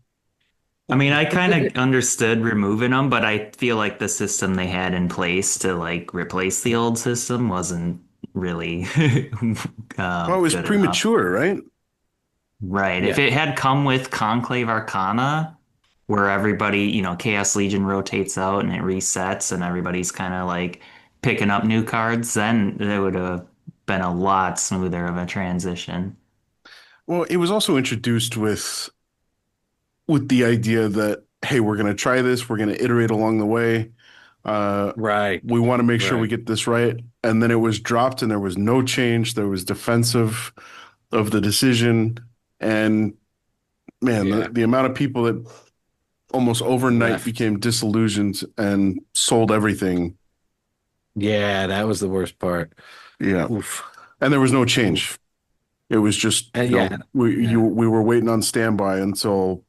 I mean, I kind of understood removing them, but I feel like the system they had in place to like replace the old system wasn't really Well, it was good enough. premature, right? Right. If Yeah. it had come with Conclave Arcana, where everybody, Chaos Legion rotates out and it resets and everybody's kind of like picking up new cards, then it would have been a lot smoother of a transition. Well, it was also introduced with the idea that, hey, we're going to try this, we're going to iterate along the way. Right. We want to make sure we Right. get this right. And then it was dropped and there was no change. There was defensive of the decision. And man, Yeah. the amount of people that almost overnight Left. became disillusioned and sold everything. Yeah, that was the worst part. Yeah. Oof. And there was no change. Oof. It was just, And yeah, yeah. we were waiting on standby until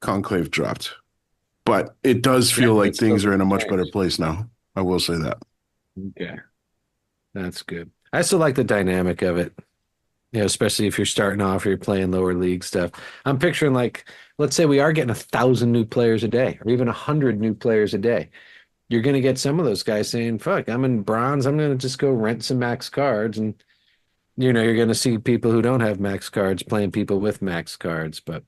Conclave dropped. But it does Yeah, feel like it still things are in a didn't much better change. place now. I will say that. Okay, that's good. I still like the dynamic of it. Especially if you're starting off or you're playing lower league stuff. I'm picturing like, let's say we are getting 1,000 new players a day, or even 100 new players a day. You're going to get some of those guys saying, "Fuck, I'm in bronze. I'm going to just go rent some max cards." And you're going to see people who don't have max cards playing people with max cards. But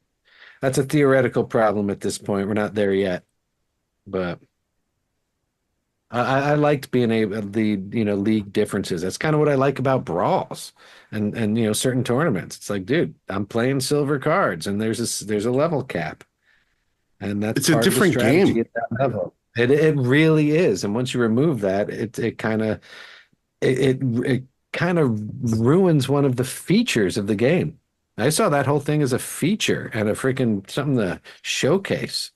that's a theoretical problem at this point. We're not there yet. But I liked being able the league differences. That's kind of what I like about brawls and certain tournaments. It's like, dude, I'm playing silver cards, and there's a level cap, and that's It's a part of the different strategy game. at that level. It really is. And once you remove that, it kind of it kind of ruins one of the features of the game. I saw that whole thing as a feature and a freaking something to showcase.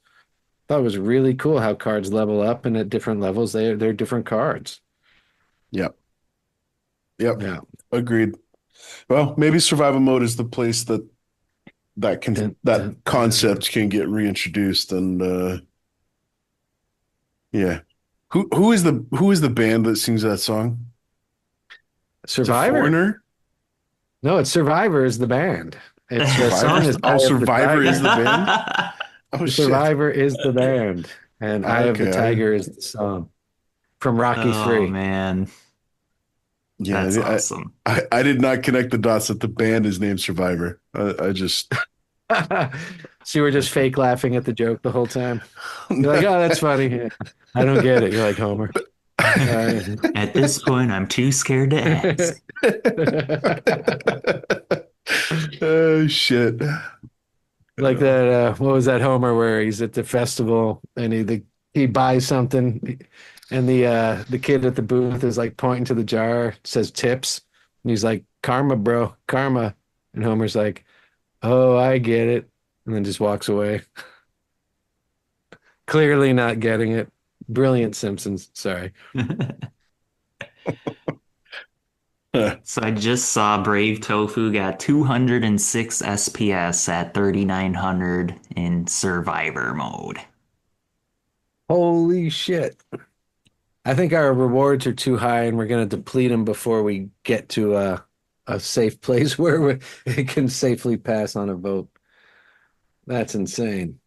Thought it was really cool how cards level up, and at different levels they're different cards. Yep. Yep. Yeah. Agreed. Well, maybe survival mode is the place Dun, that dun, dun. concept can get reintroduced. And yeah. Who is the band that sings that song? It's a Survivor. foreigner? No, it's Survivor is the band. It's the Survivor? song is Oh, Eye of the Survivor is Tiger. the band? Oh shit. Survivor is the band, and Eye of the Okay. Tiger is the song from Rocky Oh 3. man, that's Yeah, awesome. I did not connect the dots that the band is named Survivor. I just So you were just fake laughing at the joke the whole time. You're like, oh, that's funny. Yeah. I don't get it. You're like Homer. At this point, I'm too scared to ask. Oh shit. Like that, what was that Homer where he's at the festival and he buys something and the kid at the booth is like pointing to the jar, says tips, and he's like, karma, bro, karma. And Homer's like, oh, I get it. And then just walks away. Clearly not getting it. Brilliant Simpsons. Sorry. So I just saw Brave Tofu got 206 SPS at 3,900 in survivor mode. Holy shit. I think our rewards are too high and we're going to deplete them before we get to a safe place where it can safely pass on a vote. That's insane.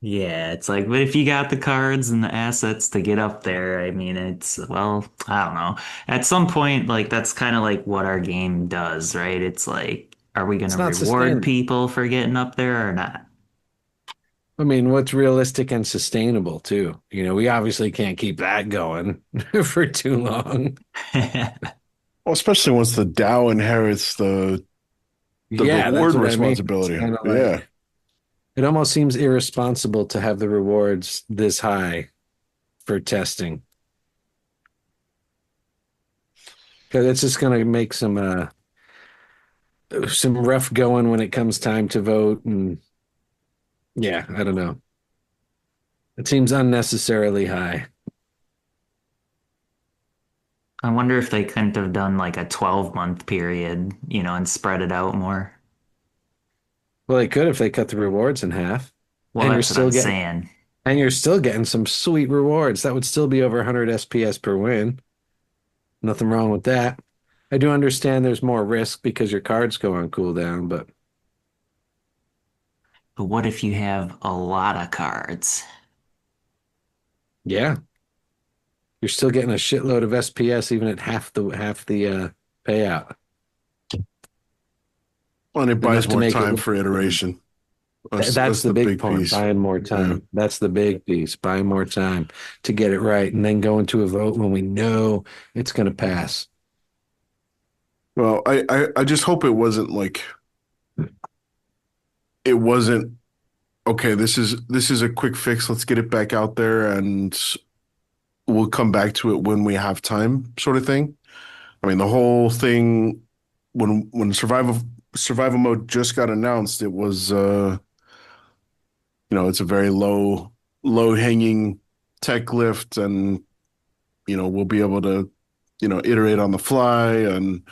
Yeah, it's like, but if you got the cards and the assets to get up there, I mean, well, I don't know. At some point, like, that's kind of like what our game does, right? It's like, are we going It's to not reward sustainable. people for getting up there or not? I mean, what's realistic and sustainable too? We obviously can't keep that going for too long. Well, especially once the DAO inherits the Yeah, that's reward what I mean. It's responsibility. kind of Yeah. like it almost seems irresponsible to have the rewards this high for testing because it's just going to make some rough going when it comes time to vote. And yeah, I don't know. It seems unnecessarily high. I wonder if they couldn't have done like a 12-month period, and spread it out more. Well, they could if they cut the rewards in half, Well, and you're that's what I'm still getting saying. and you're still getting some sweet rewards. That would still be over 100 SPS per win. Nothing wrong with that. I do understand there's more risk because your cards go on cooldown, but But what if you have a lot of cards? yeah, you're still getting a shitload of SPS even at half the payout. And it buys Enough to more make it time worth for it. iteration. That's the big big point. piece. Buying more time. Yeah. That's the big piece. Buying more time to get it right, and then go into a vote when we know it's going to pass. Well, I just hope it wasn't like it wasn't okay, this is a quick fix. Let's get it back out there and we'll come back to it when we have time, sort of thing. I mean, the whole thing when survival mode just got announced, it was it's a very low hanging tech lift, and we'll be able to iterate on the fly, and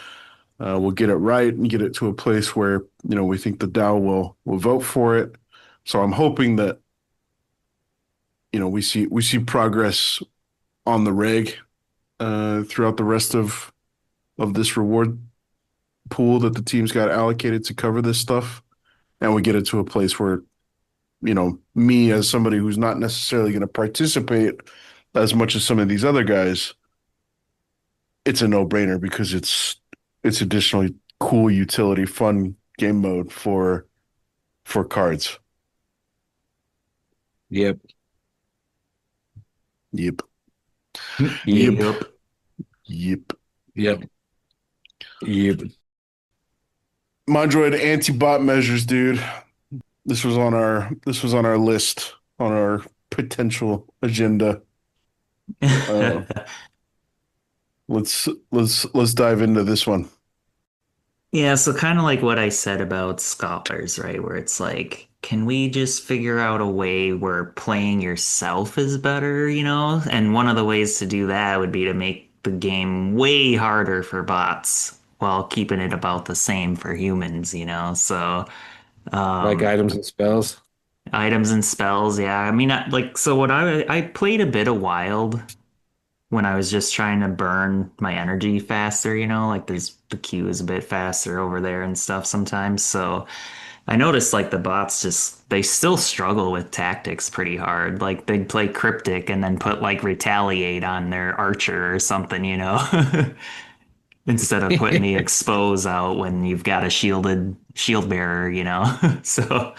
we'll get it right and get it to a place where we think the DAO will vote for it. So I'm hoping that we see progress on the reg throughout the rest of this reward pool that the teams got allocated to cover this stuff, and we get it to a place where me as somebody who's not necessarily going to participate as much as some of these other guys, it's a no-brainer because it's additionally cool utility, fun game mode for cards. Yep. Yep. Yep. Yep. Yep. Yep. Mondroid anti-bot measures, dude. This was on our list, on our potential agenda. Let's dive into this one. Yeah, so kind of like what I said about scholars, right? Where it's like, can we just figure out a way where playing yourself is better, And one of the ways to do that would be to make the game way harder for bots while keeping it about the same for humans, So, Like items and spells. items and spells, yeah. I mean, so what I played a bit of Wild when I was just trying to burn my energy faster, like the queue is a bit faster over there and stuff sometimes. So I noticed like the bots they still struggle with tactics pretty hard. Like they'd play cryptic and then put like retaliate on their archer or something, instead of putting the expose out when you've got a shield bearer, So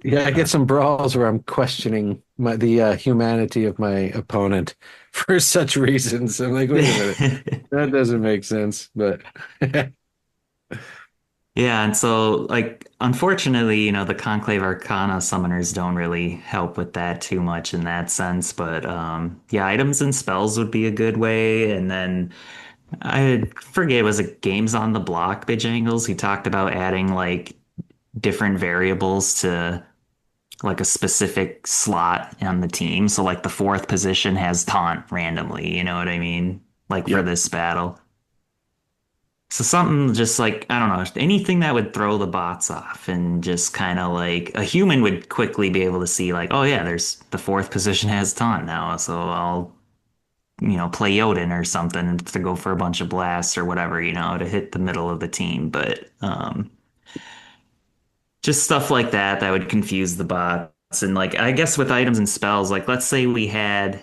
Yeah, I get some brawls where I'm questioning the humanity of my opponent for such reasons. I'm like, wait a minute, that doesn't make sense. But yeah, and so like unfortunately, the Conclave Arcana summoners don't really help with that too much in that sense. But yeah, items and spells would be a good way. And then I forget, was it Games on the Block, Bijangles? He talked about adding like different variables to like a specific slot on the team. So like the fourth position has taunt randomly, you know what I mean? Like for this battle. So something just like, I don't know, anything that would throw the bots off and just kind of like a human would quickly be able to see like, oh yeah, there's the fourth position has taunt now. So I'll, play Yodin or something to go for a bunch of blasts or whatever, to hit the middle of the team. But just stuff like that would confuse the bots. And like, I guess with items and spells, like let's say we had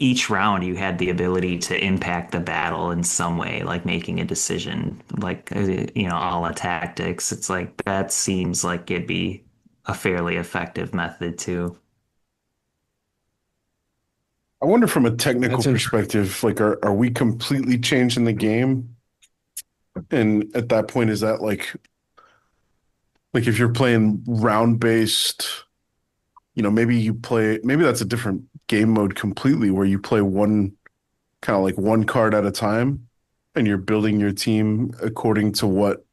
each round you had the ability to impact the battle in some way, like making a decision, like, a la tactics. It's like, that seems like it'd be a fairly effective method too. I wonder from a technical perspective, like, are we completely changing the game? And at that point, is that like if you're playing round based, maybe that's a different game mode completely where you play one card at a time and you're building your team according to what,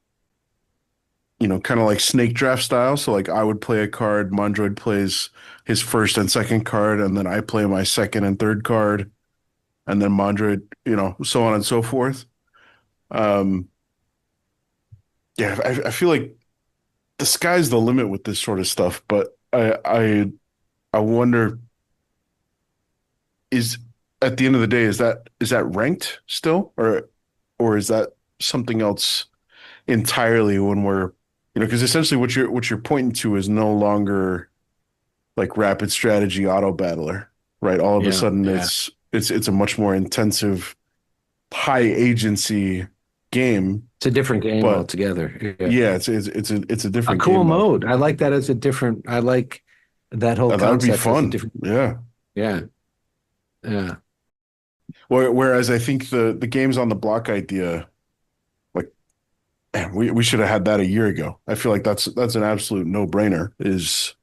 kind of like snake draft style. So like I would play a card, Mondroid plays his first and second card, and then I play my second and third card, and then Mondroid, so on and so forth. Yeah, I feel like the sky's the limit with this sort of stuff, but I wonder, is at the end of the day, is that ranked still, or is that something else entirely when we're, because essentially what you're pointing to is no longer like rapid strategy auto battler, right? All of a sudden it's a much more intensive, high agency game. It's a different game altogether. Yeah, it's a different cool game mode. I like that as a different. I like that whole concept. That would be fun. Yeah. Whereas I think the games on the block idea, like, man, we should have had that a year ago. I feel like that's an absolute no brainer. Is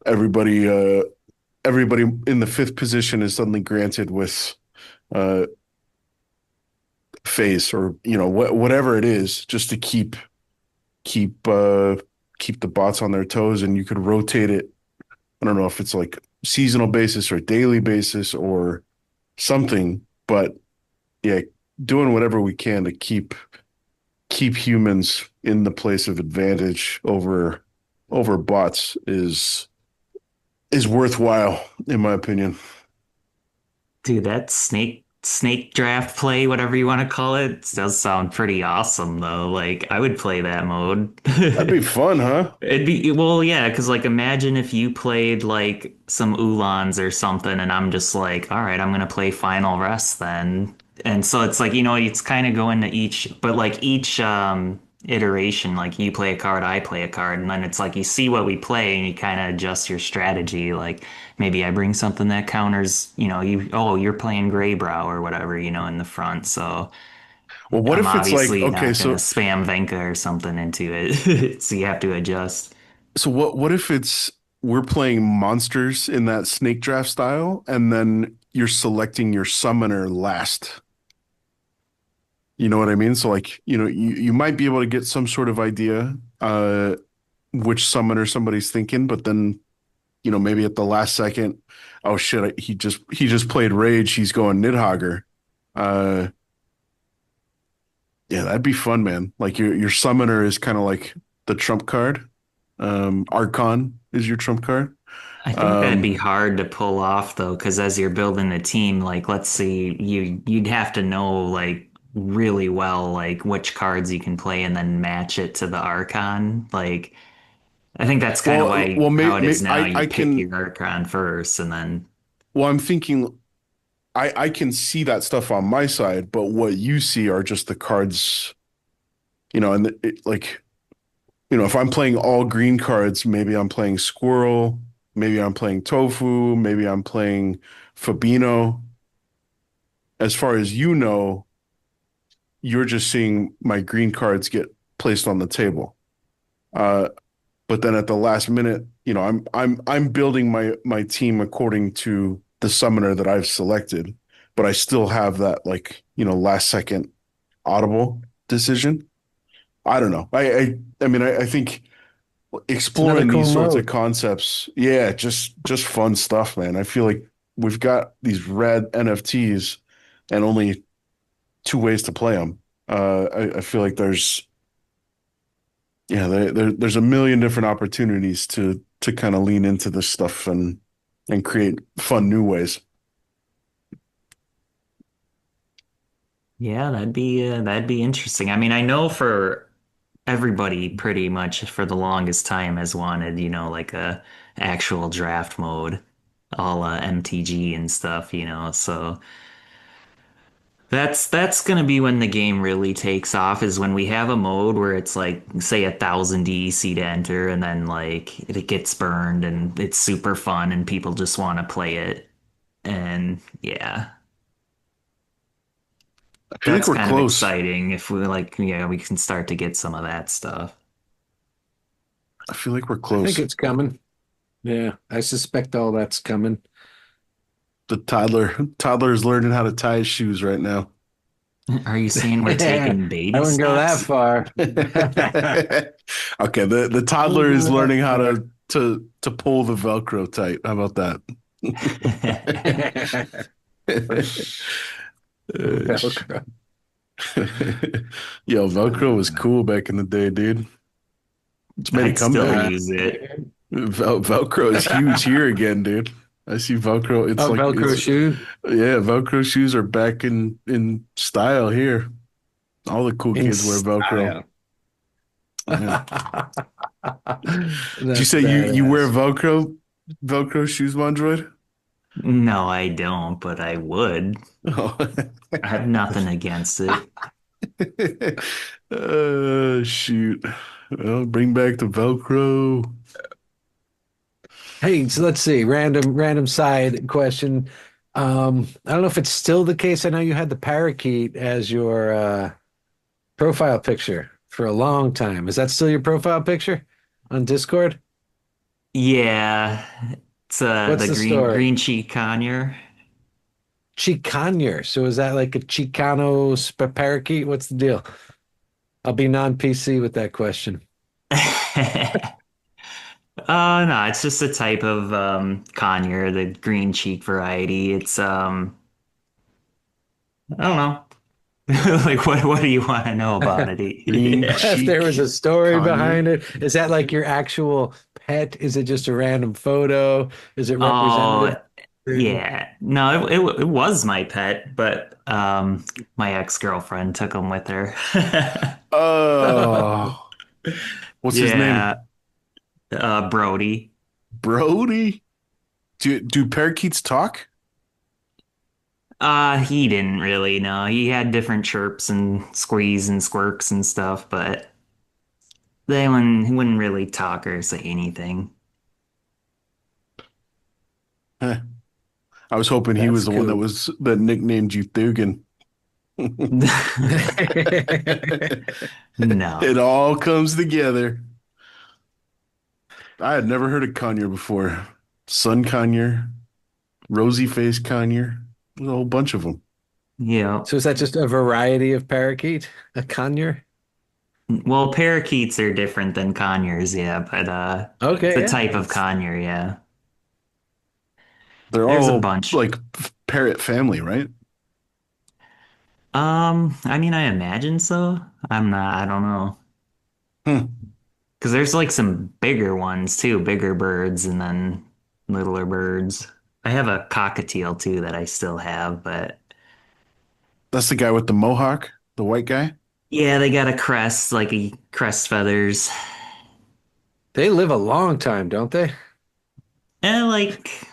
everybody in the fifth position is suddenly granted with phase, or whatever it is, just to keep keep the bots on their toes, and you could rotate it. I don't know if it's like seasonal basis or daily basis or something, but yeah, doing whatever we can to keep humans in the place of advantage over bots is worthwhile, in my opinion. Dude, that snake draft play, whatever you want to call it, does sound pretty awesome though. Like I would play that mode. That'd be fun, huh? It'd be well, yeah, because like imagine if you played like some Ulans or something, and I'm just like, all right, I'm gonna play Final Rest then. And so it's like, it's kind of going to each, but like each iteration, like you play a card, I play a card, and then it's like you see what we play and you kind of adjust your strategy. Like maybe I bring something that counters, you're playing Greybrow or whatever, in the front. So Well, what I'm if it's like, obviously okay, not gonna so spam Venka or something into it. So you have to adjust. what if it's we're playing monsters in that snake draft style, and then you're selecting your summoner last? You know what I mean? So like, you might be able to get some sort of idea which summoner somebody's thinking, but then, maybe at the last second, oh shit, he just played Rage, he's going Nidhogger. Uh yeah, that'd be fun, man. Like your summoner is kind of like the trump card. Archon is your trump card. I think that'd be Um hard to pull off though, because as you're building the team, like let's see, you'd have to know like really well like which cards you can play and then match it to the Archon. Like I think that's kind of why how it is now. You I pick can. your Archon first and then Well, I'm thinking I can see that stuff on my side, but what you see are just the cards, and like, if I'm playing all green cards, maybe I'm playing Squirrel, maybe I'm playing Tofu, maybe I'm playing Fabino. As far as you're just seeing my green cards get placed on the table. Uh, but then at the last minute, I'm building my team according to the summoner that I've selected, but I still have that, like, last second audible decision. I don't know. I mean, I think It's another exploring cool these sorts of mode. concepts, yeah, just fun stuff, man. I feel like we've got these rad NFTs and only two ways to play them. I feel like there's a million different opportunities to kind of lean into this stuff and create fun new ways. yeah, that'd be interesting. I mean, I know for everybody pretty much for the longest time has wanted, like a actual draft mode, all MTG and stuff, so that's gonna be when the game really takes off is when we have a mode where it's like say 1,000 DEC to enter and then like it gets burned and it's super fun and people just want to play it. And yeah, I feel like that's we're kind of close. exciting if we like, yeah, we can start to get some of that stuff. I feel like we're I think close. it's coming. Yeah, I suspect all that's coming. The toddler is learning how to tie his shoes right now. Are you saying we're I taking baby wouldn't go that steps? far. Okay, the toddler Wouldn't is go learning how that to pull the Velcro tight. How about that? far. Velcro. Yo, Velcro was cool back in the day, dude. It's made a I'd still comeback. Uh, use it. Velcro is huge here again, dude. I see Velcro. It's oh, like Velcro it's shoe. yeah, Velcro shoes are back in style here. All the cool In kids wear Velcro. style. Yeah. Did you That's say you wear badass. Velcro shoes, Mondroid? No, I don't, but I would. Oh. I have nothing against it. Shoot. Well, bring back the Velcro. Hey, so let's see. Random side question. I don't know if it's still the case. I know you had the parakeet as your profile picture for a long time. Is that still your profile picture on Discord? Yeah, it's What's the the green story? green cheek conure. Chicanier. So is that like a Chicano parakeet? What's the deal? I'll be non-PC with that question. No, it's just a type of conure, the green cheek variety. It's I don't know. Like what do you want to know about it? Green If there was cheek a story conure. behind it, is that like your actual pet? Is it just a random photo? Is it representative? Oh, yeah. No, it was my pet, but my ex-girlfriend took him with her. Oh, what's his Yeah, name? Brody. Brody? Do parakeets talk? He didn't really know. He had different chirps and squeeze and squirks and stuff, but he wouldn't really talk or say anything. Heh. I was hoping he was That's the one cool. that nicknamed you Thugan. No. It all comes together. I had never heard of conure before. Sun conure, rosy face conure, there's a whole bunch of them. Yeah. So is that just a variety of parakeet? A conure? Well, parakeets are different than conures, yeah, but it's Okay, a yeah. type of That's conure, yeah. They're There's a all bunch. like parrot family, right? I mean, I imagine so. I don't know. Hmm. Because there's like some bigger ones too, bigger birds and then littler birds. I have a cockatiel too that I still have, but That's the guy with the mohawk, the white guy. yeah, they got a crest, like a crest feathers. they live a long time, don't they? And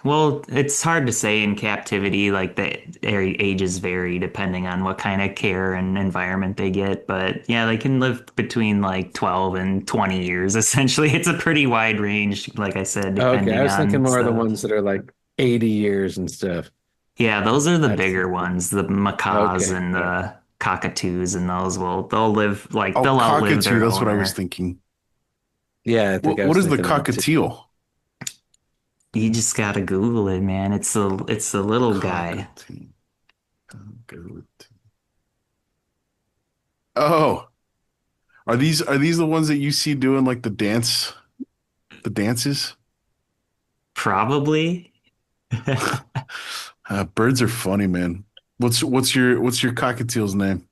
well, it's hard to say in captivity. Like the ages vary depending on what kind of care and environment they get. But yeah, they can live between like 12 and 20 years. Essentially, it's a pretty wide range, like I said, Okay, I depending was thinking on more of the stuff. ones that are like 80 years and stuff. Yeah, those are the That's bigger ones, the macaws okay. and Yeah. the cockatoos, and they'll live like Oh, they'll outlive cockatoo. their That's what I was owner. thinking. Yeah, I think I What was is the thinking that too. cockatiel? You just gotta Google it, man. It's a little guy. Cockatoo. Cockatoo. Oh, are these the ones that you see doing like the dances? Probably. Birds are funny, man. What's your cockatiel's name?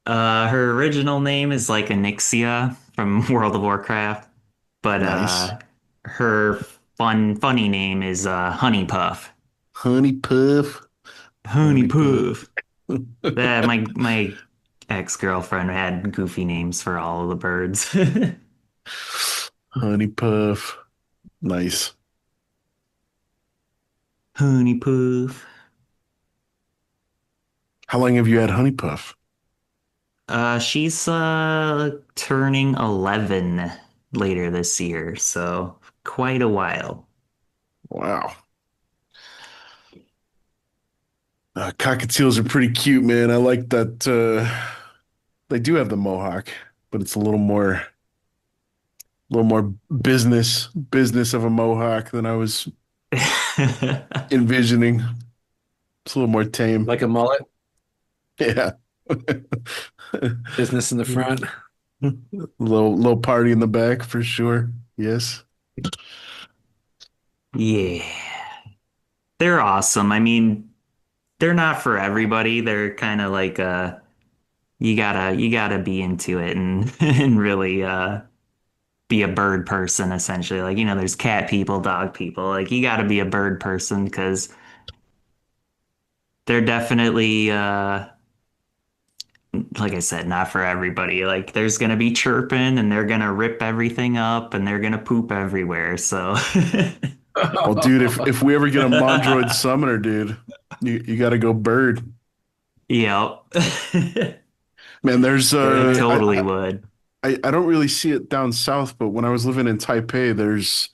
Her original name is like Anixia from World of Warcraft, but Nice. her funny name is Honey Puff. Honey Puff. Honey Honey Puff. Puff. That my ex-girlfriend had goofy names for all of the birds. Honey Puff. Nice. Honey Puff. How long have you had Honey Puff? She's turning 11 later this year, so quite a while. Wow. Cockatiels are pretty cute, man. I like that they do have the mohawk, but it's a little more business of a mohawk than I was envisioning. It's a little more tame. Like a mullet, Yeah. business in the front. Little party in the back for sure. Yes. Yeah. They're awesome. I mean, they're not for everybody. They're kind of like you gotta be into it and and really be a bird person essentially. Like, there's cat people, dog people. Like you gotta be a bird person because they're definitely like I said, not for everybody. Like there's gonna be chirping and they're gonna rip everything up and they're gonna poop everywhere. So Well, dude, if we ever get a Mondroid summoner, dude, you got to go bird. yep. Man, there's It I, totally I would. I don't really see it down south, but when I was living in Taipei, there's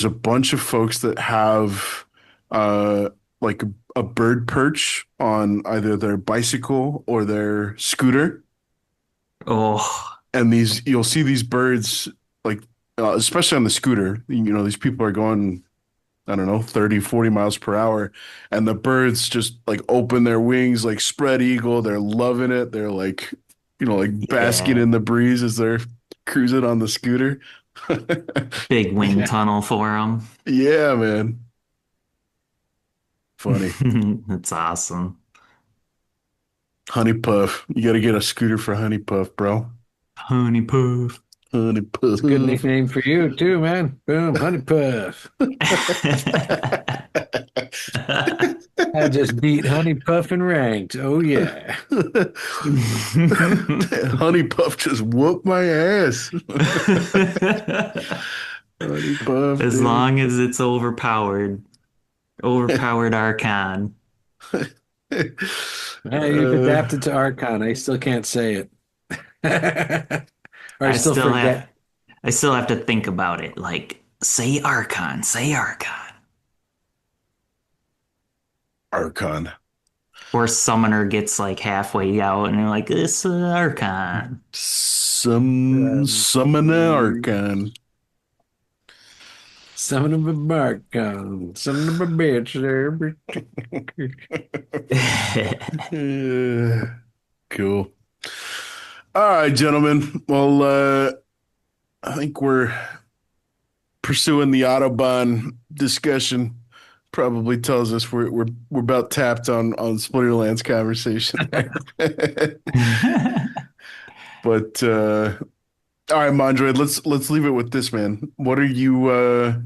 a bunch of folks that have uh like a bird perch on either their bicycle or their scooter, Oh, and these you'll see these birds like especially on the scooter. These people are going I don't know, 30, 40 miles per hour. And the birds just like open their wings, like spread eagle. They're loving it. They're like, like basking Yeah. in the breeze as they're cruising on the scooter. Big wind tunnel for them. Yeah, man. Funny. That's awesome. Honey Puff. You got to get a scooter for Honey Puff, bro. Honey Puff. Honey It's a good Puff. nickname for you too, man. Boom, Honey Puff. I just beat Honey Puff in ranked. Oh yeah. Honey Puff just whooped my ass. Honey Puff, As dude. long as it's overpowered Archon. You've adapted to Archon. I still can't say it. Or I I still still forget. have I still have to think about it. Like, say Archon, say Archon. Archon. Or Summoner gets like halfway out and they're like, it's Archon. Summon an Archon. Son of a Archon. Son of a bitch. Cool. All right, gentlemen. Well, I think we're pursuing the Autobahn discussion. Probably tells us we're about tapped on Splinterlands conversation. But all right, Mondroid, let's leave it with this, man. What are you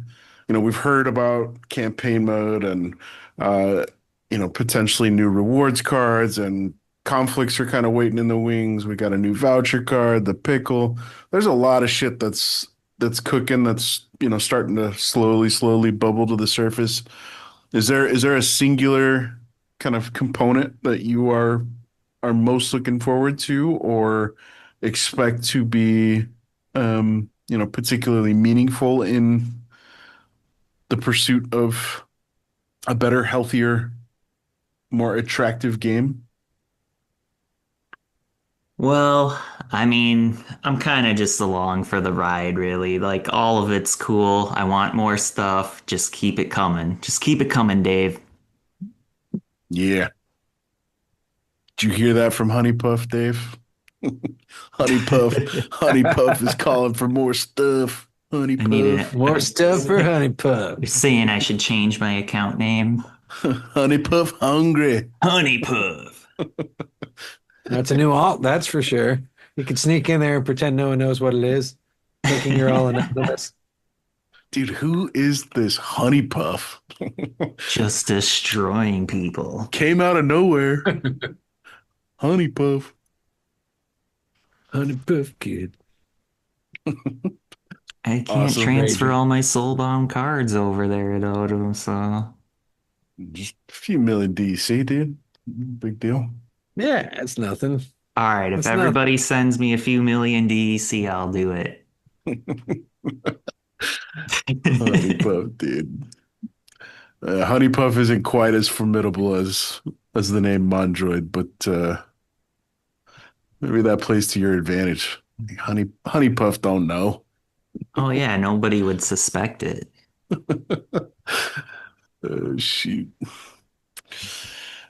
we've heard about campaign mode and potentially new rewards cards, and conflicts are kind of waiting in the wings. We got a new voucher card, the pickle. There's a lot of shit that's cooking, that's starting to slowly bubble to the surface. Is there a singular kind of component that you are most looking forward to or expect to be particularly meaningful in the pursuit of a better, healthier, more attractive game? Well, I mean, I'm kind of just along for the ride, really. Like, all of it's cool. I want more stuff. Just keep it coming. Just keep it coming, Dave. Yeah. Did you hear that from Honey Puff, Dave? Honey Puff, Honey Puff is calling for more stuff. Honey I need Puff, it. More stuff for Honey Puff. You're saying I should change my account name? Honey Puff, hungry. Honey Puff. That's a new alt, that's for sure. You can sneak in there and pretend no one knows what it is, thinking you're all anonymous. Dude, who is this Honey Puff? Just destroying people. Came out of nowhere. Honey Puff. Honey Puff kid. I can't Awesome, transfer Ranger. all my soulbound cards over there, though, so. Just a few million DC, dude. Big deal. Yeah, it's nothing. All right, if That's not- everybody sends me a few million DEC, I'll do it. Honey Puff, dude. Honey Puff isn't quite as formidable as the name Mondroid, but maybe that plays to your advantage. Honey Puff don't know. Oh, yeah, nobody would suspect it. Shoot.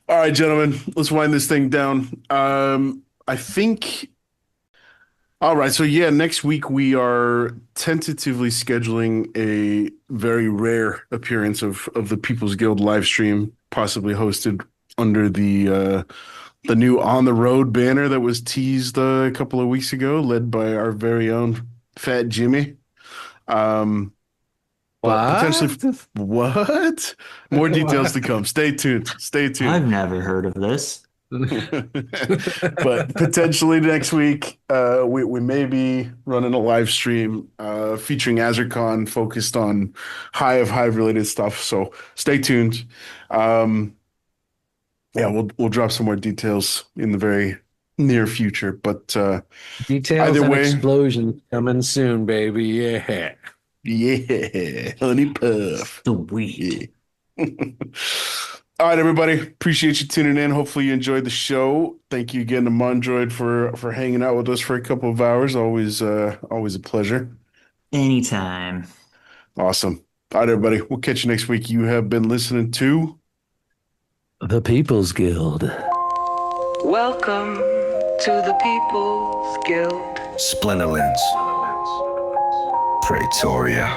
All right, gentlemen, let's wind this thing down. I think. All right, so yeah, next week we are tentatively scheduling a very rare appearance of the People's Guild live stream, possibly hosted under the new On the Road banner that was teased a couple of weeks ago, led by our very own Fat Jimmy. But potentially, what? More details to come. Stay tuned. Stay tuned. I've never heard of this. But potentially next week, we may be running a live stream featuring AzerCon, focused on Hive related stuff. So stay tuned. Yeah, we'll drop some more details in the very near future. But Details either and way, explosions coming soon, baby. Yeah. yeah, Honey Puff. Sweet. Yeah. All right, everybody. Appreciate you tuning in. Hopefully you enjoyed the show. Thank you again to Mondroid for hanging out with us for a couple of hours. Always a pleasure. Anytime. Awesome. All right, everybody. We'll catch you next week. You have been listening to The People's Guild. Welcome to the People's Guild. Splinterlands. Pretoria.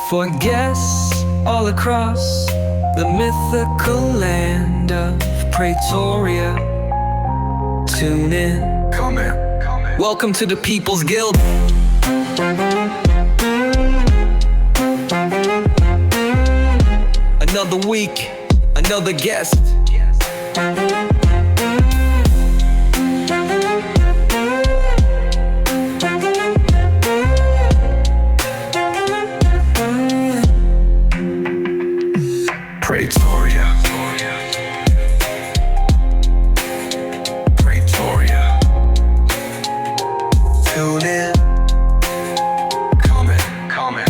For guests all across the mythical land of Pretoria, tune in. Come in. Welcome to the People's Guild. Another week, another guest. Pretoria. Pretoria. Tune in. Come in.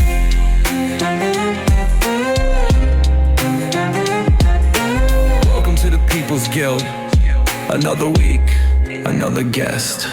Welcome to the People's Guild. Another week, another guest.